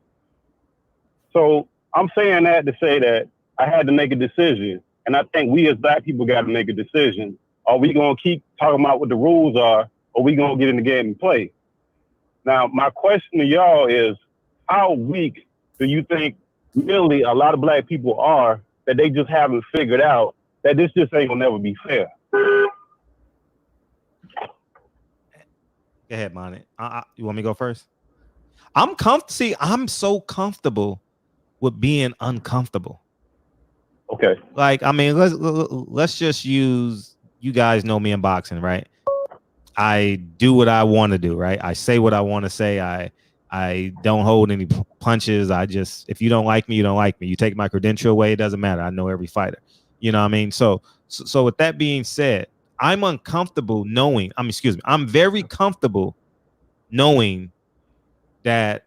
So I'm saying that to say that I had to make a decision, and I think we as black people got to make a decision. Are we going to keep talking about what the rules are, or we going to get in the game and play? Now, my question to y'all is, how weak do you think really a lot of black people are that they just haven't figured out that this just ain't going to never be fair? Go ahead, Monty. You want me to go first? I'm so comfortable with being uncomfortable. Okay. Like, I mean, let's just use, you guys know me in boxing, right? I do what I want to do, right? I say what I want to say. I don't hold any punches. If you don't like me, you don't like me. You take my credential away, it doesn't matter. I know every fighter. You know what I mean? So with that being said, I'm uncomfortable knowing, I'm very comfortable knowing that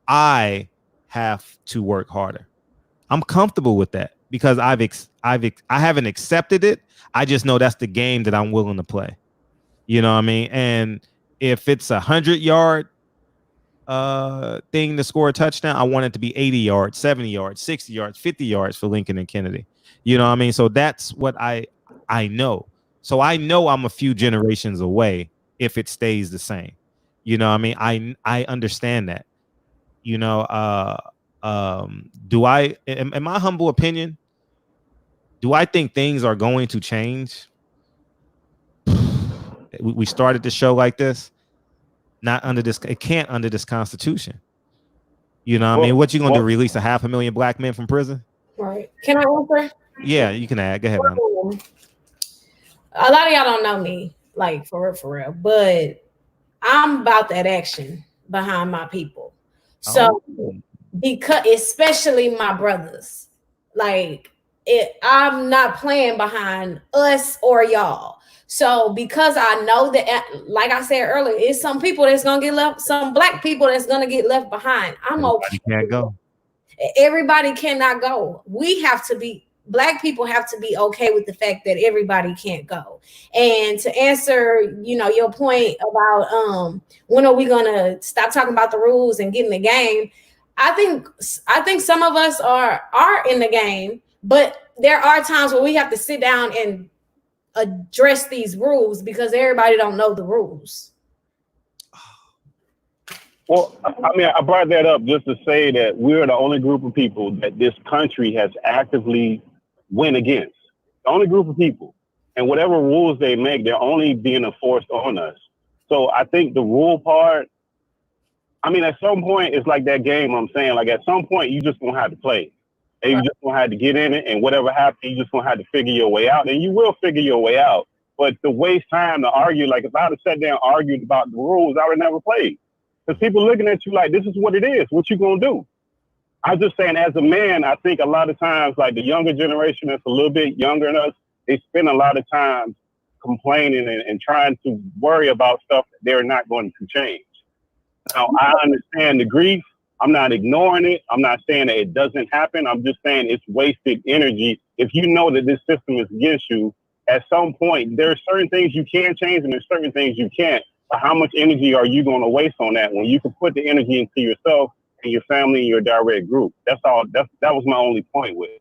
I have to work harder. I'm comfortable with that because I haven't accepted it. I just know that's the game that I'm willing to play. You know what I mean? And if it's 100-yard thing to score a touchdown, I want it to be 80 yards, 70 yards, 60 yards, 50 yards for Lincoln and Kennedy. You know what I mean? So that's what I know. So I know I'm a few generations away if it stays the same. You know what I mean? I understand that. You know, in my humble opinion, do I think things are going to change? We started the show like this, not under this. It can't under this Constitution. You know what I mean? What you gonna do? Release 500,000 black men from prison? Right. Can I answer? Yeah, you can add. Go ahead, man. A lot of y'all don't know me, like for real, but I'm about that action behind my people. So because especially my brothers, like I'm not playing behind us or y'all. So because I know that, like I said earlier, it's some people that's gonna get left, some black people that's gonna get left behind. Everybody can't go. Everybody cannot go. Black people have to be okay with the fact that everybody can't go. And to answer, your point about when are we gonna stop talking about the rules and get in the game? I think some of us are in the game, but there are times where we have to sit down and address these rules because everybody don't know the rules. Well, I mean, I brought that up just to say that we're the only group of people that this country has actively went against. The only group of people. And whatever rules they make, they're only being enforced on us. So I think the rule part, I mean, at some point, it's like that game I'm saying. Like, at some point, you just going to have to play. And you just going to have to get in it. And whatever happens, you just going to have to figure your way out. And you will figure your way out. But to waste time to argue, like, if I had sat down and argued about the rules, I would never play. Because people looking at you like, this is what it is. What you going to do? I'm just saying, as a man, I think a lot of times, like the younger generation that's a little bit younger than us, they spend a lot of time complaining and trying to worry about stuff that they're not going to change. Now, I understand the grief. I'm not ignoring it. I'm not saying that it doesn't happen. I'm just saying it's wasted energy. If you know that this system is against you, at some point, there are certain things you can change and there's certain things you can't. But how much energy are you going to waste on that when you can put the energy into yourself and your family and your direct group? That's all. That was my only point with it.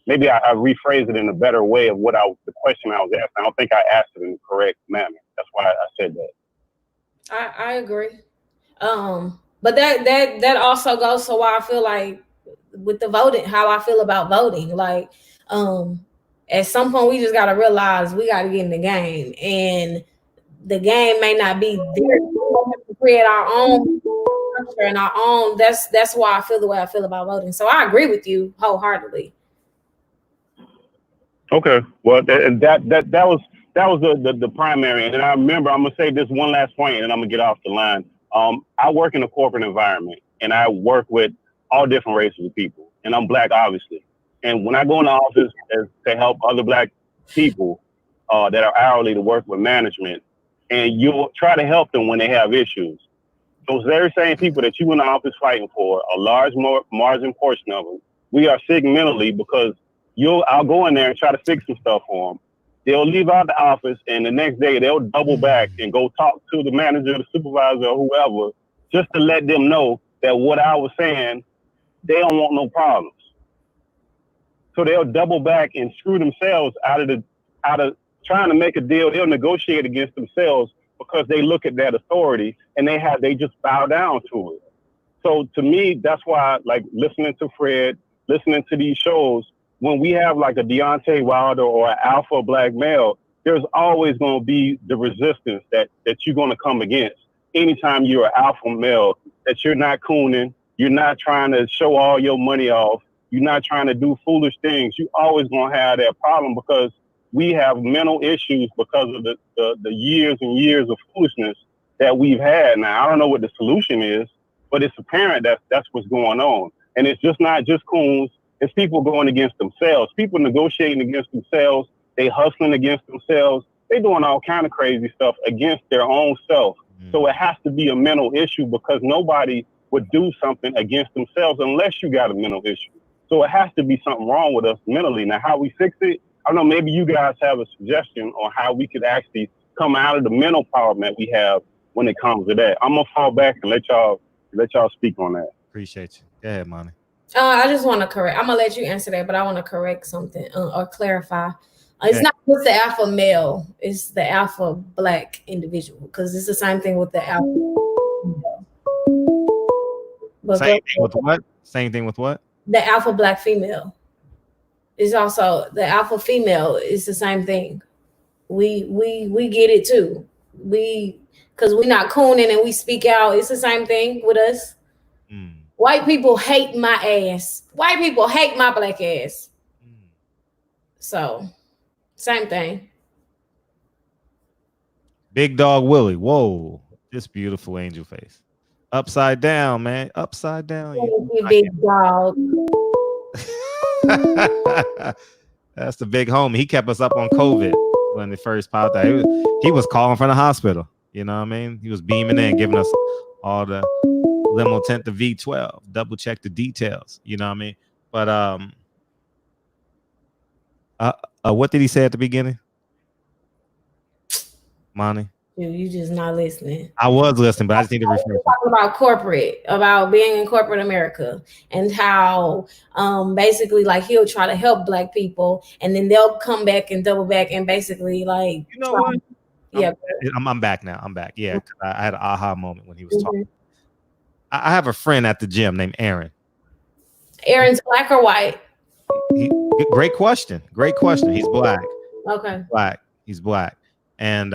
Maybe I rephrased it in a better way of the question I was asking. I don't think I asked it in the correct manner. That's why I said that. I agree. But that also goes to why I feel like with the voting, how I feel about voting. Like, at some point we just got to realize we got to get in the game. And the game may not be there. We have to create our own structure and our own. That's why I feel the way I feel about voting. So I agree with you wholeheartedly. Okay, well, that was the primary, and then I remember I'm gonna say this one last point, and I'm gonna get off the line. I work in a corporate environment, and I work with all different races of people, and I'm Black, obviously. And when I go in the office to help other Black people that are hourly to work with management, and you'll try to help them when they have issues. Those very same people that you in the office fighting for, a large margin portion of them, we are sick mentally because I'll go in there and try to fix some stuff for them. They'll leave out the office, and the next day they'll double back and go talk to the manager, the supervisor, or whoever, just to let them know that what I was saying, they don't want no problems. So they'll double back and screw themselves out of trying to make a deal. They'll negotiate against themselves because they look at that authority and they just bow down to it. So to me, that's why, like, listening to Fred, listening to these shows, when we have like a Deontay Wilder or an alpha Black male, there's always going to be the resistance that you're going to come against. Anytime you're an alpha male, that you're not cooning, you're not trying to show all your money off, you're not trying to do foolish things, you always going to have that problem because we have mental issues because of the years and years of foolishness that we've had. Now, I don't know what the solution is, but it's apparent that's what's going on. And it's just not just coons. It's people going against themselves, people negotiating against themselves, they hustling against themselves, they doing all kind of crazy stuff against their own self. So it has to be a mental issue because nobody would do something against themselves unless you got a mental issue. So it has to be something wrong with us mentally. Now, how we fix it, I don't know, maybe you guys have a suggestion on how we could actually come out of the mental problem that we have when it comes to that. I'm going to fall back and let y'all speak on that. Appreciate you. Go ahead, Monty. I just want to correct. I'm gonna let you answer that, but I want to correct something or clarify. It's not just the alpha male; it's the alpha Black individual because it's the same thing with the alpha. Same thing with what? Same thing with what? The alpha Black female is also the alpha female. Is the same thing. We get it too. Because we're not cooning and we speak out. It's the same thing with us. White people hate my ass. White people hate my Black ass. So, same thing. Big Dog Willie. Whoa. This beautiful angel face. Upside down, man. Upside down. Big dog. That's the big homie. He kept us up on COVID when they first popped out. He was calling from the hospital. You know what I mean? He was beaming in, giving us all the limo tent to V12, double check the details. You know what I mean? But what did he say at the beginning? Monty? You just not listening. I was listening, but I just need to refresh. Talking about corporate, about being in corporate America, and how basically like he'll try to help Black people, and then they'll come back and double back and basically like you know what? Yeah, I'm back now. I'm back. Yeah, I had an aha moment when he was talking. I have a friend at the gym named Aaron. Aaron's Black or white? Great question. Great question. He's Black. Okay. Black. He's Black. And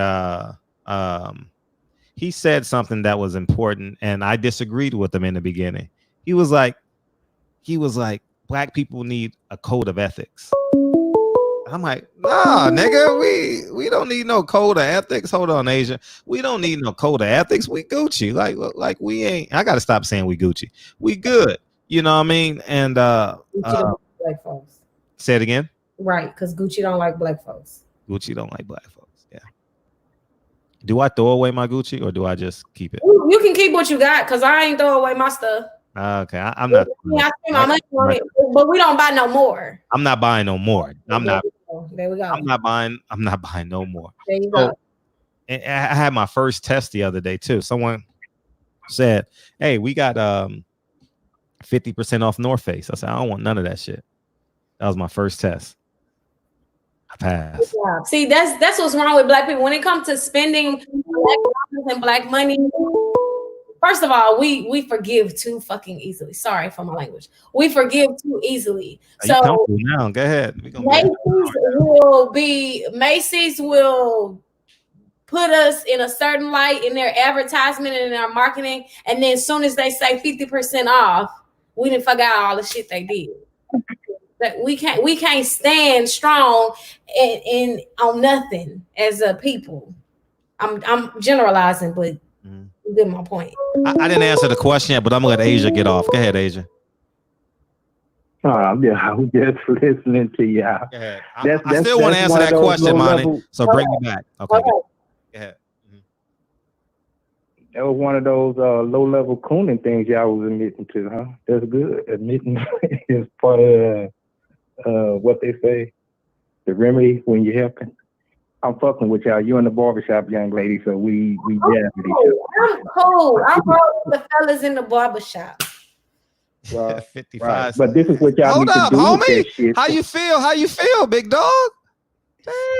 he said something that was important, and I disagreed with him in the beginning. He was like, Black people need a code of ethics. I'm like, nah, nigga, we don't need no code of ethics. Hold on, Asia. We don't need no code of ethics. We Gucci. Like we ain't. I gotta stop saying we Gucci. We good. You know what I mean? And Gucci don't like Black folks. Say it again. Right, because Gucci don't like Black folks. Gucci don't like Black folks. Yeah. Do I throw away my Gucci or do I just keep it? You can keep what you got because I ain't throw away my stuff. Okay, I'm not. I spend my money on it, but we don't buy no more. I'm not buying no more. I'm not. There we go. I'm not buying no more. There you go. And I had my first test the other day too. Someone said, "Hey, we got 50% off North Face." I said, "I don't want none of that shit." That was my first test. I passed. Yeah. See, that's what's wrong with Black people when it comes to spending Black dollars and Black money. First of all, we forgive too fucking easily. Sorry for my language. We forgive too easily. So now, go ahead. Macy's will put us in a certain light in their advertisement and in their marketing, and then as soon as they say 50% off, we didn't forget all the shit they did. That we can't stand strong in on nothing as a people. I'm generalizing, but you get my point. I didn't answer the question yet, but I'm gonna let Asia get off. Go ahead, Asia. I'm just listening to y'all. Go ahead. I still want to answer that question, Monty. So bring me back. Okay. Go ahead. That was one of those low-level cooning things y'all was admitting to, huh? That's good. Admitting is part of what they say, the remedy when you're helping. I'm fucking with y'all. You in the barbershop, young lady, so we jab at each other. I'm cool. I'm rolling with the fellas in the barbershop. Well, 55. Right. But this is what y'all Hold need up, to do with homie. that shit. How you feel, big dog?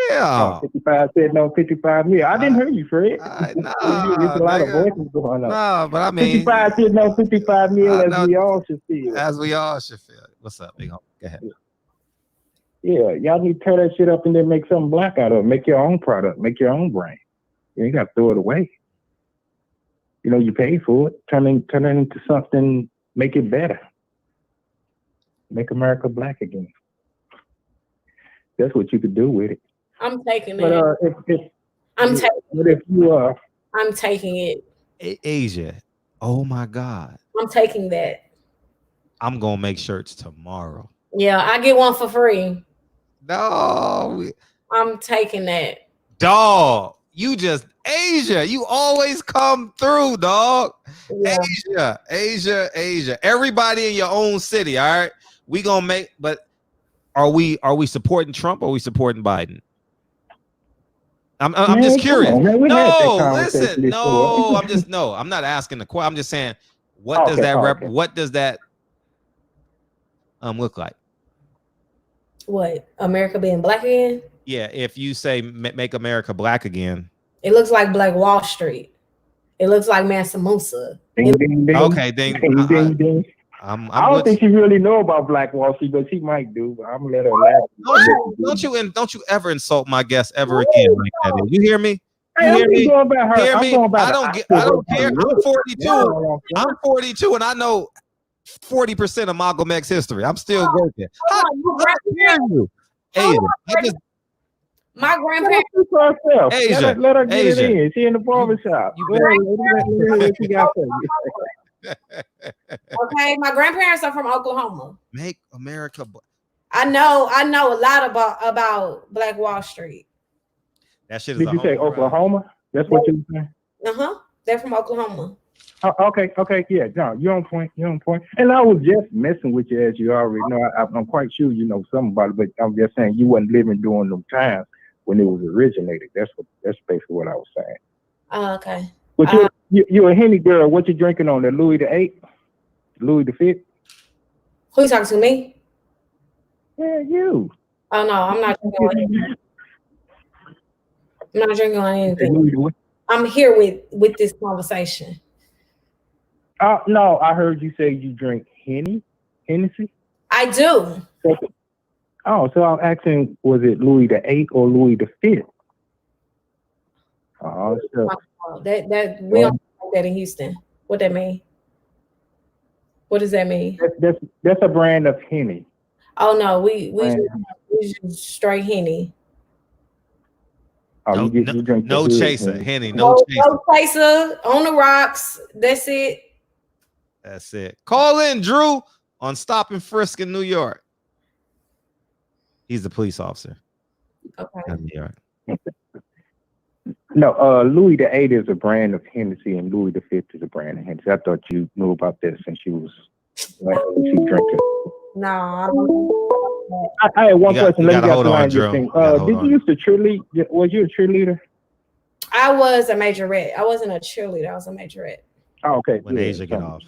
Damn. 55 said no 55 mil. I didn't hear you, Fred. Nah, there's a lot of voices going on. Nah, but I mean, 55 said no 55 mil as we all should feel. As we all should feel. What's up, big homie? Go ahead. Yeah, y'all need to tear that shit up and then make something black out of it. Make your own product. Make your own brand. You ain't got to throw it away. You know, you paid for it. Turn it into something. Make it better. Make America black again. That's what you could do with it. I'm taking But it. I'm taking it. Asia. Oh my God. I'm taking that. I'm gonna make shirts tomorrow. Yeah, I get one for free. No. I'm taking that. Dog. You just Asia. You always come through, dog. Yeah. Asia. Everybody in your own city. All right. We gonna make, but are we supporting Trump or are we supporting Biden? I'm just curious. No, listen. No, I'm not asking the question. I'm just saying, what does that look like? What? America being black again? Yeah, if you say make America black again. It looks like Black Wall Street. It looks like Mansa Musa. Okay, ding. I don't think she really know about Black Wall Street, but she might do. But I'm gonna let her laugh. Don't you ever insult my guest ever again like that? You hear me? You hear me? Hear me? I don't care. I'm 42. I'm 42, and I know 40% of Malcolm X history. I'm still working. How dare you? My grandparents. Asia, let her get it in. She in the barbershop. Okay, my grandparents are from Oklahoma. Make America. I know a lot about Black Wall Street. That shit is. Did you say Oklahoma? That's what you were saying? They're from Oklahoma. Okay, yeah, no, you're on point. And I was just messing with you, as you already know. I'm quite sure you know something about it, but I'm just saying you wasn't living during them times when it was originated. That's basically what I was saying. Oh, okay. But you're a Henny girl. What you drinking on? The Louis the 8th? Louis the 5th? Who you talking to, me? Yeah, you. Oh no, I'm not drinking on anything. I'm not drinking on anything. I'm here with this conversation. No, I heard you say you drink Hennessy? I do. So I'm asking, was it Louis the 8th or Louis the 5th? Oh, that we don't like that in Houston. What that mean? What does that mean? That's a brand of Henny. Oh no, we just straight Henny. Oh, you drink no chaser, Henny, no chaser. No chaser on the rocks. That's it. That's it. Call in Drew on Stop and Frisk in New York. He's the police officer. Okay. In New York. No, Louis the 8th is a brand of Hennessy, and Louis the 5th is a brand of Hennessy. I thought you knew about this since she was she drank it. No, I don't. I had one question. Let me hold on, Drew. Did you used to cheerlead? Was you a cheerleader? I was a majorette. I wasn't a cheerleader. I was a majorette. Oh, okay. When Asia get off.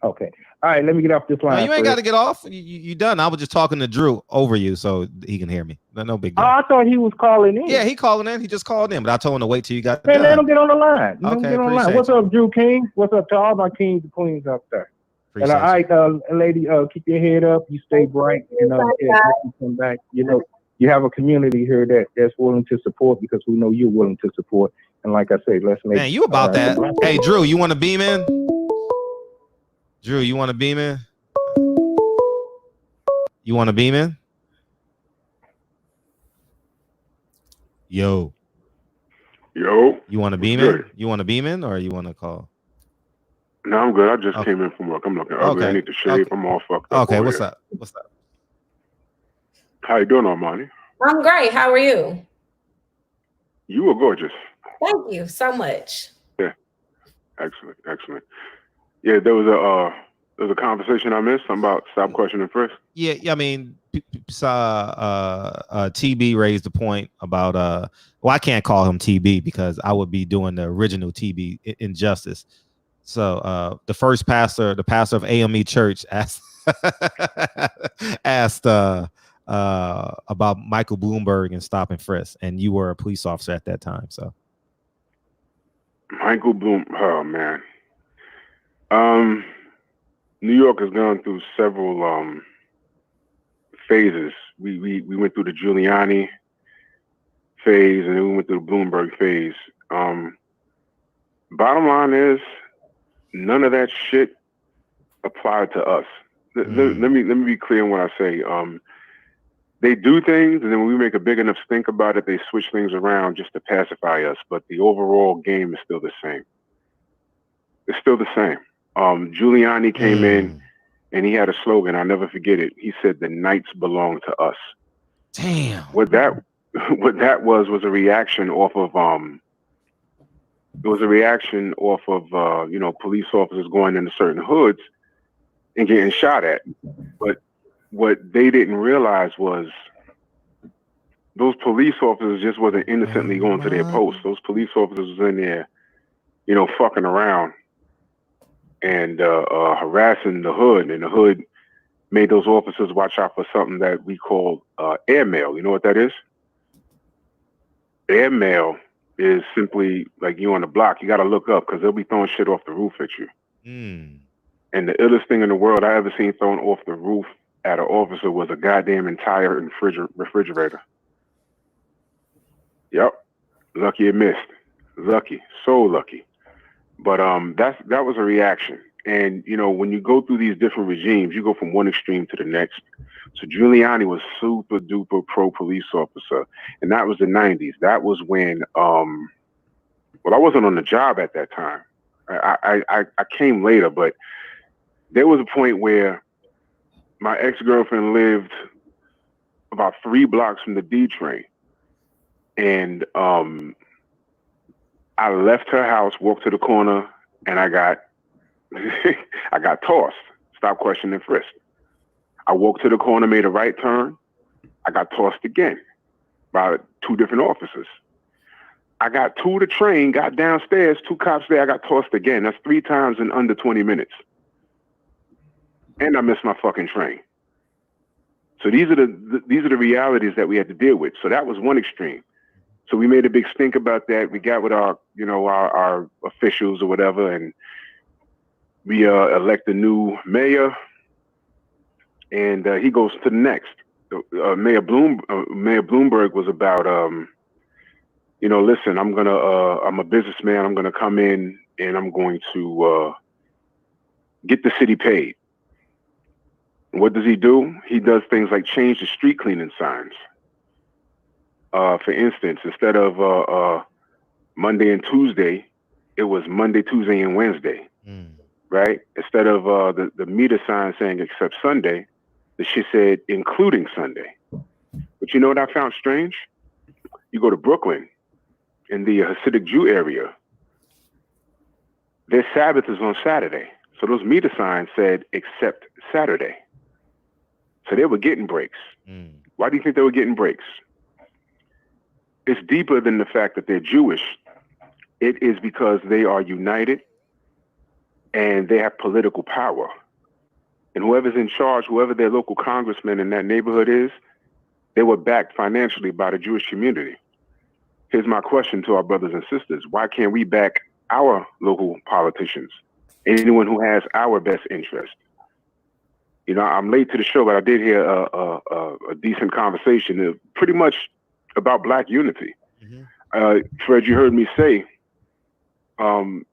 Okay. All right. Let me get off this line. No, you ain't got to get off. You done. I was just talking to Drew over you so he can hear me. No big deal. Oh, I thought he was calling in. Yeah, he calling in. He just called in, but I told him to wait till you got. Hey, let him get on the line. Okay, What's up, Drew King? What's up to all my kings and queens up there? And all right, lady, keep your head up. You stay bright. You know, you come back. You know, you have a community here that's willing to support because we know you're willing to support. And like I say, let's make. Man, you about that? Hey, Drew, you want to beam in? Drew, you want to beam in? You want to beam in? Yo. You want to beam in? You want to beam in, or you want to call? No, I'm good. I just came in from work. I'm looking ugly. I need to shave. I'm all fucked up. Okay, what's up? What's up? How you doing, Armani? I'm great. How are you? You are gorgeous. Thank you so much. Yeah, excellent. Yeah, there was a conversation I missed. Something about stop questioning first. Yeah. I mean, TB raised the point about well, I can't call him TB because I would be doing the original TB injustice. So the first pastor, the pastor of AME Church, asked about Michael Bloomberg and stop and frisk, and you were a police officer at that time. So Michael Bloom, oh man. New York has gone through several phases. We went through the Giuliani phase, and then we went through the Bloomberg phase. Bottom line is, none of that shit applied to us. Let me be clear on what I say. They do things, and then when we make a big enough stink about it, they switch things around just to pacify us. But the overall game is still the same. It's still the same. Giuliani came in, and he had a slogan. I'll never forget it. He said, "The nights belong to us." Damn. What that was a reaction off of police officers going into certain hoods and getting shot at. But what they didn't realize was those police officers just wasn't innocently going to their posts. Those police officers was in there, fucking around and harassing the hood. And the hood made those officers watch out for something that we call airmail. You know what that is? Airmail is simply like you on the block. You got to look up because they'll be throwing shit off the roof at you. And the illest thing in the world I ever seen thrown off the roof at an officer was a goddamn entire refrigerator. Yep. Lucky it missed. Lucky. So lucky. But that was a reaction. And, when you go through these different regimes, you go from one extreme to the next. So Giuliani was super duper pro police officer. And that was the 90s. That was when, I wasn't on the job at that time. I came later, but there was a point where my ex-girlfriend lived about 3 blocks from the D train. And I left her house, walked to the corner, and I got tossed. Stop, question, and frisk. I walked to the corner, made a right turn. I got tossed again by 2 different officers. I got to the train, got downstairs, 2 cops there. I got tossed again. That's 3 times in under 20 minutes. And I missed my fucking train. So these are the realities that we had to deal with. So that was one extreme. So we made a big stink about that. We got with our officials or whatever, and we elect a new mayor, and he goes to the next. Mayor Bloomberg was about, listen, I'm a businessman. I'm gonna come in and I'm going to get the city paid. What does he do? He does things like change the street cleaning signs. For instance, instead of Monday and Tuesday, it was Monday, Tuesday, and Wednesday, right? Instead of the meter sign saying except Sunday, the shit said including Sunday. But you know what I found strange? You go to Brooklyn, in the Hasidic Jew area, their Sabbath is on Saturday. So those meter signs said except Saturday. So they were getting breaks. Why do you think they were getting breaks? It's deeper than the fact that they're Jewish. It is because they are united and they have political power. And whoever's in charge, whoever their local congressman in that neighborhood is, they were backed financially by the Jewish community. Here's my question to our brothers and sisters. Why can't we back our local politicians? Anyone who has our best interest? You know, I'm late to the show, but I did hear a decent conversation, pretty much about Black unity. Fred, you heard me say, and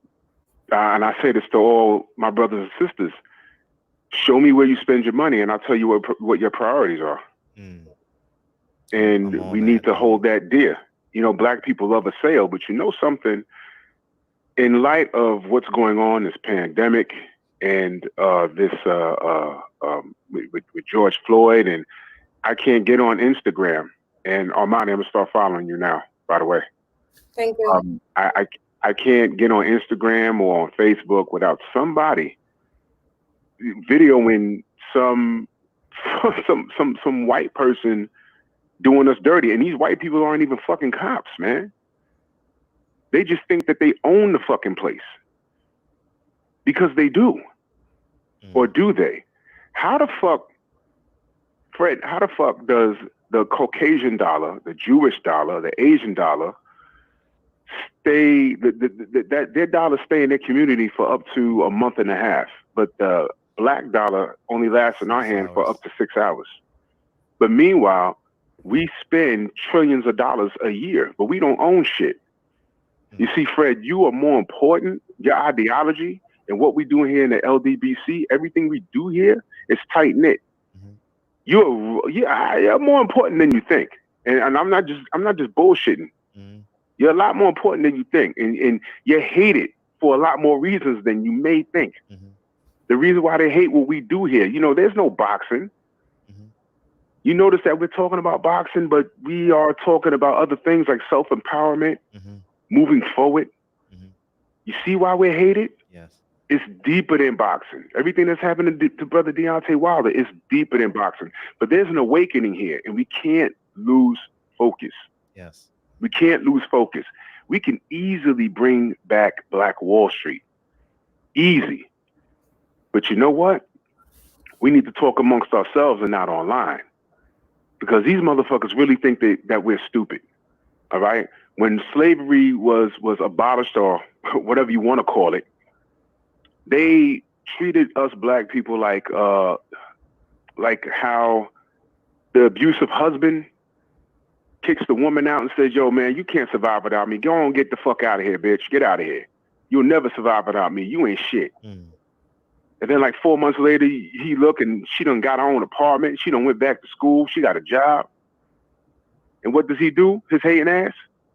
I say this to all my brothers and sisters: show me where you spend your money, and I'll tell you what your priorities are. And we need to hold that dear. You know, Black people love a sale, but you know something? In light of what's going on, this pandemic and this with George Floyd, and I can't get on Instagram. And Armani, I'm gonna start following you now, by the way. Thank you. I can't get on Instagram or on Facebook without somebody videoing some white person doing us dirty. And these white people aren't even fucking cops, man. They just think that they own the fucking place. Because they do. Or do they? How the fuck, Fred, how the fuck does the Caucasian dollar, the Jewish dollar, the Asian dollar stay, their dollars stay in their community for up to a month and a half, but the Black dollar only lasts in our hand for up to 6 hours. But meanwhile, we spend trillions of dollars a year, but we don't own shit. You see, Fred, you are more important, your ideology and what we do here in the LDBC, everything we do here is tight knit. You're more important than you think. And I'm not just bullshitting. You're a lot more important than you think. And you're hated for a lot more reasons than you may think. The reason why they hate what we do here, you know, there's no boxing. You notice that we're talking about boxing, but we are talking about other things like self-empowerment, moving forward. You see why we're hated? Yes. It's deeper than boxing. Everything that's happening to Brother Deontay Wilder is deeper than boxing. But there's an awakening here, and we can't lose focus. Yes. We can't lose focus. We can easily bring back Black Wall Street. Easy. But you know what? We need to talk amongst ourselves and not online. Because these motherfuckers really think that we're stupid. All right? When slavery was abolished, or whatever you want to call it, they treated us Black people like how the abusive husband kicks the woman out and says, yo, man, you can't survive without me. Go on, get the fuck out of here, bitch. Get out of here. You'll never survive without me. You ain't shit. And then like 4 months later, he look and she done got her own apartment. She done went back to school. She got a job. And what does he do? His hating ass?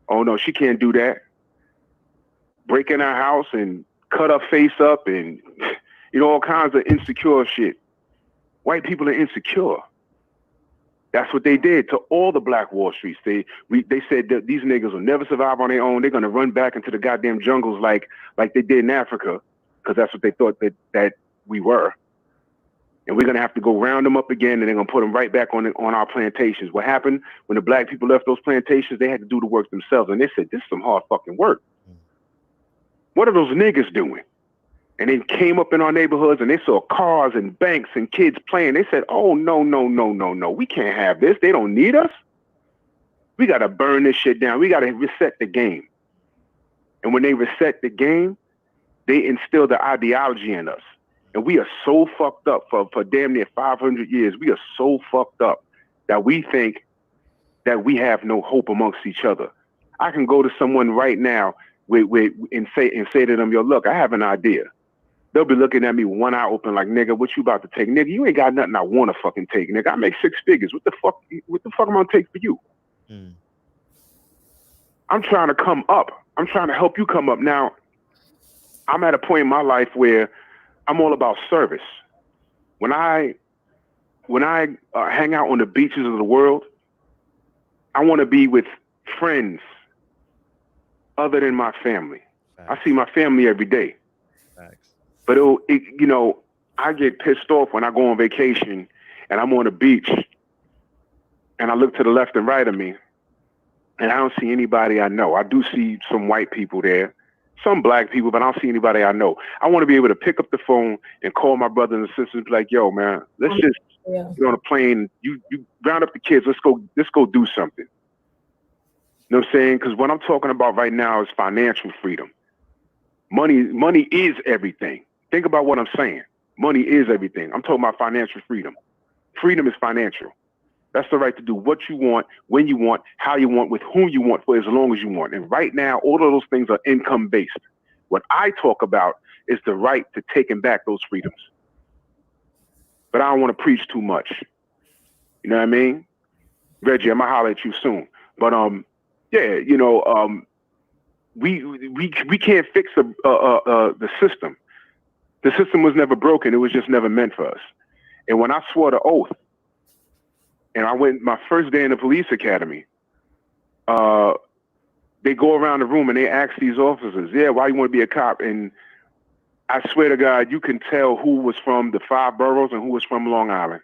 Oh, no, she can't do that. Break in her house and cut her face up and, you know, all kinds of insecure shit. White people are insecure. That's what they did to all the Black Wall Streets. They said that these niggas will never survive on their own. They're going to run back into the goddamn jungles like they did in Africa, because that's what they thought that we were. And we're going to have to go round them up again, and they're going to put them right back on our plantations. What happened when the Black people left those plantations? They had to do the work themselves. And they said, this is some hard fucking work. What are those niggas doing? And they came up in our neighborhoods and they saw cars and banks and kids playing. They said, oh, no. We can't have this. They don't need us. We got to burn this shit down. We got to reset the game. And when they reset the game, they instill the ideology in us. And we are so fucked up for damn near 500 years. We are so fucked up that we think that we have no hope amongst each other. I can go to someone right now and say to them, yo, look, I have an idea. They'll be looking at me with one eye open like, nigga, what you about to take? Nigga, you ain't got nothing I want to fucking take. Nigga, I make 6 figures. What the fuck am I going to take for you? I'm trying to come up. I'm trying to help you come up. Now, I'm at a point in my life where I'm all about service. When I hang out on the beaches of the world, I want to be with friends other than my family. I see my family every day. But I get pissed off when I go on vacation and I'm on the beach and I look to the left and right of me and I don't see anybody I know. I do see some white people there, some Black people, but I don't see anybody I know. I want to be able to pick up the phone and call my brothers and sisters and be like, yo, man, let's just get on a plane. You round up the kids. Let's go do something. You know what I'm saying? Because what I'm talking about right now is financial freedom. Money is everything. Think about what I'm saying. money is everything. I'm talking about financial freedom. Freedom is financial. That's the right to do what you want, when you want, how you want, with whom you want, for as long as you want. And right now, all of those things are income-based. What I talk about is the right to taking back those freedoms. But I don't want to preach too much. You know what I mean? Reggie, I'm gonna holler at you soon. But yeah, you know, we can't fix the system. The system was never broken. It was just never meant for us. And when I swore the oath, and I went my first day in the police academy, they go around the room and they ask these officers, yeah, why you want to be a cop? And I swear to God, you can tell who was from the 5 boroughs and who was from Long Island.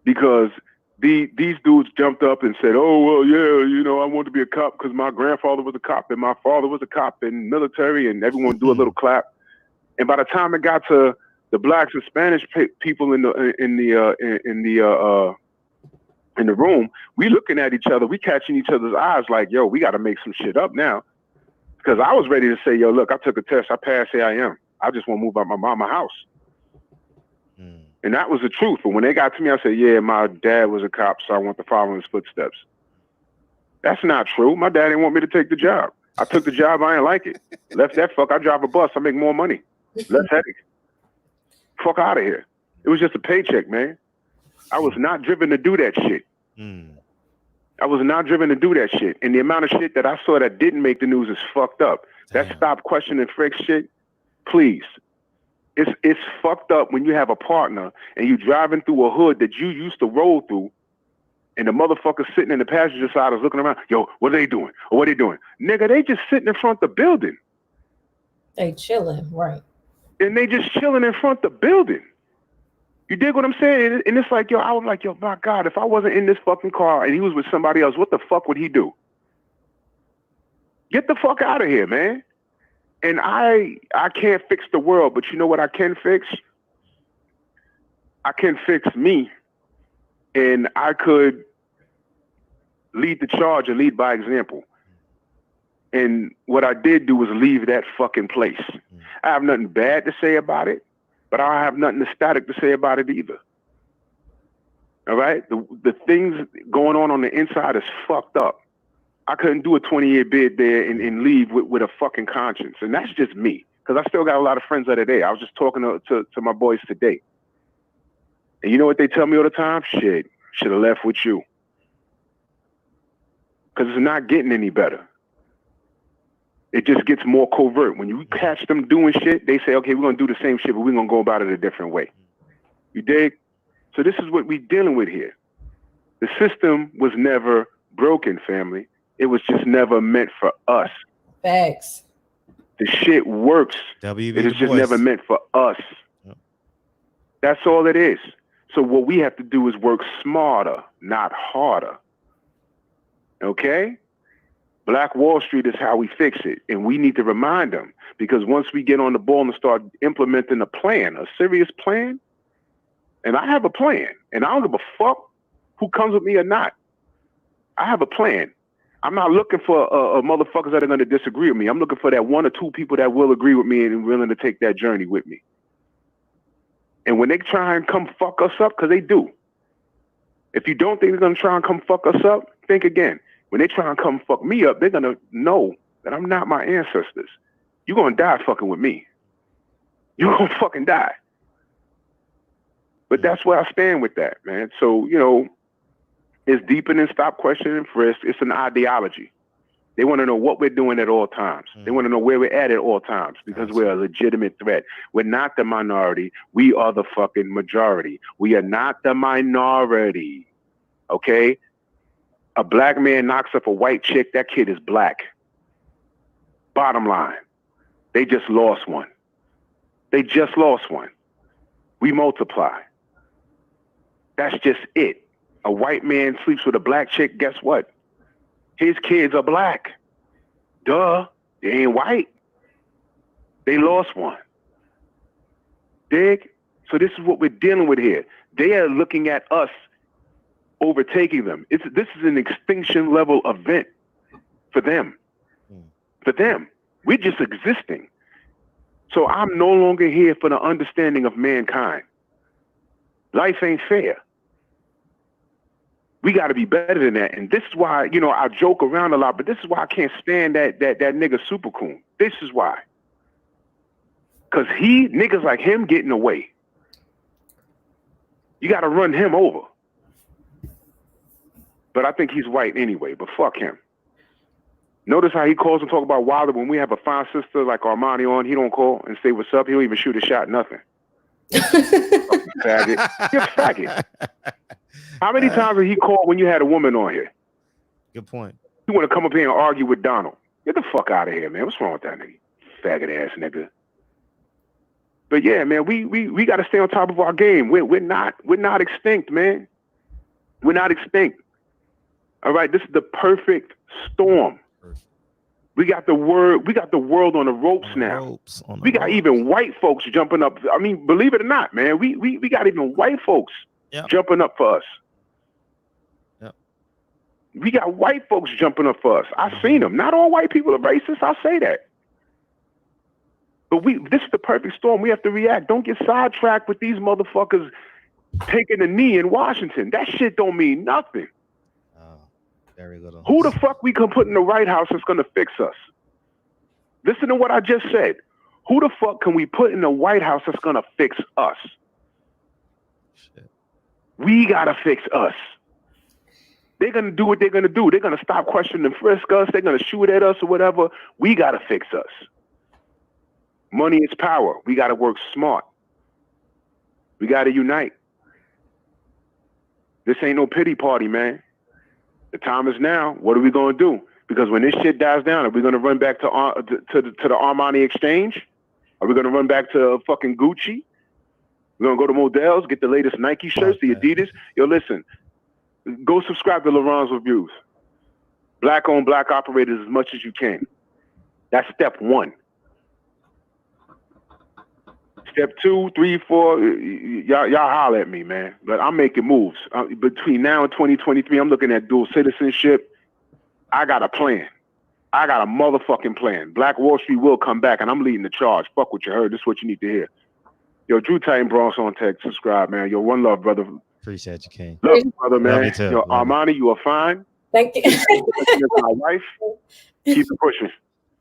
Because these dudes jumped up and said, oh, well, yeah, you know, I want to be a cop because my grandfather was a cop and my father was a cop in military, and everyone do a little clap. And by the time it got to the blacks and Spanish people in the room, we looking at each other, we catching each other's eyes like, yo, we got to make some shit up now. Because I was ready to say, yo, look, I took a test, I passed AIM. I just want to move out my mama's house. And that was the truth. But when they got to me, I said, yeah, my dad was a cop, so I want to follow in his footsteps. That's not true. My dad didn't want me to take the job. I took the job, I didn't like it. Left that fuck, I drive a bus, I make more money. Less headache. Fuck out of here. It was just a paycheck, man. I was not driven to do that shit. I was not driven to do that shit. And the amount of shit that I saw that didn't make the news is fucked up. That stop, question, and frick shit, please. It's fucked up when you have a partner and you driving through a hood that you used to roll through, and the motherfucker sitting in the passenger side is looking around. Yo, what are they doing? Or what are they doing? Nigga, they just sitting in front of the building. They chilling, right? And they just chilling in front of the building. You dig what I'm saying? And it's like, yo, I was like, yo, my God, if I wasn't in this fucking car and he was with somebody else, what the fuck would he do? Get the fuck out of here, man. And I can't fix the world, but you know what I can fix? I can fix me. And I could lead the charge and lead by example. And what I did do was leave that fucking place. I have nothing bad to say about it, but I don't have nothing static to say about it either. All right? The things going on the inside is fucked up. I couldn't do a 20-year bid there and leave with a fucking conscience. And that's just me, because I still got a lot of friends that are there. I was just talking to my boys today. And you know what they tell me all the time? Shit, should have left with you. Because it's not getting any better. It just gets more covert. When you catch them doing shit, they say, okay, we're going to do the same shit, but we're going to go about it a different way. You dig? So this is what we're dealing with here. The system was never broken, family. It was just never meant for us. Facts. The shit works. WB it is just never meant for us. Yep. That's all it is. So what we have to do is work smarter, not harder. Okay? Black Wall Street is how we fix it. And we need to remind them, because once we get on the ball and start implementing a plan, a serious plan, and I have a plan, and I don't give a fuck who comes with me or not. I have a plan. I'm not looking for motherfuckers that are going to disagree with me. I'm looking for that 1 or 2 people that will agree with me and willing to take that journey with me. And when they try and come fuck us up, because they do. If you don't think they're going to try and come fuck us up, think again. When they try and come fuck me up, they're going to know that I'm not my ancestors. You're going to die fucking with me. You're going to fucking die. But that's where I stand with that, man. So, you know, it's deeper than stop, question, and frisk. It's an ideology. They want to know what we're doing at all times. They want to know where we're at all times, because we're a legitimate threat. We're not the minority. We are the fucking majority. We are not the minority. Okay? A black man knocks up a white chick, that kid is black. Bottom line. They just lost one. They just lost one. We multiply. That's just it. A white man sleeps with a black chick, guess what? His kids are black. Duh. They ain't white. They lost one. Dig? So this is what we're dealing with here. They are looking at us overtaking them. This is an extinction level event for them. For them. We're just existing. So I'm no longer here for the understanding of mankind. Life ain't fair. We got to be better than that. And this is why, you know, I joke around a lot, but this is why I can't stand that nigga Super Coon. This is why. Because niggas like him getting away. You got to run him over. But I think he's white anyway, but fuck him. Notice how he calls and talk about Wilder when we have a fine sister like Armani on. He don't call and say what's up. He don't even shoot a shot, nothing. Faggot. You're a faggot. How many times did he call when you had a woman on here? Good point. You want to come up here and argue with Donald. Get the fuck out of here, man. What's wrong with that nigga? Faggot ass nigga. But yeah, man, we got to stay on top of our game. We're not extinct, man. We're not extinct. All right, this is the perfect storm. We got the world on the ropes now. We got even white folks jumping up. I mean, believe it or not, man, we got even white folks jumping up for us. Yep. We got white folks jumping up for us. I've seen them. Not all white people are racist. I'll say that. But this is the perfect storm. We have to react. Don't get sidetracked with these motherfuckers taking a knee in Washington. That shit don't mean nothing. Very little. Who the fuck we can put in the White House that's going to fix us? Listen to what I just said. Who the fuck can we put in the White House that's going to fix us? Shit. We got to fix us. They're going to do what they're going to do. They're going to stop questioning and frisk us. They're going to shoot at us or whatever. We got to fix us. Money is power. We got to work smart. We got to unite. This ain't no pity party, man. The time is now. What are we going to do? Because when this shit dies down, are we going to run back to the Armani exchange? Are we going to run back to fucking Gucci? We're going to go to Models, get the latest Nike shirts, the Adidas. Yo, listen, go subscribe to LaRon's Reviews. Black-owned, black operators as much as you can. That's step one. Step 2, 3, 4, y'all holler at me, man. But I'm making moves. Between now and 2023, I'm looking at dual citizenship. I got a plan. I got a motherfucking plan. Black Wall Street will come back, and I'm leading the charge. Fuck what you heard. This is what you need to hear. Yo, Drew Titan Bronx on tech. Subscribe, man. Yo, one love, brother. Appreciate you, King. Love you, brother, man. Love you too. Yo, Armani, you are fine. Thank you. My wife. Keep it pushing.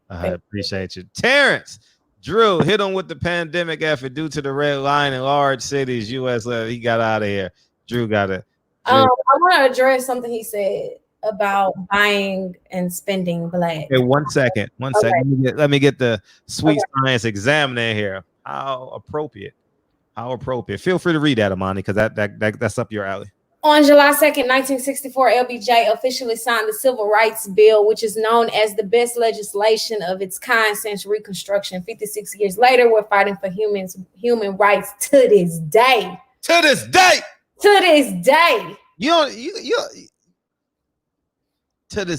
I appreciate you. Terrence. Drew, hit him with the pandemic effort due to the red line in large cities. U.S. He got out of here. Drew got it. I want to address something he said about buying and spending black. Okay, one second. Let me get the sweet science examiner here. How appropriate. Feel free to read that, Armani, because that's up your alley. On July 2nd, 1964, LBJ officially signed the Civil Rights Bill, which is known as the best legislation of its kind since Reconstruction. 56 years later, we're fighting for human rights to this day. To this day. To this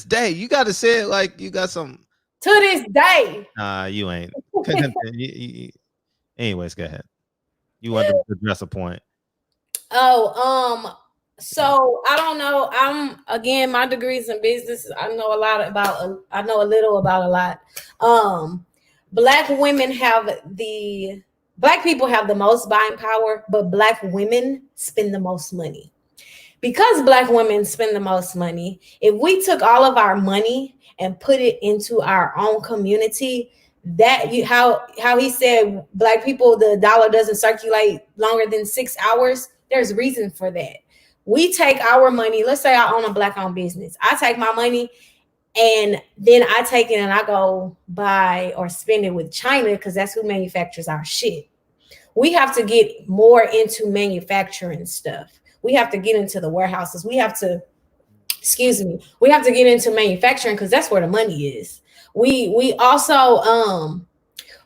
day. You got to say it like you got some. To this day. Nah, you ain't. Anyways, go ahead. You want to address a point. So I don't know. My degree's in business. I know a little about a lot. Black people have the most buying power, but black women spend the most money. Because black women spend the most money, if we took all of our money and put it into our own community, how he said black people, the dollar doesn't circulate longer than 6 hours. There's reason for that. We take our money. Let's say I own a black-owned business. I take my money and then I take it and I go buy or spend it with China because that's who manufactures our shit. We have to get more into manufacturing stuff. We have to get into the warehouses. We have to get into manufacturing because that's where the money is. We also,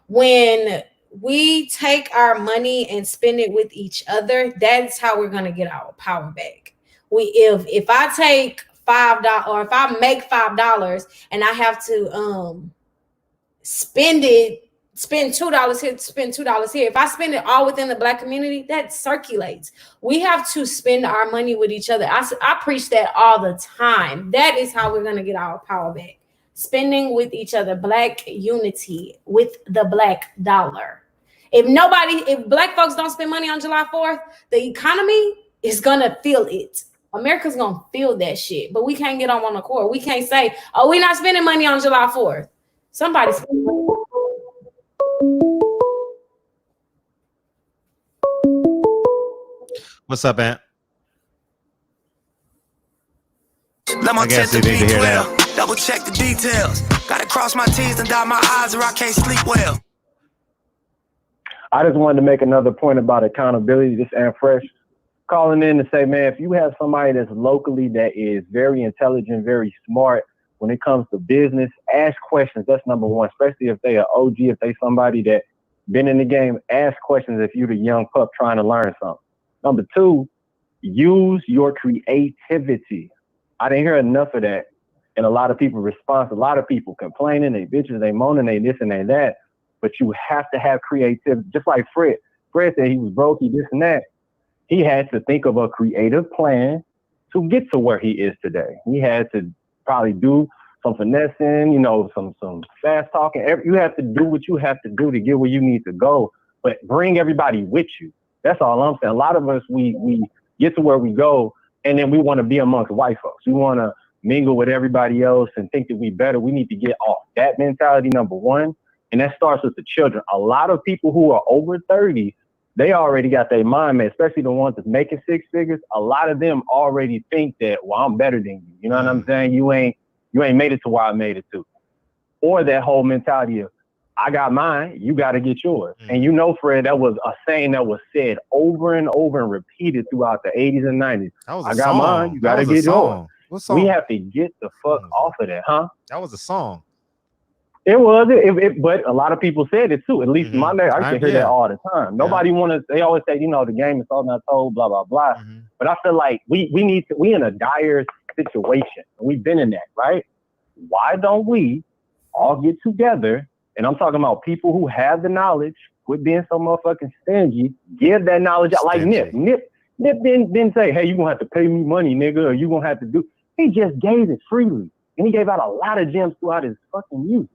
when we take our money and spend it with each other, that's how we're going to get our power back. If I take $5 or if I make $5 and I have to spend $2 here, spend $2 here. If I spend it all within the black community, that circulates. We have to spend our money with each other. I preach that all the time. That is how we're going to get our power back. spending with each other, Black unity with the Black dollar. If Black folks don't spend money on July 4th, the economy is gonna feel it. America's gonna feel that shit, but we can't get on one accord. We can't say, "Oh, we're not spending money on July 4th." Somebody's spending money. What's up, Ant? I guess you need to hear that. Double check the details. Gotta cross my T's and dot my I's or I can't sleep well. I just wanted to make another point about accountability. This Ant Fresh calling in to say, man, if you have somebody that's locally that is very intelligent, very smart when it comes to business, ask questions. That's number one, especially if they are OG, if they somebody that been in the game, ask questions if you're the young pup trying to learn something. Number two, use your creativity. I didn't hear enough of that in a lot of people's response. A lot of people complaining, they bitches, they moaning, they this and they that. But you have to have creativity. Just like Fred. Fred said he was broke, he this and that. He had to think of a creative plan to get to where he is today. He had to probably do some finessing, some fast talking. You have to do what you have to do to get where you need to go, but bring everybody with you. That's all I'm saying. A lot of us, we get to where we go, and then we want to be amongst white folks. We want to mingle with everybody else and think that we better. We need to get off that mentality, number one, and that starts with the children. A lot of people who are over 30, they already got their mind made, especially the ones that's making six figures. A lot of them already think that, well, I'm better than you. You know what I'm saying? You ain't made it to where I made it to. Or that whole mentality of, I got mine, you got to get yours. And Fred, that was a saying that was said over and over and repeated throughout the 80s and 90s. I got mine, you got to get yours. What song? We have to get the fuck off of that, huh? That was a song. It was, but a lot of people said it too. At least in my day, I used to hear that all the time. Nobody they always say, the game is all not told, blah, blah, blah. But I feel like we in a dire situation. We've been in that, right? Why don't we all get together? And I'm talking about people who have the knowledge, quit being so motherfucking stingy, give that knowledge out. Like Nip didn't say, hey, you're going to have to pay me money, nigga, or you're going to have to do. He just gave it freely. And he gave out a lot of gems throughout his fucking music.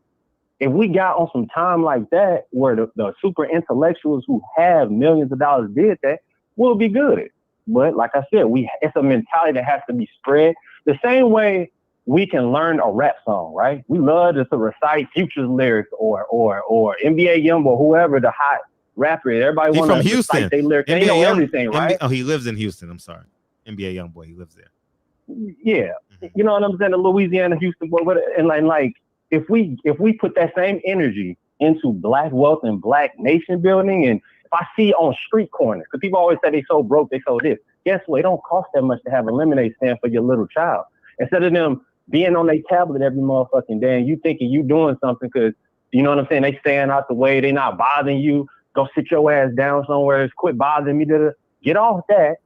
If we got on some time like that, where the super intellectuals who have millions of dollars did that, we'll be good. But like I said, it's a mentality that has to be spread. The same way we can learn a rap song, right? We love to recite Future's lyrics or NBA Youngboy, whoever the hot rapper is. Everybody wants to recite their lyrics. They know everything, right? He lives in Houston. I'm sorry. NBA Youngboy, he lives there. Yeah. You know what I'm saying? The Louisiana, Houston boy. And like, if we put that same energy into Black wealth and Black nation building, and if I see on street corners, because people always say they so broke, they so this. Guess what? It don't cost that much to have a lemonade stand for your little child. Instead of them being on their tablet every motherfucking day and you thinking you doing something because, you know what I'm saying, they staying out the way, they not bothering you, go sit your ass down somewhere, quit bothering me, get off that,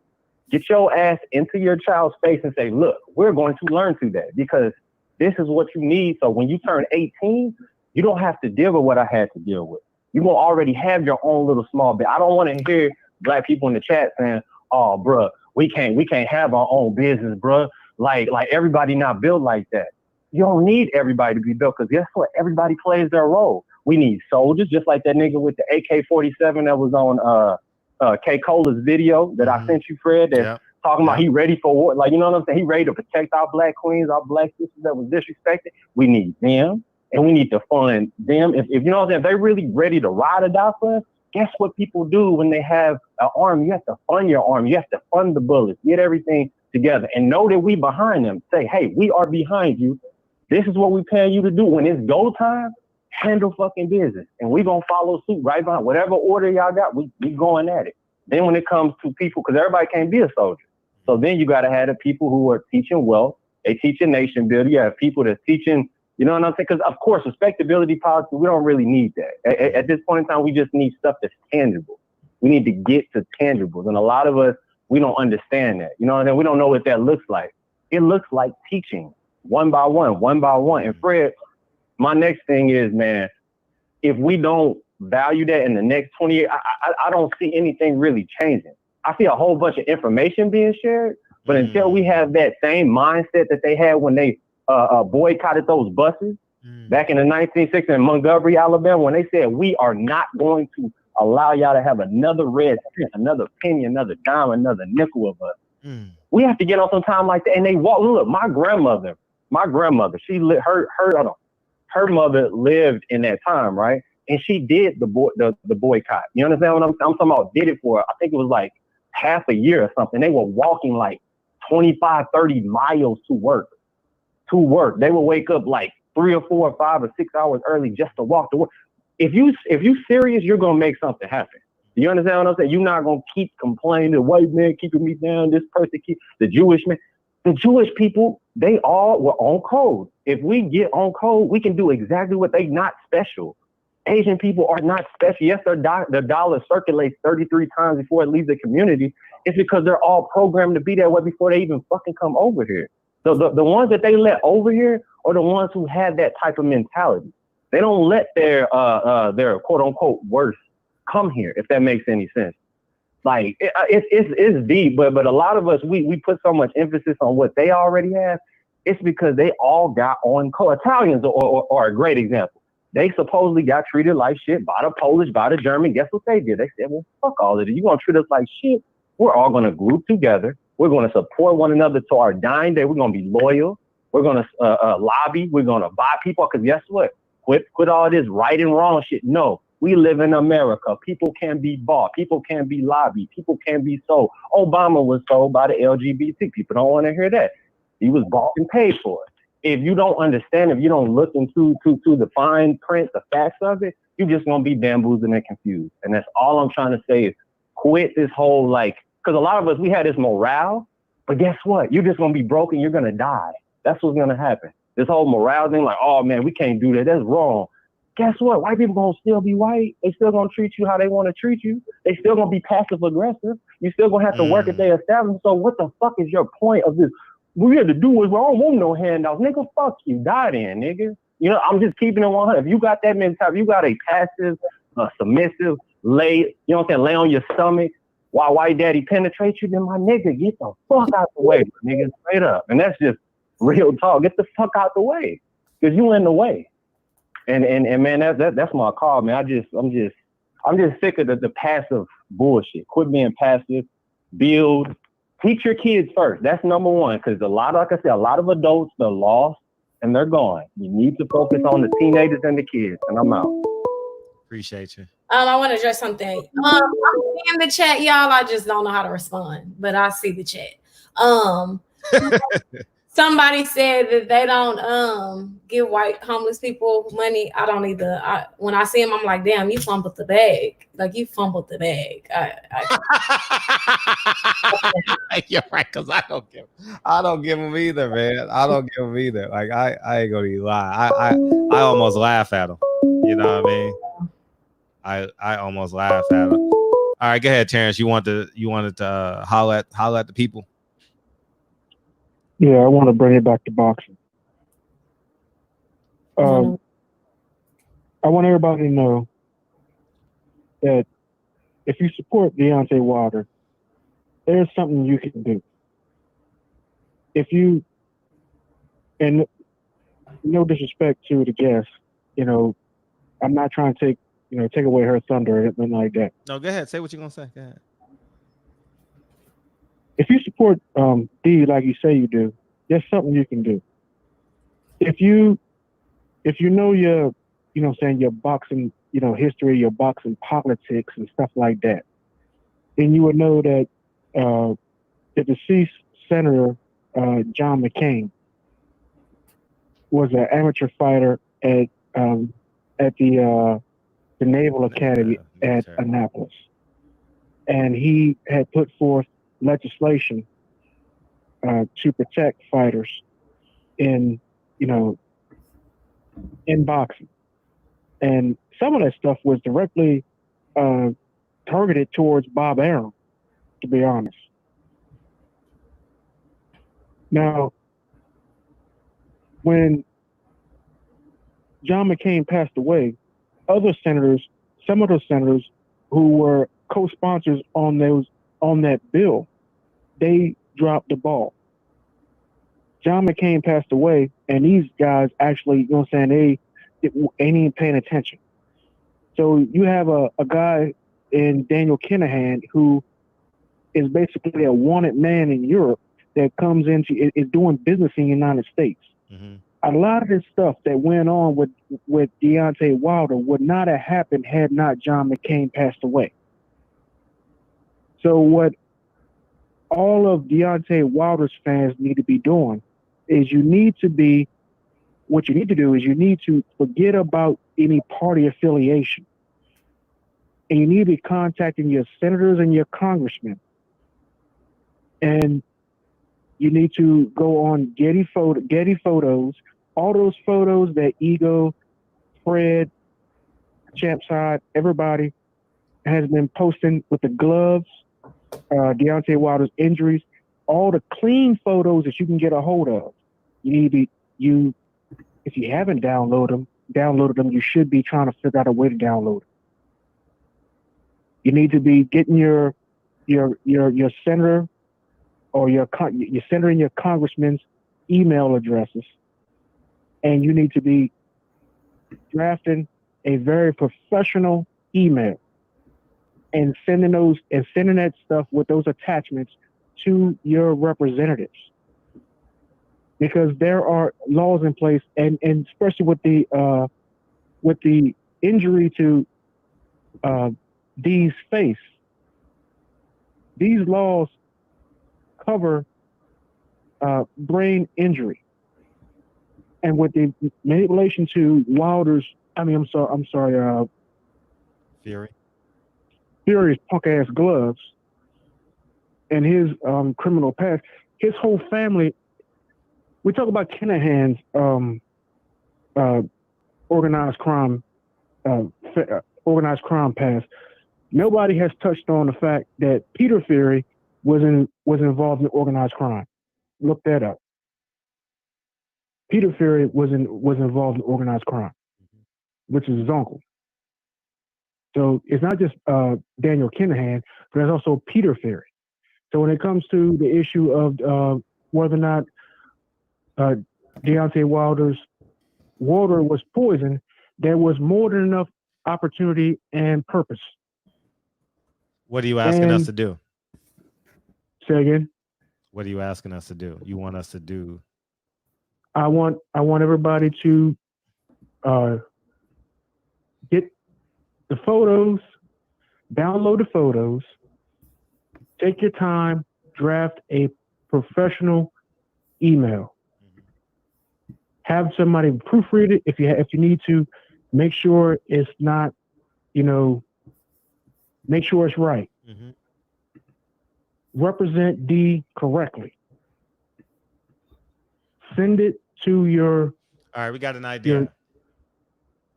get your ass into your child's face and say, look, we're going to learn through that because this is what you need. So when you turn 18, you don't have to deal with what I had to deal with. You're going to already have your own little small bit. I don't want to hear Black people in the chat saying, oh, bruh, we can't have our own business, bruh. Like everybody not built like that. You don't need everybody to be built because guess what? Everybody plays their role. We need soldiers, just like that nigga with the AK-47 that was on K. Cola's video that I sent you, Fred, that's talking about he ready for war. Like, you know what I'm saying? He ready to protect our Black queens, our Black sisters that was disrespected. We need them, and we need to fund them. If you know what I'm saying, if they really ready to ride or die for us, guess what people do when they have an army? You have to fund your army. You have to fund the bullets, get everything together, and know that we behind them. Say, hey, we are behind you. This is what we paying you to do. When it's go time, handle fucking business. And we gonna follow suit right behind. Whatever order y'all got, we going at it. Then when it comes to people, because everybody can't be a soldier. So then you gotta have the people who are teaching wealth. They teaching nation building. You have people that's teaching, you know what I'm saying? Because of course, respectability politics, we don't really need that. At this point in time, we just need stuff that's tangible. We need to get to tangibles. And a lot of us, we don't understand that. You know what I mean? We don't know what that looks like. It looks like teaching one by one. And Fred, my next thing is, man, if we don't value that in the next 20 years, I don't see anything really changing. I see a whole bunch of information being shared, but until we have that same mindset that they had when they boycotted those buses back in the 1960s in Montgomery, Alabama, when they said, we are not going to allow y'all to have another red cent, another penny, another dime, another nickel of us. We have to get on some time like that. And they walk. Look, my grandmother, her mother lived in that time, right? And she did the boycott. You understand what I'm talking about? Did it for, I think it was like half a year or something. They were walking like 25, 30 miles to work. They would wake up like 3 or 4 or 5 or 6 hours early just to walk to work. If you serious, you're gonna make something happen. You understand what I'm saying? You're not gonna keep complaining, the white man keeping me down, this person the Jewish man. The Jewish people, they all were on code. If we get on code, we can do exactly what they not special. Asian people are not special. Yes, their dollar circulates 33 times before it leaves the community. It's because they're all programmed to be that way before they even fucking come over here. So the ones that they let over here are the ones who had that type of mentality. They don't let their quote unquote worst come here, if that makes any sense. Like it's deep, but a lot of us we put so much emphasis on what they already have. It's because they all got on code. Italians are a great example. They supposedly got treated like shit by the Polish, by the German. Guess what they did? They said, well, fuck all of it. You're gonna treat us like shit. We're all gonna group together. We're gonna support one another to our dying day. We're gonna be loyal. We're gonna lobby. We're gonna buy people. Because guess what? Quit all this right and wrong shit. No. We live in America. People can be bought. People can be lobbied. People can be sold. Obama was sold by the LGBT. People don't want to hear that. He was bought and paid for it. If you don't understand, if you don't look into the fine print, the facts of it, you're just going to be bamboozled and confused. And that's all I'm trying to say is quit this whole, like, because a lot of us, we had this morale, but guess what? You're just going to be broken. You're going to die. That's what's going to happen. This whole morale thing, like, oh, man, we can't do that. That's wrong. Guess what? White people gonna still be white. They still gonna treat you how they want to treat you. They still gonna be passive aggressive. You still gonna have to work at their establishment. So what the fuck is your point of this? We had to do is we don't want no handouts, nigga. Fuck you, die then, nigga. You know, I'm just keeping it 100. If you got that mentality, you got a passive, submissive, lay, you know what I'm saying, lay on your stomach while white daddy penetrates you, then my nigga, get the fuck out the way, nigga, straight up. And that's just real talk. Get the fuck out the way, cause you in the way. And man, that's my call, man. I'm just sick of the passive bullshit. Quit being passive. Build. Teach your kids first. That's number one. Because like I said, a lot of adults, they're lost and they're gone. You need to focus on the teenagers and the kids. And I'm out. Appreciate you. I want to address something. I'm in the chat, y'all. I just don't know how to respond, but I see the chat. Somebody said that they don't give white homeless people money. I don't either. When I see them, I'm like, damn, you fumbled the bag. Like, you fumbled the bag. You're right, because I don't give them either, man. I don't give them either. Like, I ain't gonna even lie. I almost laugh at them. You know what I mean? I almost laugh at them. All right, go ahead, Terrence. You wanted to holler at the people. Yeah, I want to bring it back to boxing. I want everybody to know that if you support Deontay Wilder, there's something you can do. If you, and no disrespect to the guest, you know, I'm not trying to take away her thunder or anything like that. No, go ahead. Say what you're gonna say. Go ahead. If you support D like you say you do, there's something you can do. If you know your, you know what I'm saying, your boxing, you know, history, your boxing politics and stuff like that, then you would know that the deceased Senator John McCain was an amateur fighter at the Naval Academy at Annapolis. And he had put forth legislation to protect fighters in boxing. And some of that stuff was directly targeted towards Bob Arum, to be honest. Now, when John McCain passed away, some of those senators who were co-sponsors on that bill, they dropped the ball. John McCain passed away, and these guys actually, you know what I'm saying, they ain't even paying attention. So you have a guy in Daniel Kinahan who is basically a wanted man in Europe that comes into is doing business in the United States. Mm-hmm. A lot of this stuff that went on with Deontay Wilder would not have happened had not John McCain passed away. So what all of Deontay Wilder's fans need to be doing is you need to forget about any party affiliation. And you need to be contacting your senators and your congressmen. And you need to go on Getty photos, all those photos that Ego, Fred, Champside, everybody has been posting with the gloves, Deontay Wilder's injuries, all the clean photos that you can get a hold of. You need to if you haven't downloaded them, you should be trying to figure out a way to download them. You need to be getting your senator or your senator and your congressman's email addresses, and you need to be drafting a very professional email and sending that stuff with those attachments to your representatives, because there are laws in place, and especially with the injury to Dee's face, these laws cover brain injury, and with the manipulation to Wilder's, Fury's punk ass gloves and his criminal past, his whole family. We talk about Kinahan's organized crime past. Nobody has touched on the fact that Peter Fury was involved in organized crime. Look that up. Peter Fury was involved in organized crime, which is his uncle. So it's not just Daniel Kinahan, but there's also Peter Fury. So when it comes to the issue of whether or not Deontay Wilder's water was poisoned, there was more than enough opportunity and purpose. What are you asking us to do? Say again? What are you asking us to do? You want us to do? I want everybody to get the photos, download the photos, take your time, draft a professional email. Have somebody proofread it if you need to. Make sure it's not, make sure it's right. Mm-hmm. Represent D correctly. Send it to your. All right, we got an idea.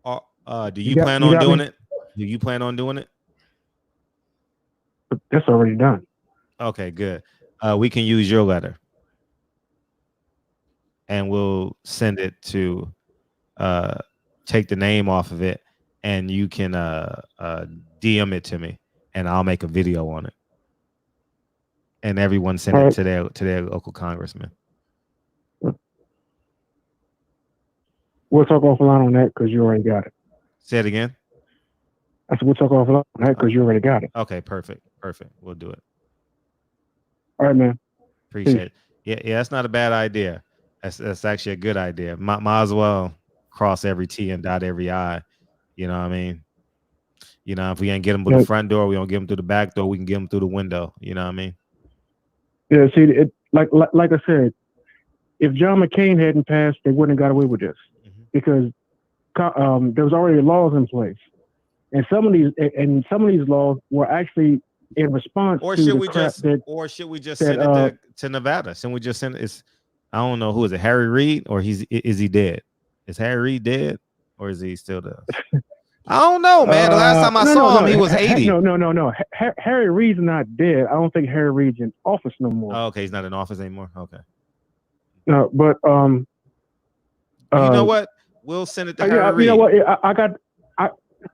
Do you plan on doing it? Do you plan on doing it? That's already done. Okay, good. We can use your letter, and we'll send it to take the name off of it, and you can DM it to me, and I'll make a video on it, and everyone send it to their local congressman. We'll talk offline on that because you already got it. Say it again. I said we'll talk offline on that because you already got it. Okay, perfect. We'll do it. All right, man. Appreciate it. Yeah, that's not a bad idea. That's actually a good idea. Might as well cross every T and dot every I. You know what I mean? If we ain't get them through the front door, we don't get them through the back door. We can get them through the window. You know what I mean? Yeah. See, like I said, if John McCain hadn't passed, they wouldn't have got away with this because there was already laws in place, and some of these laws were actually in response. Or should we just send it to Nevada? Should we just send it? I don't know, who is it? Harry Reid, or is he dead? Is Harry Reid dead, or is he still there? I don't know, man. The last time I saw him, he was 80. No. Harry Reid's not dead. I don't think Harry Reid's in office no more. Oh, okay, he's not in office anymore. Okay. No, but you know what? We'll send it to Harry Reid. You know what?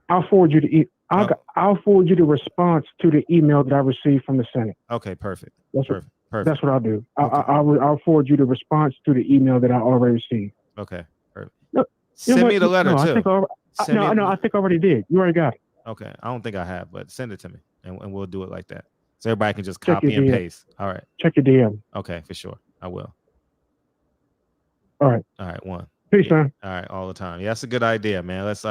I'll forward you the I'll forward you the response to the email that I received from the Senate. Okay, perfect. That's perfect. Perfect. That's what I'll do. I'll forward you the response to the email that I already received. Okay. Perfect. No, Send me the letter I too. think I think I already did. You already got it. Okay. I don't think I have, but send it to me, and we'll do it like that. So everybody can just Check copy your and DM. paste. All right. Check your DM. Okay, for sure. I will. All right. All right. One. Peace, man. All right. All the time. Yeah, that's a good idea, man. Let's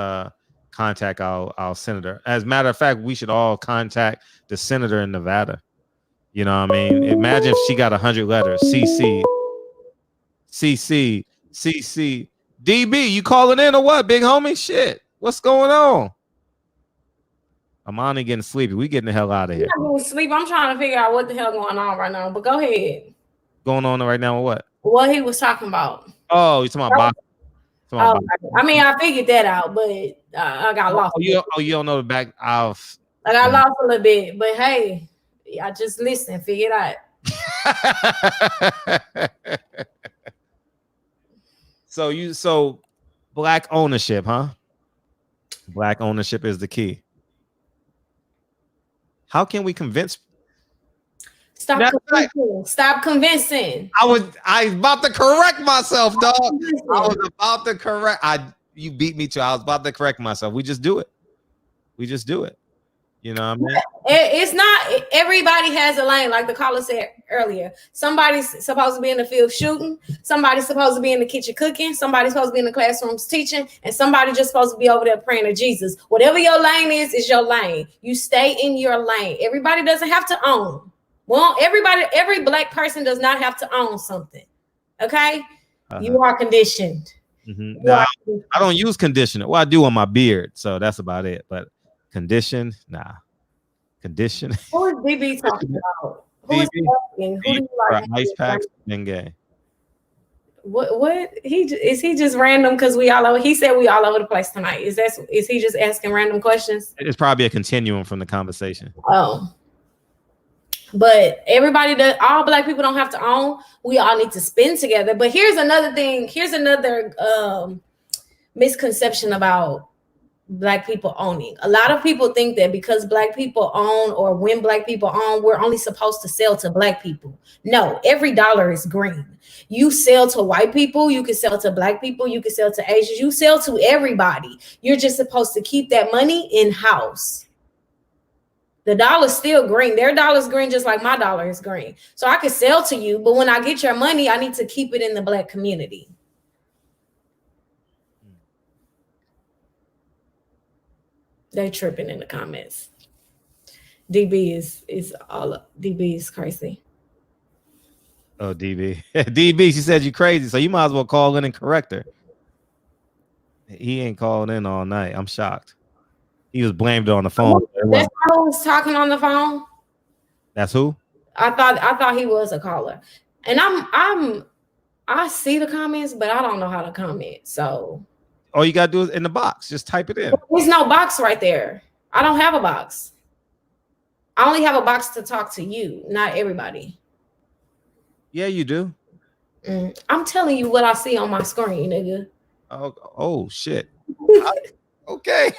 contact our senator. As a matter of fact, we should all contact the senator in Nevada. You know what I mean? Imagine if she got 100 letters. CC. DB, you calling in or what, big homie? Shit. What's going on? Armani getting sleepy. We getting the hell out of here. I'm not going to sleep. I'm trying to figure out what the hell going on right now. But go ahead. Going on right now with what? What he was talking about. Oh, you talking about boxing? I mean, I figured that out, but I got lost. You don't know the back of. I got lost a little bit, but hey, I just listen, figure it out. So black ownership, huh? Black ownership is the key. How can we convince? Stop convincing. I was about to correct myself, dog. I was about to correct. You beat me too. I was about to correct myself. We just do it. You know what I mean? It's not everybody has a lane, like the caller said earlier. Somebody's supposed to be in the field shooting, somebody's supposed to be in the kitchen cooking, somebody's supposed to be in the classrooms teaching, and somebody's just supposed to be over there praying to Jesus. Whatever your lane is your lane. You stay in your lane. Everybody doesn't have to own. Well, every black person does not have to own something. Okay? You are conditioned. Mm-hmm. Now, I don't use conditioner. Well, I do on my beard, so that's about it. But condition, nah. Condition. Who is DB talking about? Who is talking? Who do you like? Ice packs and gay. What? Is he just random? Because we all over. He said we all over the place tonight. Is he just asking random questions? It's probably a continuum from the conversation. Oh. But everybody all black people don't have to own. We all need to spend together. But here's another thing. Here's another misconception about black people owning. A lot of people think that because black people own, or when black people own, we're only supposed to sell to black people. No, every dollar is green. You sell to white people, you can sell to black people, you can sell to Asians, you sell to everybody. You're just supposed to keep that money in-house. The dollar's still green. Their dollar's green just like my dollar is green. So I can sell to you, but when I get your money, I need to keep it in the black community. They tripping in the comments. DB is crazy. Oh, DB. DB, she said you crazy, so you might as well call in and correct her. He ain't calling in all night. I'm shocked. He was blamed on the phone. That's who was talking on the phone. That's who? I thought he was a caller. And I see the comments, but I don't know how to comment. So all you gotta do is in the box. Just type it in. There's no box right there. I don't have a box. I only have a box to talk to you, not everybody. Yeah, you do. I'm telling you what I see on my screen, nigga. Oh shit. Okay.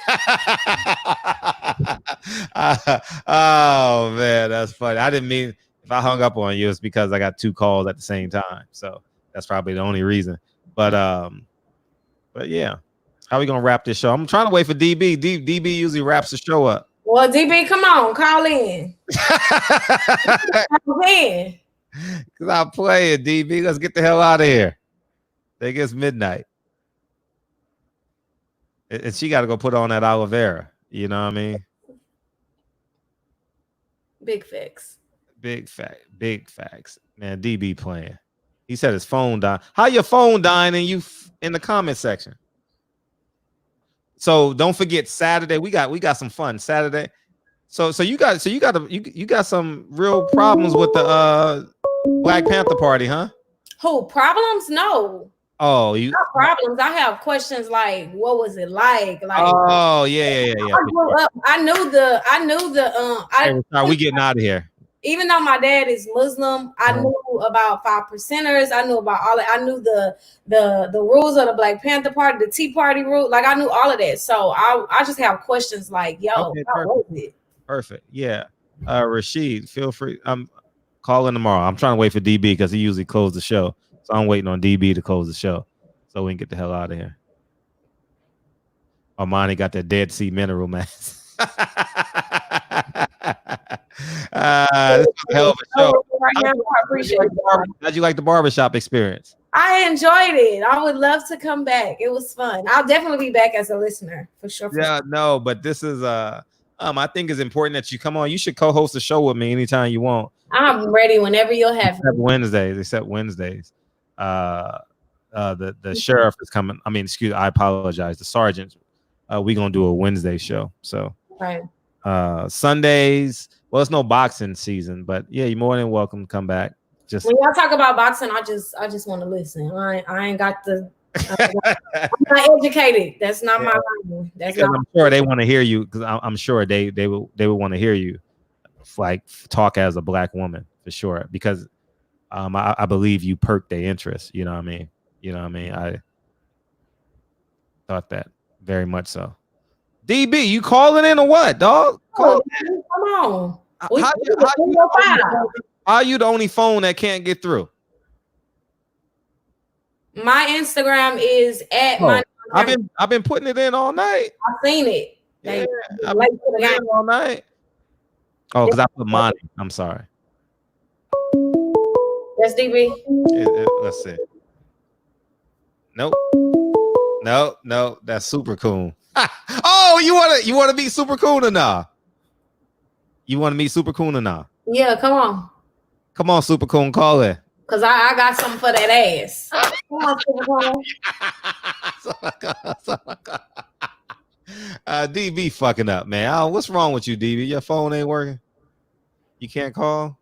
Oh man, that's funny. I didn't mean, if I hung up on you, it's because I got two calls at the same time. So that's probably the only reason. But yeah. How we gonna wrap this show? I'm trying to wait for DB. DB usually wraps the show up. Well, DB, come on, call in. Cause I'll play it, DB. Let's get the hell out of here. I think it's midnight. And she got to go put on that aloe vera. You know what I mean? Big facts. Big facts. Man, DB playing. He said his phone died. How your phone dying and you in the comment section? So don't forget Saturday. We got some fun Saturday. So you got some real problems with the Black Panther Party, huh? Who problems? No. Oh, not problems. I have questions like, what was it like? Like, oh yeah. I grew up. I knew the. We getting out of here. Even though my dad is Muslim, I knew about 5%ers. I knew about all that. I knew the rules of the Black Panther Party, the Tea Party rule. Like I knew all of that. So I just have questions like, yo, okay, how was it? Perfect. Yeah. Rashid, feel free. Call in tomorrow. I'm trying to wait for DB because he usually closes the show. So I'm waiting on DB to close the show so we can get the hell out of here. Armani got that Dead Sea mineral mask. This was a hell of a show. Right now, I appreciate it. How'd you like the barbershop experience? I enjoyed it. I would love to come back. It was fun. I'll definitely be back as a listener for sure. Yeah, no, but this is I think it's important that you come on. You should co-host a show with me anytime you want. I'm ready whenever you'll have Except Wednesdays. The sheriff is coming. I mean, I apologize. The sergeant. We're gonna do a Wednesday show. So right. Sundays. Well, it's no boxing season, but yeah, you're more than welcome to come back. Just when y'all talk about boxing, I just want to listen. I ain't got the. I'm not educated. That's not my language. That's not. I'm sure they want to hear you because I'm sure they would want to hear you, like talk as a black woman for sure. Because I believe you perked their interest. You know what I mean? I thought that very much so. DB, you calling in or what, dog? Come on. How are you the only phone that can't get through? My Instagram is at my. I've been putting it in all night. I've seen it. Yeah, I've been putting it in all night. Oh, because I put Monty. I'm sorry. That's DB. Let's see. Nope. No. That's Super Cool. Oh, you wanna meet Super Cool or nah? You want to meet Super Cool or nah? Yeah, come on. Come on, Super Cool, call it. Cause I got something for that ass. Come on, Super Cool. DB fucking up, man. What's wrong with you, DB? Your phone ain't working. You can't call.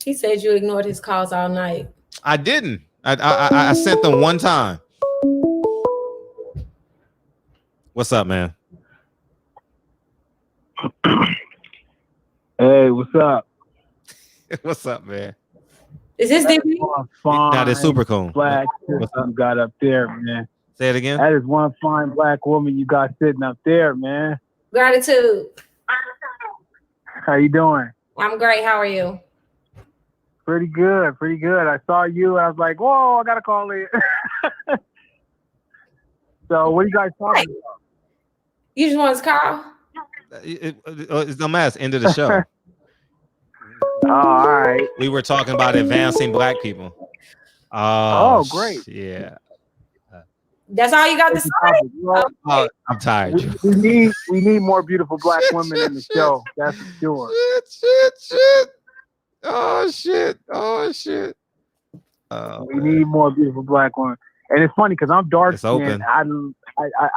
He said you ignored his calls all night. I didn't. I sent them one time. What's up, man? Hey, what's up? What's up, man? Is this DB? That is Super Cool. Black you got up there, man. Say it again. That is one fine black woman you got sitting up there, man. Gratitude. How you doing? I'm great. How are you? Pretty good. I saw you. I was like, whoa, I gotta call in. So, what are you guys talking about? You just want to call? It's no matter. End of the show. Oh, all right. We were talking about advancing black people. Oh, great. Yeah. That's all you got to say? Oh, I'm tired. We need more beautiful black women in the show. That's for sure. Shit. Oh shit. We need more beautiful black women. And it's funny because I'm dark skinned. I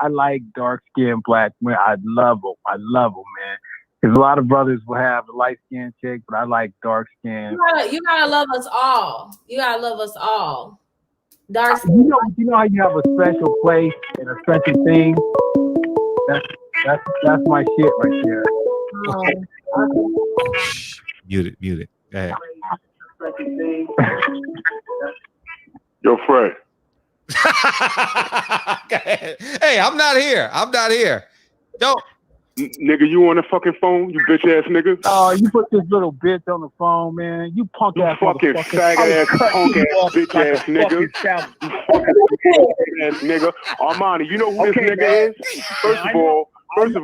like dark skinned black men. I love them, man. Because a lot of brothers will have a light skinned chick, but I like dark skin. You gotta love us all. Dark skin. You know how you have a special place and a special thing. That's my shit right there. Mute it. Go ahead. Yo, Fred. Hey, I'm not here. Don't. Nigga, you on the fucking phone, you bitch ass nigga? Oh, you put this little bitch on the phone, man. You punk ass fucking faggot ass, punk ass, bitch ass nigga. You fucking ass nigga. Armani, you know who this nigga is? First of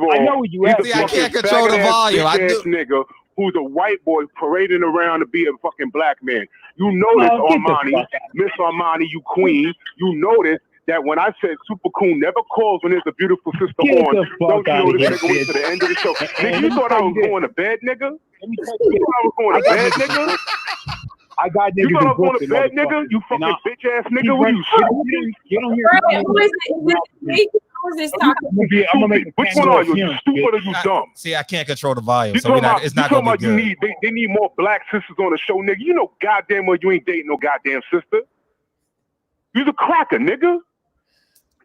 all, I know who you are. I can't control the volume. I do. Nigga who's a white boy parading around to be a fucking black man. You know this, Armani, Miss Armani, you queen. You know this. That when I said Super Cool never calls when there's a beautiful sister on, don't you know this nigga went to the end of the show? Nigga, you thought I was going to bed, nigga? You thought I was going to bed, nigga? I got niggas. You thought I was going to bed, nigga? You fucking bitch ass nigga? What are you shit? You don't hear. Who is this talking? I'm gonna make which one are you? You stupid or you dumb? See, I can't control the volume, You so talking it's not gonna be good. They need more black sisters on the show, nigga. You know goddamn well you ain't dating no goddamn sister. You's a cracker, nigga.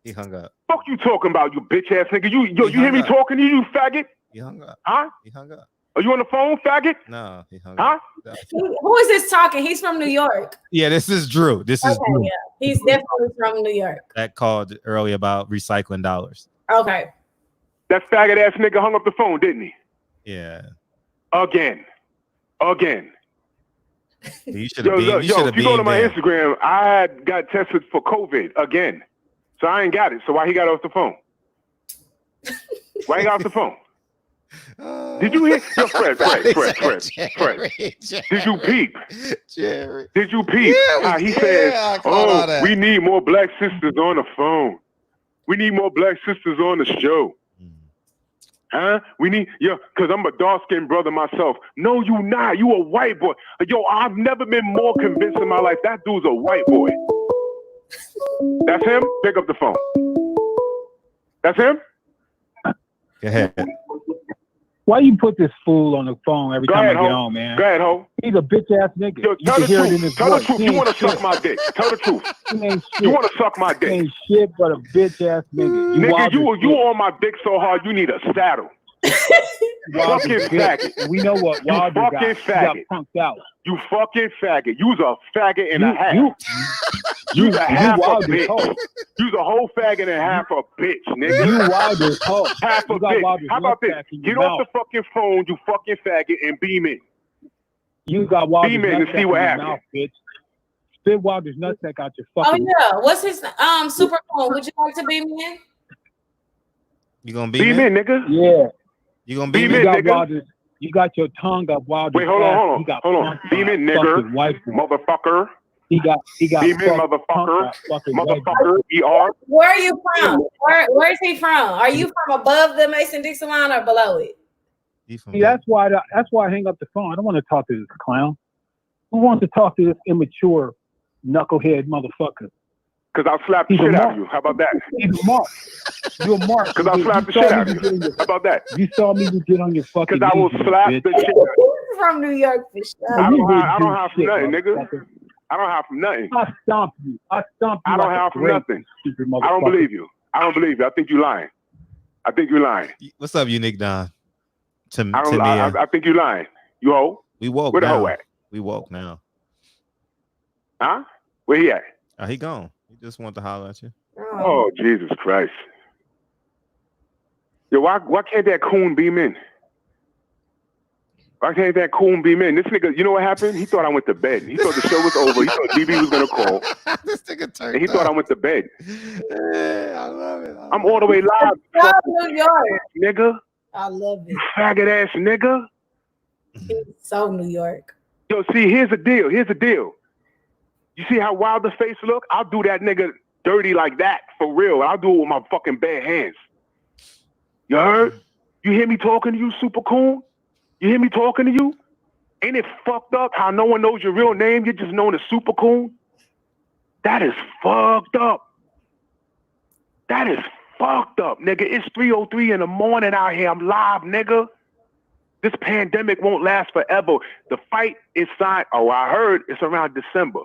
He hung up. Fuck you talking about, you bitch ass nigga. You hear me talking to you faggot? He hung up. Huh? He hung up. Are you on the phone, faggot? No, he hung up. Huh? Who is this talking? He's from New York. Yeah, this is Drew. Drew. Yeah. He's definitely from New York. That called earlier about recycling dollars. Okay. That faggot ass nigga hung up the phone, didn't he? Yeah. Again. You should have been. If you go to my Instagram, I got tested for COVID again. So I ain't got it. So why he got off the phone? Why he got off the phone? Did you hear? Yo, Fred. Did you peep? Jerry. Did you peep? How he said, "Oh, we need more black sisters on the phone. We need more black sisters on the show." Huh? We need, because I'm a dark-skinned brother myself. No, you not. You a white boy. Yo, I've never been more convinced in my life that dude's a white boy. That's him? Pick up the phone. That's him? Go ahead. Why you put this fool on the phone every time I get on, man? Go ahead, ho. He's a bitch-ass nigga. Yo, tell the truth. Tell the truth. You want to suck my dick. Tell the truth. You want to suck my dick. He ain't shit but a bitch-ass nigga. Nigga, you on my dick so hard, you need a saddle. Fucking faggot. We know what you Wilder fucking got. faggot. He got punked out. You fucking faggot. You's a faggot and a half. You's a half a bitch. You's a whole faggot and half a bitch, nigga. You Wilder's hoe. Half a bitch. How about this? Get off the fucking phone, you fucking faggot, and beam in. You got Wilder's beam in and see what happens. Mouth, bitch. Spit Wilder's nutsack out your fucking Oh yeah. What's his super cool? Would you like to beam in? You gonna beam in, nigga? Yeah. You gonna beam in, nigga? Wilder's, you got your tongue up Wilder's. Wait, hold on. Beam in, nigga. Motherfucker. He got beam in, motherfucker. Motherfucker. ER. Where are you from? Where is he from? Are you from above the Mason-Dixon line or below it? See, that's why I hang up the phone. I don't want to talk to this clown. Who wants to talk to this immature knucklehead motherfucker? Because I'll slap the shit out of you. How about that? He's a mark. You're a mark. Because I'll slap the shit out of you. How about that? You saw me get on your fucking. Because I will slap the shit out of you. From New York for sure. I don't have from nothing, nigga. I don't have from nothing. I stomp you. I don't have from nothing. I don't believe you. I think you're lying. What's up, you Nick Don? I think you're lying. You hoe? We woke. Where the hoe at? We woke now. Huh? Where he at? He gone. He just wanted to holler at you. Oh, Jesus Christ. Yo, why can't that coon beam in? Why can't that coon beam in? This nigga, you know what happened? He thought I went to bed. He thought the show was over. He thought DB was going to call. This nigga turned and he thought I went to bed. Yeah, I love it. I'm all the way live. New York. Nigga. I love it. Faggot ass nigga. He's so New York. Yo, see, here's the deal. You see how wild the face look? I'll do that nigga dirty like that for real. I'll do it with my fucking bare hands. You heard? You hear me talking to you, super coon? You hear me talking to you? Ain't it fucked up how no one knows your real name? You're just known as super coon? That is fucked up. Nigga. It's 3:03 in the morning out here. I'm live, nigga. This pandemic won't last forever. The fight is signed. Oh, I heard it's around December.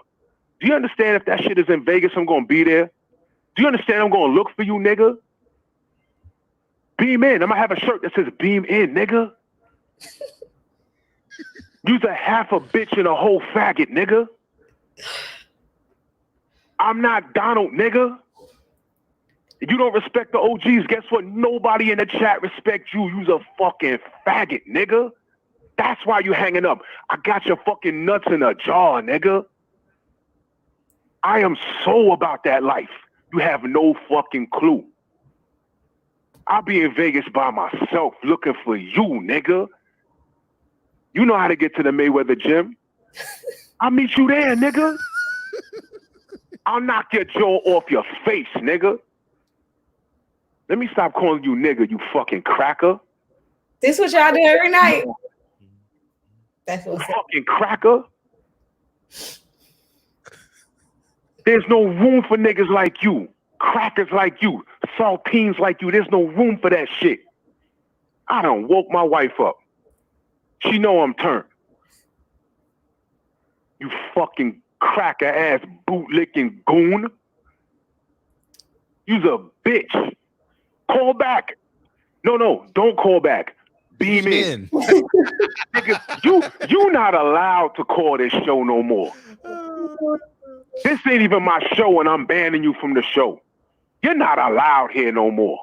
Do you understand if that shit is in Vegas, I'm going to be there? Do you understand I'm going to look for you, nigga? Beam in. I'm going to have a shirt that says beam in, nigga. You's a half a bitch and a whole faggot, nigga. I'm not Donald, nigga. If you don't respect the OGs, guess what? Nobody in the chat respects you. You's a fucking faggot, nigga. That's why you hanging up. I got your fucking nuts in a jar, nigga. I am so about that life. You have no fucking clue. I'll be in Vegas by myself looking for you, nigga. You know how to get to the Mayweather gym. I'll meet you there, nigga. I'll knock your jaw off your face, nigga. Let me stop calling you nigga, you fucking cracker. This what y'all do every night? That's what fucking cracker. There's no room for niggas like you, crackers like you, saltines like you. There's no room for that shit. I done woke my wife up. She know I'm turned. You fucking cracker ass bootlicking goon. You's a bitch. Call back. No, don't call back. Beam in. Nigga, you not allowed to call this show no more. This ain't even my show and I'm banning you from the show. You're not allowed here no more.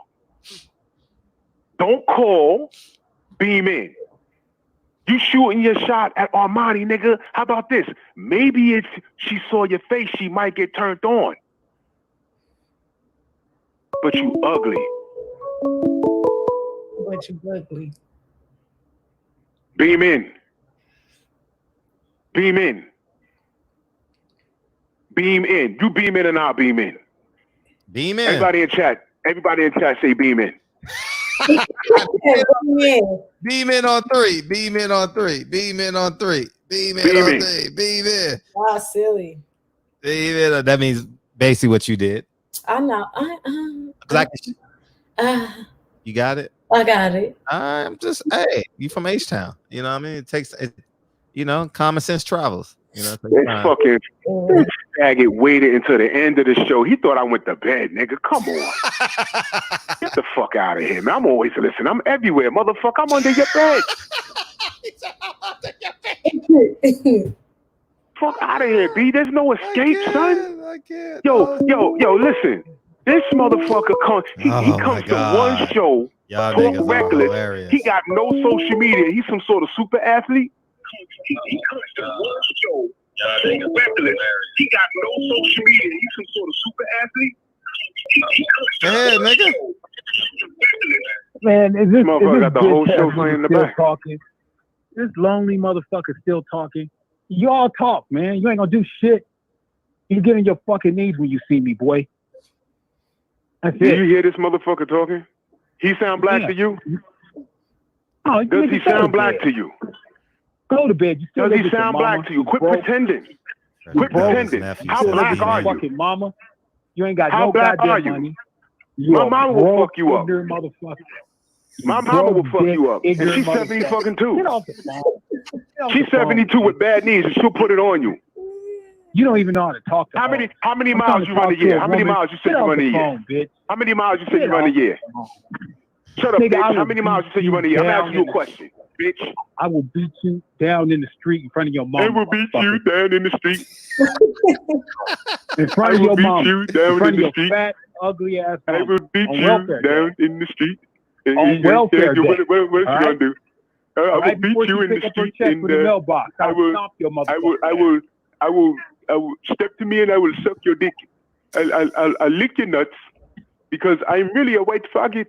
Don't call, beam in. You shooting your shot at Armani, nigga. How about this? Maybe if she saw your face, she might get turned on. But you ugly. But you ugly. Beam in. Beam in. Beam in. You beam in and I'll beam in. Beam in. Everybody in chat say beam in. Beam in on three. Beam in on three. Beam in on three. Beam in on three. Beam in. Wow, silly. Beam in. That means basically what you did. I know. You got it? I got it. I'm just, hey, you from H-Town. You know what I mean? It takes, common sense travels. You know, this fucking faggot waited until the end of the show. He thought I went to bed, nigga. Come on. Get the fuck out of here, man. I'm always listening. I'm everywhere, motherfucker. I'm under your bed. Fuck out of here, B. There's no escape, son. I can't. Yo, listen. This motherfucker comes. He comes to one show. Y'all talk niggas reckless. hilarious. He got no social media. He's some sort of super athlete. He comes to one show. Talk reckless. He got no social media. He's some sort of super athlete. Go ahead, nigga. Man, is this motherfucker got the whole show bitch playing in the still back. talking? This lonely motherfucker still talking. Y'all talk, man. You ain't gonna do shit. You get on your fucking knees when you see me, boy. That's Do it. you hear this motherfucker talking? He sound black to you? Oh, Does he sound black to you? Go to bed. You still Does he live with your sound mama. black to you? Quit Broke. pretending. Quit pretending. How black are you? Fucking mama. You ain't got How no black goddamn are you? money. My mama will fuck you up. Motherfucker. My mama will fuck you up. And she's 70 fucking two. Get off the phone. She's 72 with bad knees and she'll put it on you. You don't even know how to talk to How her. many I'm miles trying you to run a talk to year? a How many woman. miles you say Get you off run a the year? phone, bitch. How many miles you say Get you run a off the year? phone. Shut up, Nigga, bitch. I How will many miles you say you beat run a year? I'm you asking you a down. question, bitch. I will beat you down in the street in front of your mom. I will beat you down in the street. In front I of will your beat mom. you In down front in of the your street. fat, ugly ass mom. I will beat On you welfare down in the street. On welfare day. What is she All gonna right? do? I will Right beat before you she in the pick up her street. check for the mailbox. I will stomp your motherfucker. I will step to me and I will suck your dick. I'll lick your nuts because I'm really a white faggot.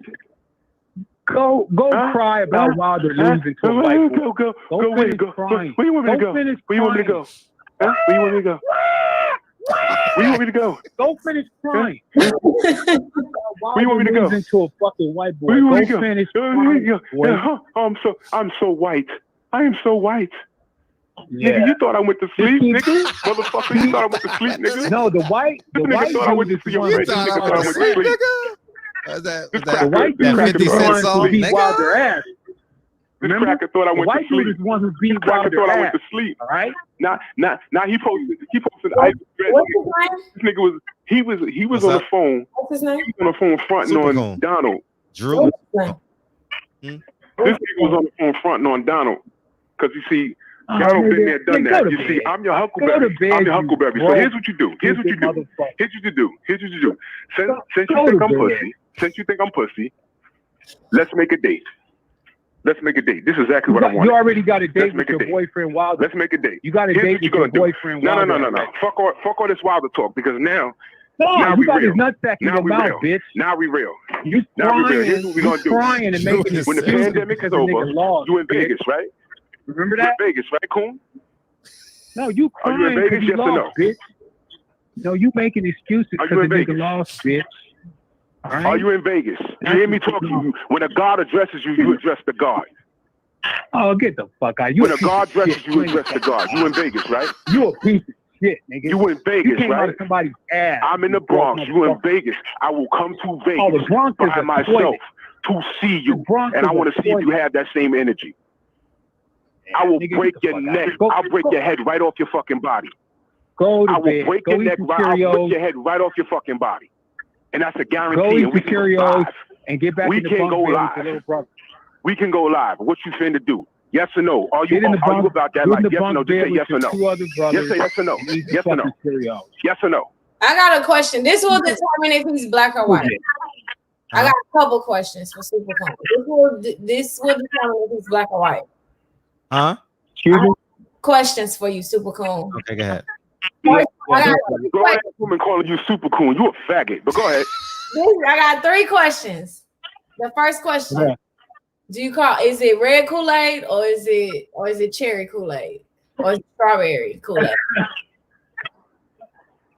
Go cry about Wilder losing to a white boy. Go. Where you go? Crying. Where you want me to go? Finish Where you want me to go? Huh? Where you want me to go? Where you want me to go? Go finish crying. Where you want me to go? Losing to a fucking white boy. Where you want me to Go go? finish Where crying, you boy. go? I'm so white. I am so white. Yeah. Nigga, you thought I went to sleep, nigga? Motherfucker, you thought I went to sleep, nigga? No, the white thought I went to sleep. You thought I went to sleep, nigga? Was that The white that dude 50 is the Cent one song, who beat nigga? Wilder ass. This cracker thought I went to The white sleep. dude is the one who beat This cracker Wilder thought I ass. went to sleep. All right. Now he posted ice dress. This nigga was What's on up? the phone. What's his name? He was on the phone fronting Super on cool. Donald. Drew. This nigga was on the phone fronting on Donald. Because you see, Donald been there, done that. You see, I'm your Huckleberry. I'm your Huckleberry. So here's what you do. Here's what you do. Since you think I'm pussy, let's make a date. This is exactly what I want. You already got a date with your boyfriend Wilder. Let's make a date. You got a Here's date what with you're your gonna do. boyfriend No. Wilder. Fuck all this Wilder talk because now No, we you got real. his nutsack in Now your we mouth, real. bitch. Now we real. You Now we real. crying, Here's what we gonna do. crying and making When the excuses pandemic is because the over, nigga lost, you in bitch. Vegas, right? Remember You in that? Vegas, right, Coon? No, you Are you in crying Vegas? because you Yes or lost, no? bitch. No, you making excuses Are because you the in nigga Vegas? lost, bitch. All right? Are you in Vegas? You hear me talk to you? When a God addresses you, you address the God. Oh, get the fuck out. You When a piece God of addresses shit. you, address the God. You in Vegas, right? You a piece of shit, nigga. You in Vegas, You came out right? of somebody's ass. I'm in the Bronx. You in Vegas. I will come to Vegas Oh, the Bronx is by a myself toilet. to see you. Bronx And I is want a to see if you toilet. have that same energy. I will nigga, break get the your fuck out. neck. Go- I'll break go- your head right off your fucking body. Go to I will bed. break Go your eat neck some right. I'll break Cheerios. your head right off your fucking body. And that's a Go guarantee. eat And we some can go Cheerios live. and get back We in the can bunk go bed with live. your little brother. We can go live. What you finna do? Yes or no? Are you Get in the bunk, about that get life? in the Yes or bunk no? Just bed say with yes or your no. two other brothers. Yes or no? and eat some Yes or no? fucking Cheerios. Yes or no? I got a question. This will determine if he's black or white. I got a couple questions for Super Cool. This will determine if he's black or white. Huh? Questions for you, Super Coon. Okay, go ahead. First, I got Grown ass woman calling you super cool. You a faggot. But go ahead. I got 3 questions. The first question: is it red Kool-Aid or is it cherry Kool-Aid or is it strawberry Kool-Aid?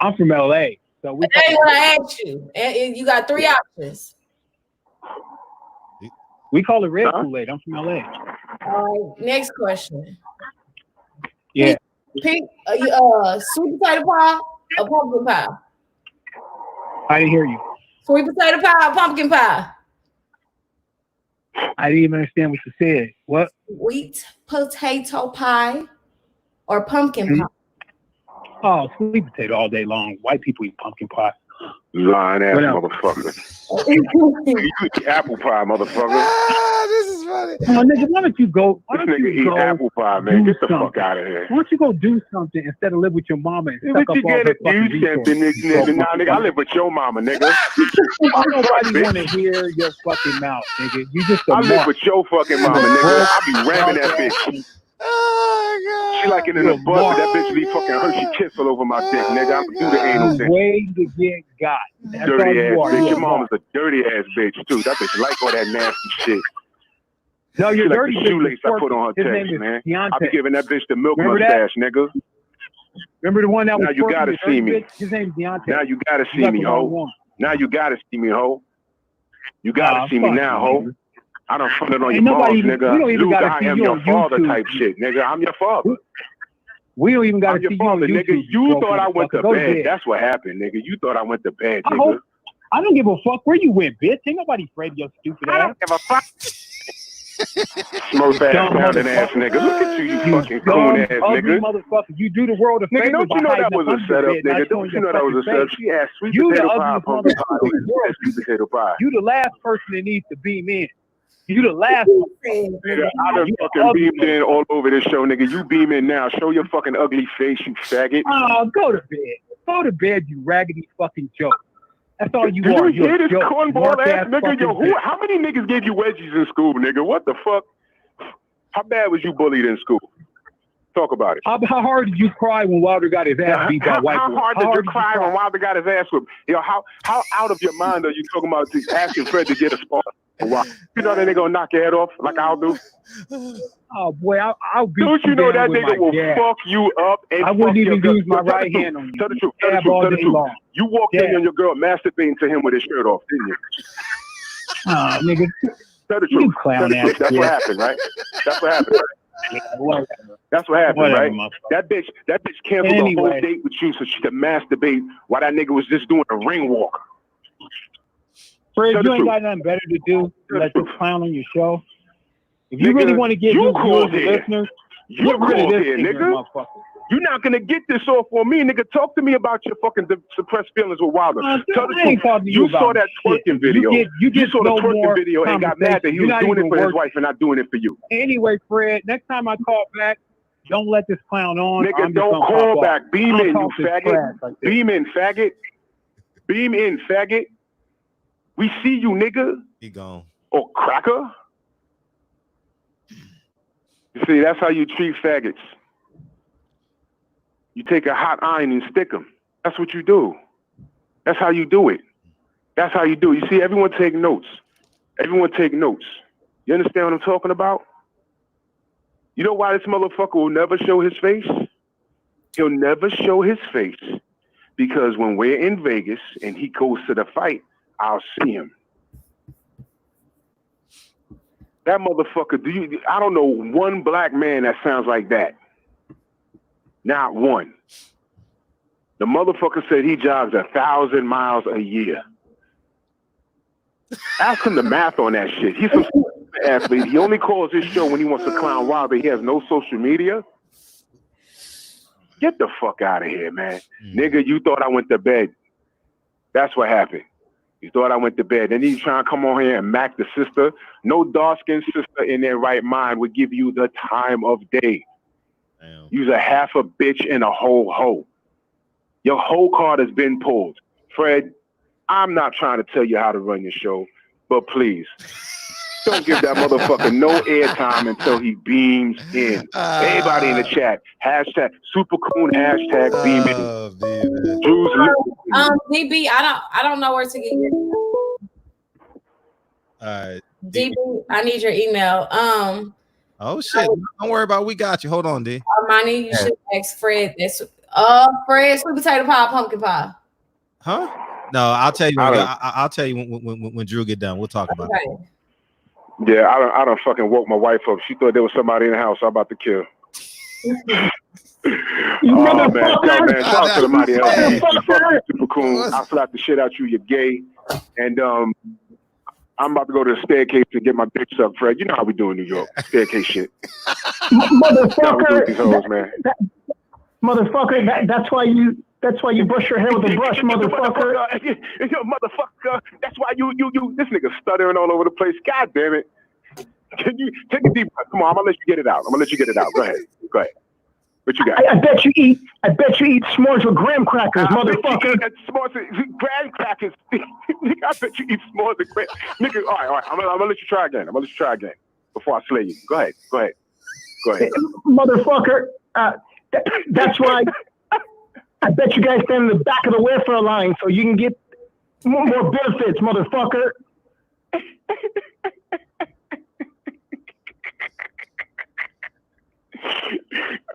I'm from LA, so we. That's what I asked you. And you got 3 options. We call it red Kool-Aid. I'm from LA. All right. Next question. Yeah. Pink, sweet potato pie or pumpkin pie? I didn't hear you. Sweet potato pie or pumpkin pie? I didn't even understand what you said. What? Sweet potato pie or pumpkin pie? Oh, sweet potato all day long. White people eat pumpkin pie. Lying ass motherfucker. You eat apple pie, motherfucker. This is funny. Oh, nigga, why don't you go? Why This don't nigga you eat go apple pie, man. Get the fuck out of here. Why don't you go do something instead of live with your mama and suck What up you all get her it? fucking You something, resources? nah, nigga. I live with your mama, nigga. Nobody want to hear your fucking mouth, nigga. You just a I live mark. with your fucking mama, nigga. I be ramming that bitch. Oh, She like it in the butt, but that bitch be fucking Hershey kiss all over my dick, nigga. I'm do the anal thing. Way to get got. That's all Dirty you ass are. bitch. You're Your a mama's mark. a dirty ass bitch too. That bitch like all that nasty shit. No, you're She like dirty. the shoelace I put on her His name text, is man. Deontay. I be giving that bitch the milk Remember mustache, nigga. Remember the one that was Now you gotta see me. Bitch? His name's Deontay. Now you gotta see got me, the wrong ho. one. Now you gotta see me, ho. You gotta see me fuck now, you, ho. I done fronted on Ain't your nobody balls, even- nigga. we don't even Luke, gotta I see am you your on father YouTube. type shit, nigga. I'm your father. We don't even got to I'm your see you on father, YouTube. nigga. You thought I went to Go bed. bed. That's what happened, nigga. You thought I went to bed, I nigga. hope. I don't give a fuck where you went, bitch. Ain't nobody afraid of your stupid ass. I don't give a fuck. Smurf ass sounding ass nigga. Look at you, you fucking coon ass ugly nigga. motherfucker. You do the world a favor. Nigga, don't you know that was a setup, nigga? Don't you know that was a setup? She asked sweet potato pie, pumpkin pie, sweet potato pie. You the last person that needs to beam in. You the last one. Nigga, I done fucking beamed in all over this show, nigga. You beam in now. Show your fucking ugly face, you faggot. Oh, go to bed. Go to bed, you raggedy fucking joke. That's all you Did are. you hear this joke. cornball ass nigga? Yo, bitch. how many niggas gave you wedgies in school, nigga? What the fuck? How bad was you bullied in school? Talk about it. How hard did you cry when Wilder got his ass beat by white How boys? hard did you cry when Wilder got his ass whipped? Yo, how out of your mind are you talking about asking Fred to get a spot? You know that nigga gonna knock your head off like I'll do? Oh boy, I'll beat Don't you know that with nigga my will jab. fuck you up? And I wouldn't fuck your even girl. use my Tell the right truth. hand on you. Tell the truth. Tell the Jab truth. all Tell the day truth. long. You walked in on your girl masturbating to him with his shirt off, didn't you? Oh, nigga. Tell the You truth. clown Tell the truth. ass That's kid. what happened, right? That's what happened. Right? That's what happened, Whatever, right? motherfucker. That bitch canceled the whole Anyway. date with you so she could masturbate while that nigga was just doing a ring walk. Fred, Tell you the ain't truth. got nothing better to do than let this clown on your show. If you Nigga, really want to get you new called viewers and here. listeners, You get rid of called this here, ignorant nigga. motherfucker. You're not gonna get this off on me, nigga. Talk to me about your fucking suppressed feelings with Wilder. Tell the I ain't truth. talking to you You saw about that shit. twerking video. You get saw the no twerking more video and got mad that he conversation. was You're not doing it even for his worth- wife and not doing it for you. Anyway, Fred, next time I call back, don't let this clown on. Nigga, I'm just don't gonna call pop back. off. Beam Don't in, you talk this faggot. trash like this. Beam in, faggot. Beam in, faggot. We see you, nigga. He gone. Or cracker. You see, that's how you treat faggots. You take a hot iron and stick them. That's what you do. That's how you do it. That's how you do it. You see, everyone take notes. Everyone take notes. You understand what I'm talking about? You know why this motherfucker will never show his face? He'll never show his face because when we're in Vegas and he goes to the fight, I'll see him. That motherfucker, I don't know one black man that sounds like that. Not one. The motherfucker said he jogs 1,000 miles a year. Ask him the math on that shit. He's an athlete. He only calls his show when he wants to clown Wilder. He has no social media. Get the fuck out of here, man. Nigga, you thought I went to bed. That's what happened. You thought I went to bed. Then you trying to come on here and mac the sister. No dark-skinned sister in their right mind would give you the time of day. Damn. You's a half a bitch and a whole hoe. Your whole card has been pulled. Fred, I'm not trying to tell you how to run your show, but please, Don't give that motherfucker no airtime until he beams in. Everybody in the chat, hashtag Super Coon, hashtag beam in. Drew's DB, I don't know where to get your All right. DB, I need your email. Oh shit! Don't worry about it. We got you. Hold on, D. Armani, you should ask Fred this. Fred, sweet potato pie, pumpkin pie. Huh? No, I'll tell you. I'll tell you when Drew get done. We'll talk about it. Yeah, I done fucking woke my wife up. She thought there was somebody in the house I'm about to kill. Oh man, shout out to the mighty LBC. Fuck Super Coon. I slapped the shit out you. You're gay, and I'm about to go to the staircase to get my dick sucked, Fred. You know how we do in New York, staircase shit. Motherfucker, these hoes, man. Motherfucker, that's why you brush your hair with a brush, motherfucker. Yo, motherfucker, that's why you this nigga stuttering all over the place. God damn it. Can you take a deep breath? Come on, I'm gonna let you get it out. Go ahead. What you got? I bet you eat s'mores with graham crackers, motherfucker. Graham crackers. I bet you eat s'mores with graham. Nigga, all right. I'm gonna let you try again. Before I slay you. Go ahead. Motherfucker, that's why I bet you guys stand in the back of the welfare line so you can get more benefits, motherfucker.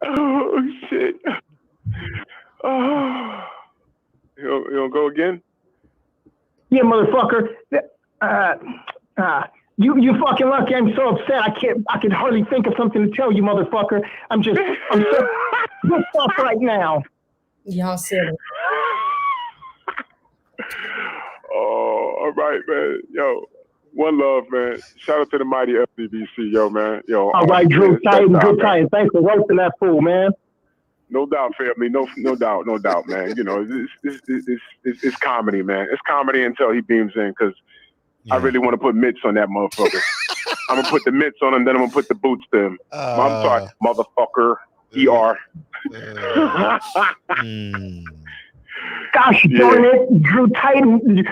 Oh shit! Oh, you don't go again? Yeah, motherfucker. You fucking lucky. I'm so upset. I can hardly think of something to tell you, motherfucker. I'm so pissed off right now. Y'all silly. Oh, all right, man. Yo, one love, man. Shout out to the mighty WBC, yo, man. Yo. All right, Drew. Good time. Thanks for roasting that fool, man. No doubt, family. No doubt, man. You know, it's comedy, man. It's comedy until he beams in, because I really want to put mitts on that motherfucker. I'm gonna put the mitts on him, then I'm gonna put the boots to him. I'm sorry, motherfucker. ER. Gosh darn it, Drew Titan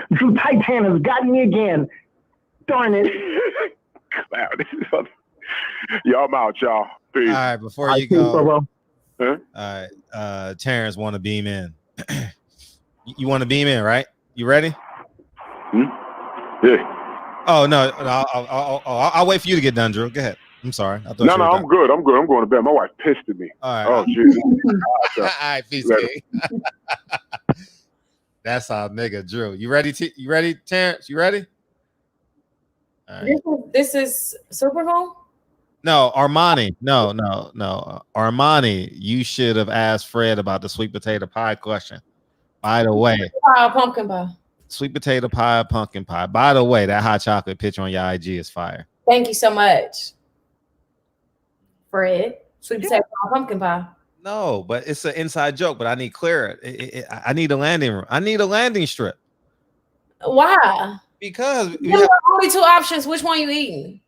has gotten me again. Darn it. Wow, y'all, I'm out, y'all. Peace. All right, before you go. All right, Terrence want to beam in. You want to beam in, right? You ready? Yeah. Oh no, I'll wait for you to get done, Drew. Go ahead. I'm sorry. I thought no, I'm good. I'm going to bed. My wife pissed at me. All right. Oh, Jesus. All right, peace, King. That's our nigga, Drew. You ready? You ready, Terrence? You ready? All right. This is Super Home? No, Armani. No. Armani, you should have asked Fred about the sweet potato pie question. By the way. Pumpkin pie. Sweet potato pie, pumpkin pie. By the way, that hot chocolate picture on your IG is fire. Thank you so much, Fred. Sweet potato pie, pumpkin pie. No, but it's an inside joke, but I need clear. I need a landing room. I need a landing strip. Why? Because there are only two options. Which one you eating?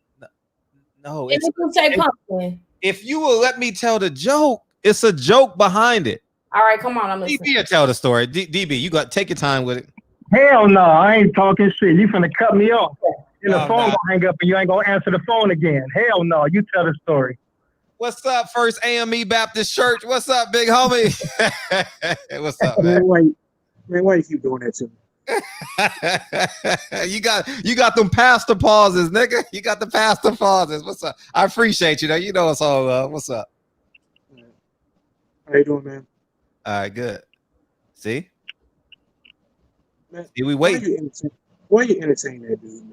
No, it's say pumpkin. If you will let me tell the joke, it's a joke behind it. All right, come on. I'm listening. DB, tell the story. DB, you got take your time with it. Hell no, I ain't talking shit. You finna cut me off. And the phone gonna hang up and you ain't gonna answer the phone again. Hell no, you tell the story. What's up, First AME Baptist Church? What's up, big homie? What's up, man? Why you keep doing that to me? You got them pastor pauses, nigga. You got the pastor pauses. What's up? I appreciate you though. You know it's all love. What's up? How you doing, man? All right, good. See? Man, see, we wait. Why you entertain that dude,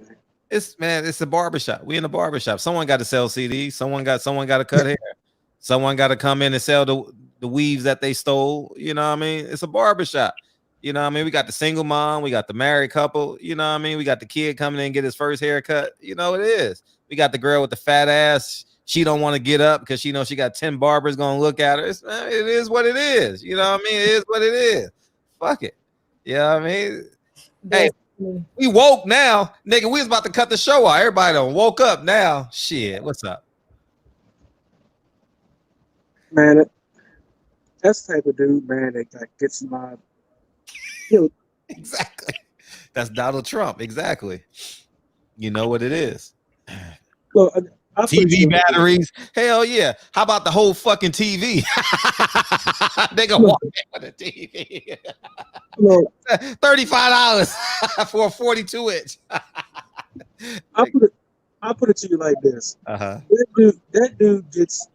man? It's a barbershop. We in a barbershop. Someone got to sell CDs. Someone got to cut hair. Someone got to come in and sell the weaves that they stole. You know what I mean? It's a barbershop. You know what I mean? We got the single mom. We got the married couple. You know what I mean? We got the kid coming in and get his first haircut. You know it is. We got the girl with the fat ass. She don't want to get up because she knows she got 10 barbers going to look at her. It is what it is. You know what I mean? It is what it is. Fuck it. You know what I mean? Hey, we woke now. Nigga, we was about to cut the show out. Everybody done woke up now. Shit, what's up? Man, that's the type of dude, man, that gets my... Exactly. That's Donald Trump. Exactly. You know what it is. Well, I TV batteries. Hell yeah. How about the whole fucking TV? They can walk in with a TV. $35 for a 42-inch. I put it to you like this. Uh-huh. That dude gets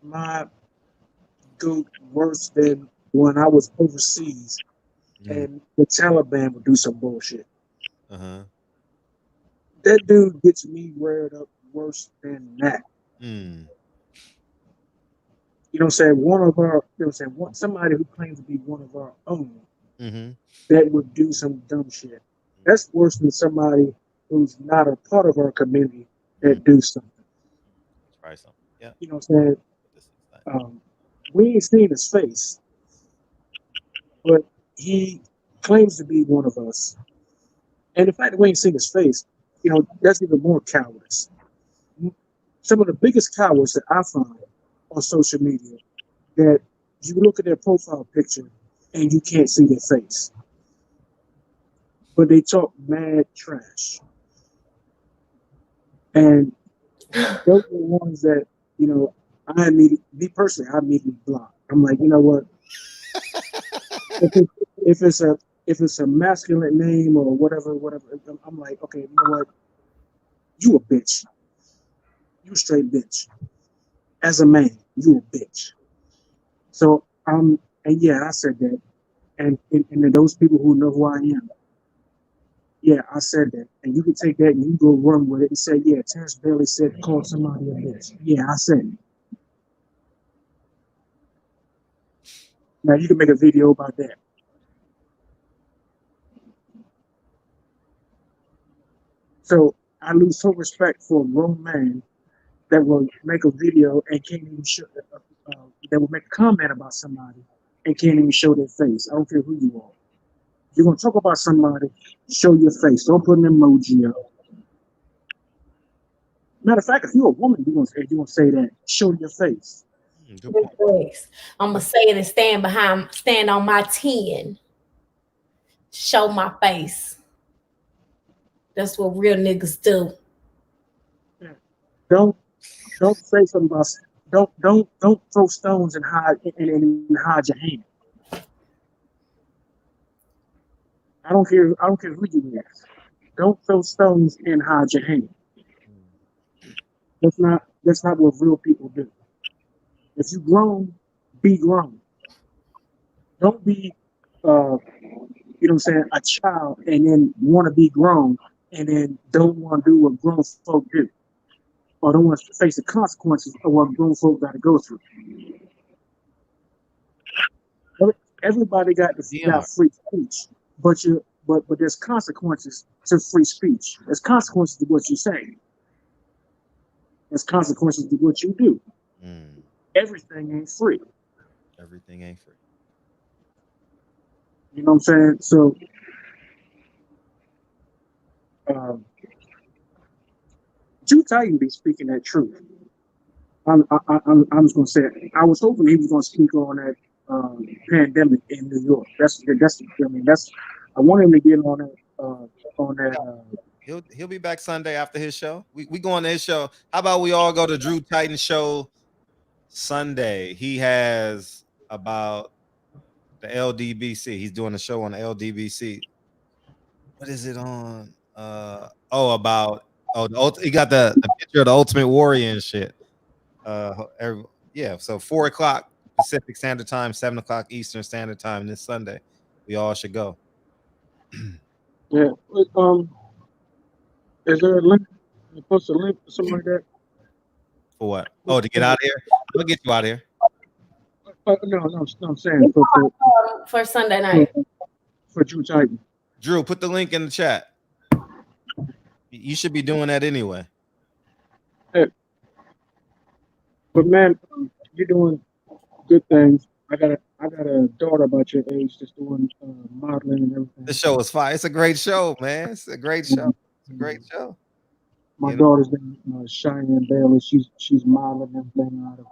my goat worse than when I was overseas and the Taliban would do some bullshit. Uh-huh. That dude gets me reared up worse than that. Mm. You know what I'm saying? One of our, you know what I'm saying? Somebody who claims to be one of our own that would do some dumb shit. That's worse than somebody who's not a part of our community that do something. Try something. Yeah. You know what I'm saying? We ain't seen his face, but he claims to be one of us. And the fact that we ain't seen his face, you know, that's even more cowardice. Some of the biggest cowards that I find on social media that you look at their profile picture and you can't see their face, but they talk mad trash. And those are the ones that, you know, me personally, I immediately block. I'm like, you know what? if it's a masculine name or whatever, I'm like, okay, you know what? You a bitch. You a straight bitch. As a man, you a bitch. So and yeah, I said that. And those people who know who I am, yeah, I said that. And you can take that and you go run with it and say, yeah, Terrence Bailey said call somebody a bitch. Yeah, I said it. Now you can make a video about that. So I lose so respect for a grown man that will make a video and can't even show, that will make a comment about somebody and can't even show their face. I don't care who you are. You're gonna talk about somebody, show your face. Don't put an emoji up. Matter of fact, if you're a woman, you're gonna say that. Show your face. I'm gonna say it and stand on my 10. Show my face. That's what real niggas do. Don't say something about. Don't throw stones and hide your hand. I don't care who you are. Don't throw stones and hide your hand. That's not what real people do. If you grown, be grown. Don't be you know what I'm saying, a child and then want to be grown and then don't want to do what grown folk do. Or don't want to face the consequences of what grown folk got to go through. Everybody got free speech, but there's consequences to free speech. There's consequences to what you say. There's consequences to what you do. Everything ain't free. Everything ain't free. You know what I'm saying? So, Drew Titan be speaking that truth. I'm just gonna say it. I was hoping he was gonna speak on that pandemic in New York. I want him to get on that. He'll be back Sunday after his show. We going to his show. How about we all go to Drew Titan's show Sunday? He has about the LWBC. He's doing a show on the LWBC. What is it on? He got the picture of the Ultimate Warrior and shit. So 4:00 Pacific Standard Time, 7:00 Eastern Standard Time this Sunday. We all should go. Yeah. Is there a link? You post a link or something like that? For what? Oh, to get out of here? I'll get you out of here. No, I'm saying for Sunday night. For Drew Titan. Drew, put the link in the chat. You should be doing that anyway. Hey. But man, you're doing good things. I got a daughter about your age that's doing modeling and everything. The show is fire. It's a great show, man. It's a great show. It's a great show. My daughter's name is Cheyenne Bailey. She's modeling everything out of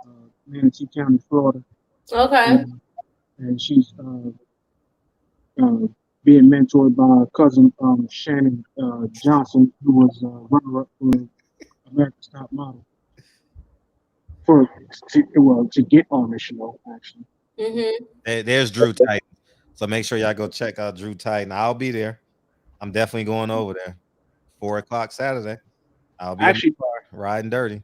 Manatee County, Florida. Okay. And she's being mentored by her cousin Shannon Johnson, who was runner-up for America's Top Model to get on the show actually. There's Drew Titan. So make sure y'all go check out Drew Titan. I'll be there. I'm definitely going over there. 4:00 Saturday. I'll be Actually riding dirty.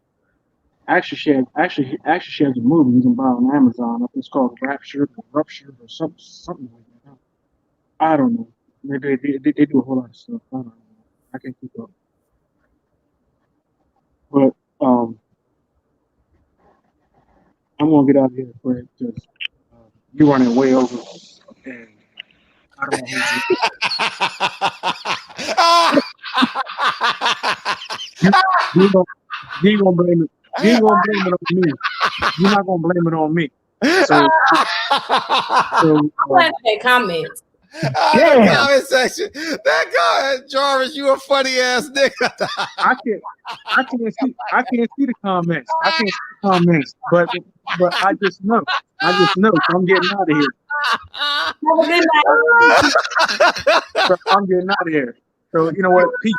Actually, she has a movie you can buy on Amazon. It's called Rupture or something like that. I don't know. They do a whole lot of stuff. I don't know. I can't keep up. But I'm gonna get out of here, Fred, because you're running way over, and I don't want to hold you. You gonna blame it. You ain't gonna blame it on me. You're not gonna blame it on me. So I'm glad that comment. The comment section. That guy, Jarvis, you a funny ass nigga. I can't see the comments. But I just know. So I'm getting out of here. So I'm getting out of here. So you know what? Peace.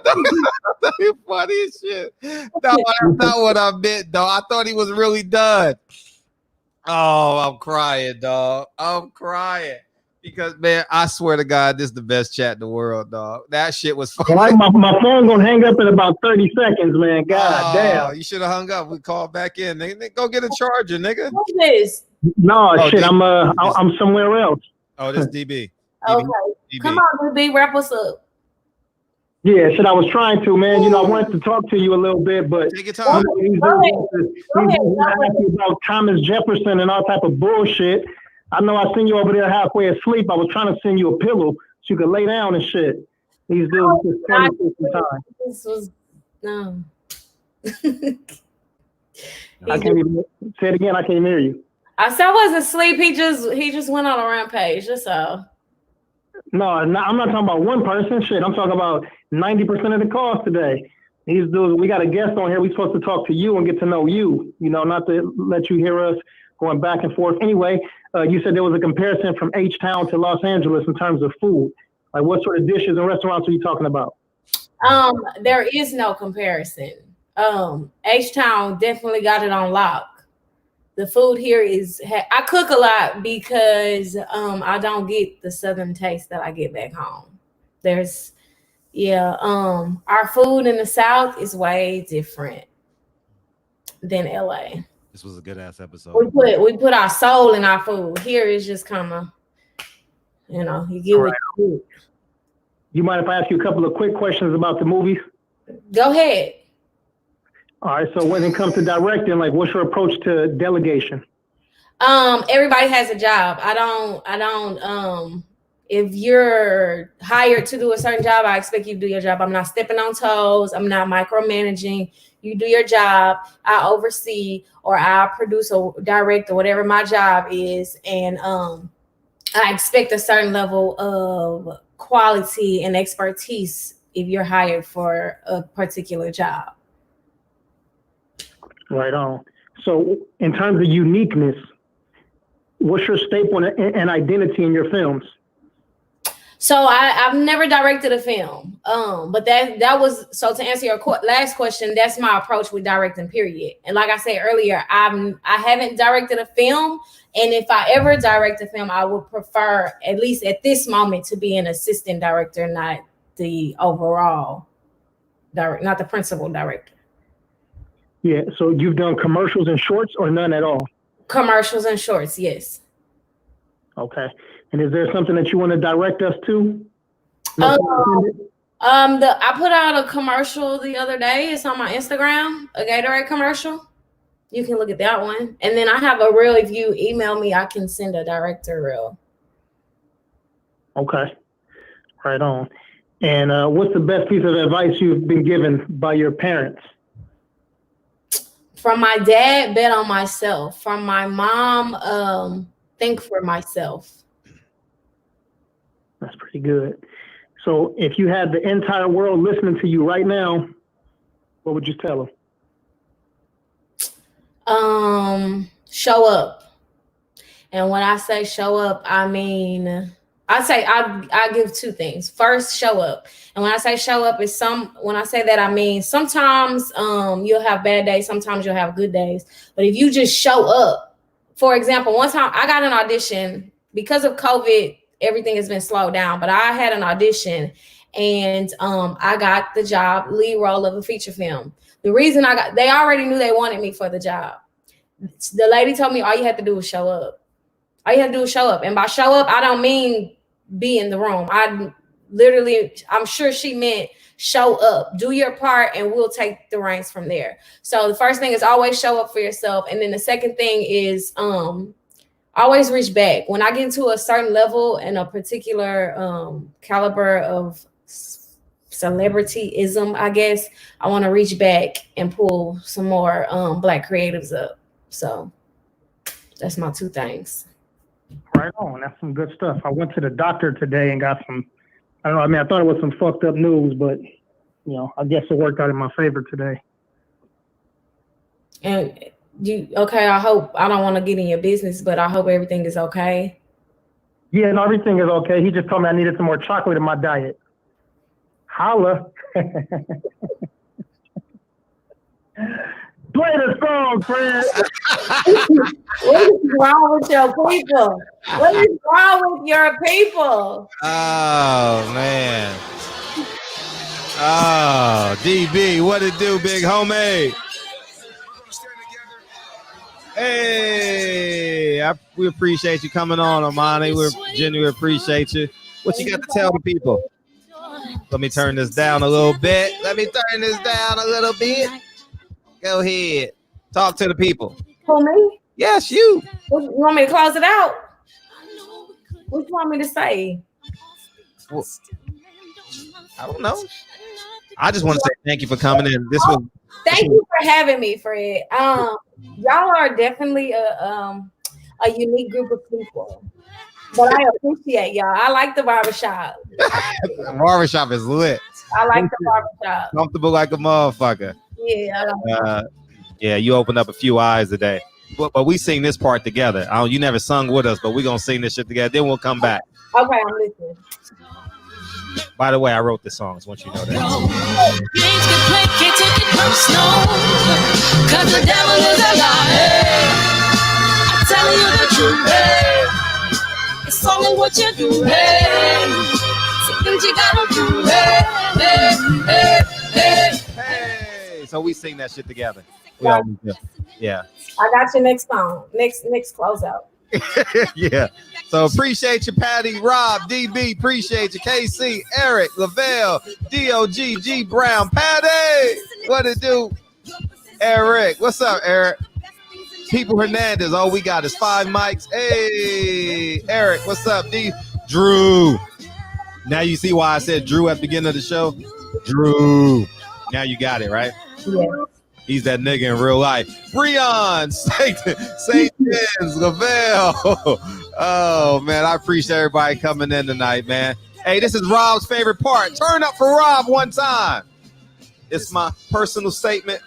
That's funny as shit. No, that's not what I meant, dog. I thought he was really done. Oh, I'm crying, dog. I'm crying. Because, man, I swear to God, this is the best chat in the world, dog. That shit was funny. Like my phone gonna hang up in about 30 seconds, man. God damn. You should have hung up. We called back in. Go get a charger, nigga. What's this? No, shit. DB. I'm somewhere else. Oh, this DB. Okay. Come on, DB, wrap us up. Yeah, shit, I was trying to, man. You know, I wanted to talk to you a little bit, but take your time. He's asking about Thomas Jefferson and all type of bullshit. I know I seen you over there halfway asleep. I was trying to send you a pillow so you could lay down and shit. These dudes just funny sometimes. This was no. I can't even say it again. I can't hear you. I said I wasn't asleep. He just went on a rampage. That's all. No, I'm not talking about one person. Shit, I'm talking about 90% of the calls today. These dudes, we got a guest on here. We're supposed to talk to you and get to know you. You know, not to let you hear us going back and forth. Anyway, you said there was a comparison from H-Town to Los Angeles in terms of food. Like, what sort of dishes and restaurants are you talking about? There is no comparison. H-Town definitely got it on lock. The food here is, I cook a lot because I don't get the Southern taste that I get back home. Our food in the South is way different than LA. This was a good ass episode. We put our soul in our food. Here is just kind of, you get what you get. You mind if I ask you a couple of quick questions about the movies? Go ahead. All right. So when it comes to directing, like, what's your approach to delegation? Everybody has a job. I don't. If you're hired to do a certain job, I expect you to do your job. I'm not stepping on toes. I'm not micromanaging. You do your job. I oversee or I produce or direct or whatever my job is, and I expect a certain level of quality and expertise if you're hired for a particular job. Right on. So in terms of uniqueness, what's your staple and identity in your films? So I've never directed a film, but that was, so to answer your last question, that's my approach with directing, period. And like I said earlier, I haven't directed a film, and if I ever direct a film, I would prefer, at least at this moment, to be an assistant director, not the overall director, not the principal director. Yeah, so you've done commercials and shorts or none at all? Commercials and shorts, yes. Okay. And is there something that you want to direct us to? I put out a commercial the other day. It's on my Instagram, a Gatorade commercial. You can look at that one. And then I have a reel. If you email me, I can send a director reel. Okay. Right on. And what's the best piece of advice you've been given by your parents? From my dad, bet on myself. From my mom, think for myself. That's pretty good. So if you had the entire world listening to you right now, what would you tell them? Show up. And when I say show up, I mean I give two things. First, show up. And when I say show up, when I say that, I mean sometimes you'll have bad days, sometimes you'll have good days. But if you just show up, for example, one time I got an audition because of COVID, everything has been slowed down. But I had an audition and I got the job, lead role of a feature film. The reason they already knew they wanted me for the job. The lady told me all you have to do is show up. All you have to do is show up. And by show up, I don't mean be in the room. I'm sure she meant show up, do your part, and we'll take the reins from there. So the first thing is always show up for yourself. And then the second thing is always reach back. When I get into a certain level and a particular caliber of celebrityism, I guess, I want to reach back and pull some more Black creatives up. So that's my two things. Right on. That's some good stuff. I went to the doctor today and got some, I don't know, I mean, I thought it was some fucked up news, but, I guess it worked out in my favor today. And I hope, I don't want to get in your business, but I hope everything is okay. Yeah, no, everything is okay. He just told me I needed some more chocolate in my diet. Holla. Play the song, Fred. What is wrong with your people? What is wrong with your people? Oh, man. Oh, DB, what it do, big homie? Hey, we appreciate you coming on, Armani. We genuinely appreciate you. What you got to tell the people? Let me turn this down a little bit. Go ahead. Talk to the people. Who, me? Yes, you. You want me to close it out? What you want me to say? Well, I don't know. I just want to say thank you for coming in. Thank you for having me, Fred. Y'all are definitely a unique group of people. But I appreciate y'all. I like the barbershop. The barbershop is lit. I like the barbershop. Comfortable like a motherfucker. Yeah. Yeah, you opened up a few eyes today. But we sing this part together. You never sung with us, but we're going to sing this shit together. Then we'll come back. Okay, I'm listening. By the way, I wrote this song. I want you to know that. Can't take it personal, 'cause the devil is a liar. I'm telling you the truth. Hey. It's only what you do. Hey. Some things you gotta do. Hey. So we sing that shit together. We always do. Yeah. I got your next song. Next closeout. Yeah. So appreciate you, Patty, Rob, DB, appreciate you, KC, Eric, Lavelle, DOG, G Brown, Patty. What it do? Eric, what's up, Eric? People Hernandez, all we got is 5 mics. Hey, Eric, what's up, D? Drew. Now you see why I said Drew at the beginning of the show? Drew. Now you got it, right? Yeah. He's that nigga in real life. Breon, St. Jens, Lavelle. Oh, man, I appreciate everybody coming in tonight, man. Hey, this is Rob's favorite part. Turn up for Rob one time. It's my personal statement.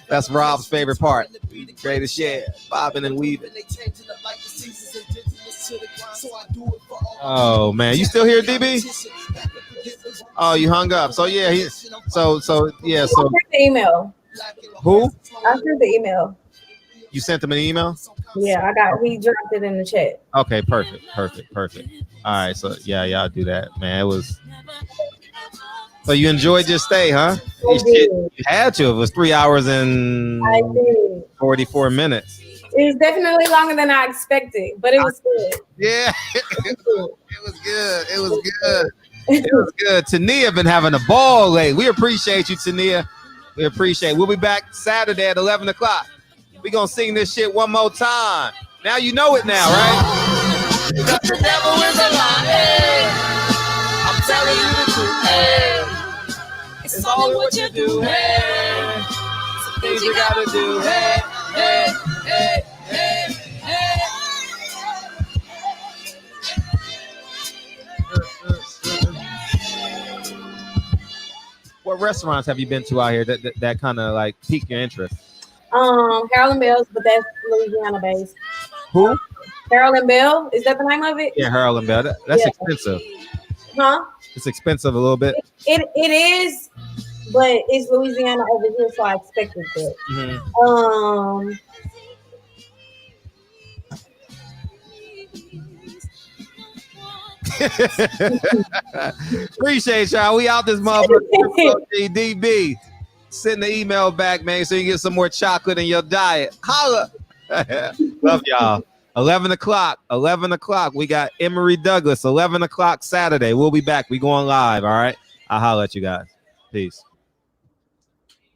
That's Rob's favorite part. Greatest shit. Bobbing and weaving. Oh, man. You still here, DB? Oh, you hung up. So yeah, so yeah. So I sent the email. Who? I sent the email. You sent him an email? Yeah, he dropped it in the chat. Okay, perfect. All right, so yeah, y'all do that, man. It was. So you enjoyed your stay, huh? You had to. It was 3 hours and 44 minutes. It was definitely longer than I expected, but it was good. Yeah, it was good. It was good. It was good. Tania been having a ball late. We appreciate you, Tania. We appreciate it. We'll be back Saturday at 11 o'clock. We're going to sing this shit one more time. Now you know it now, right? The devil is a lie. Hey. I'm telling you the truth. Hey. It's only what you do. Hey. Some things you gotta do. Hey, hey, hey, hey, hey. What restaurants have you been to out here that kind of like piqued your interest? Harlem Bells, but that's Louisiana based. Who? Harold and Bell. Is that the name of it? Yeah, Harold and Bell. That's Yeah. expensive. Huh? It's expensive a little bit. It is, but it's Louisiana over here, so I expected that. Mm-hmm. Appreciate y'all. We out this motherfucker. DB. Send the email back, man, so you get some more chocolate in your diet. Holla. Love y'all. 11 o'clock. We got Emory Douglas. 11 o'clock Saturday. We'll be back. We going live. All right. I'll holla at you guys. Peace.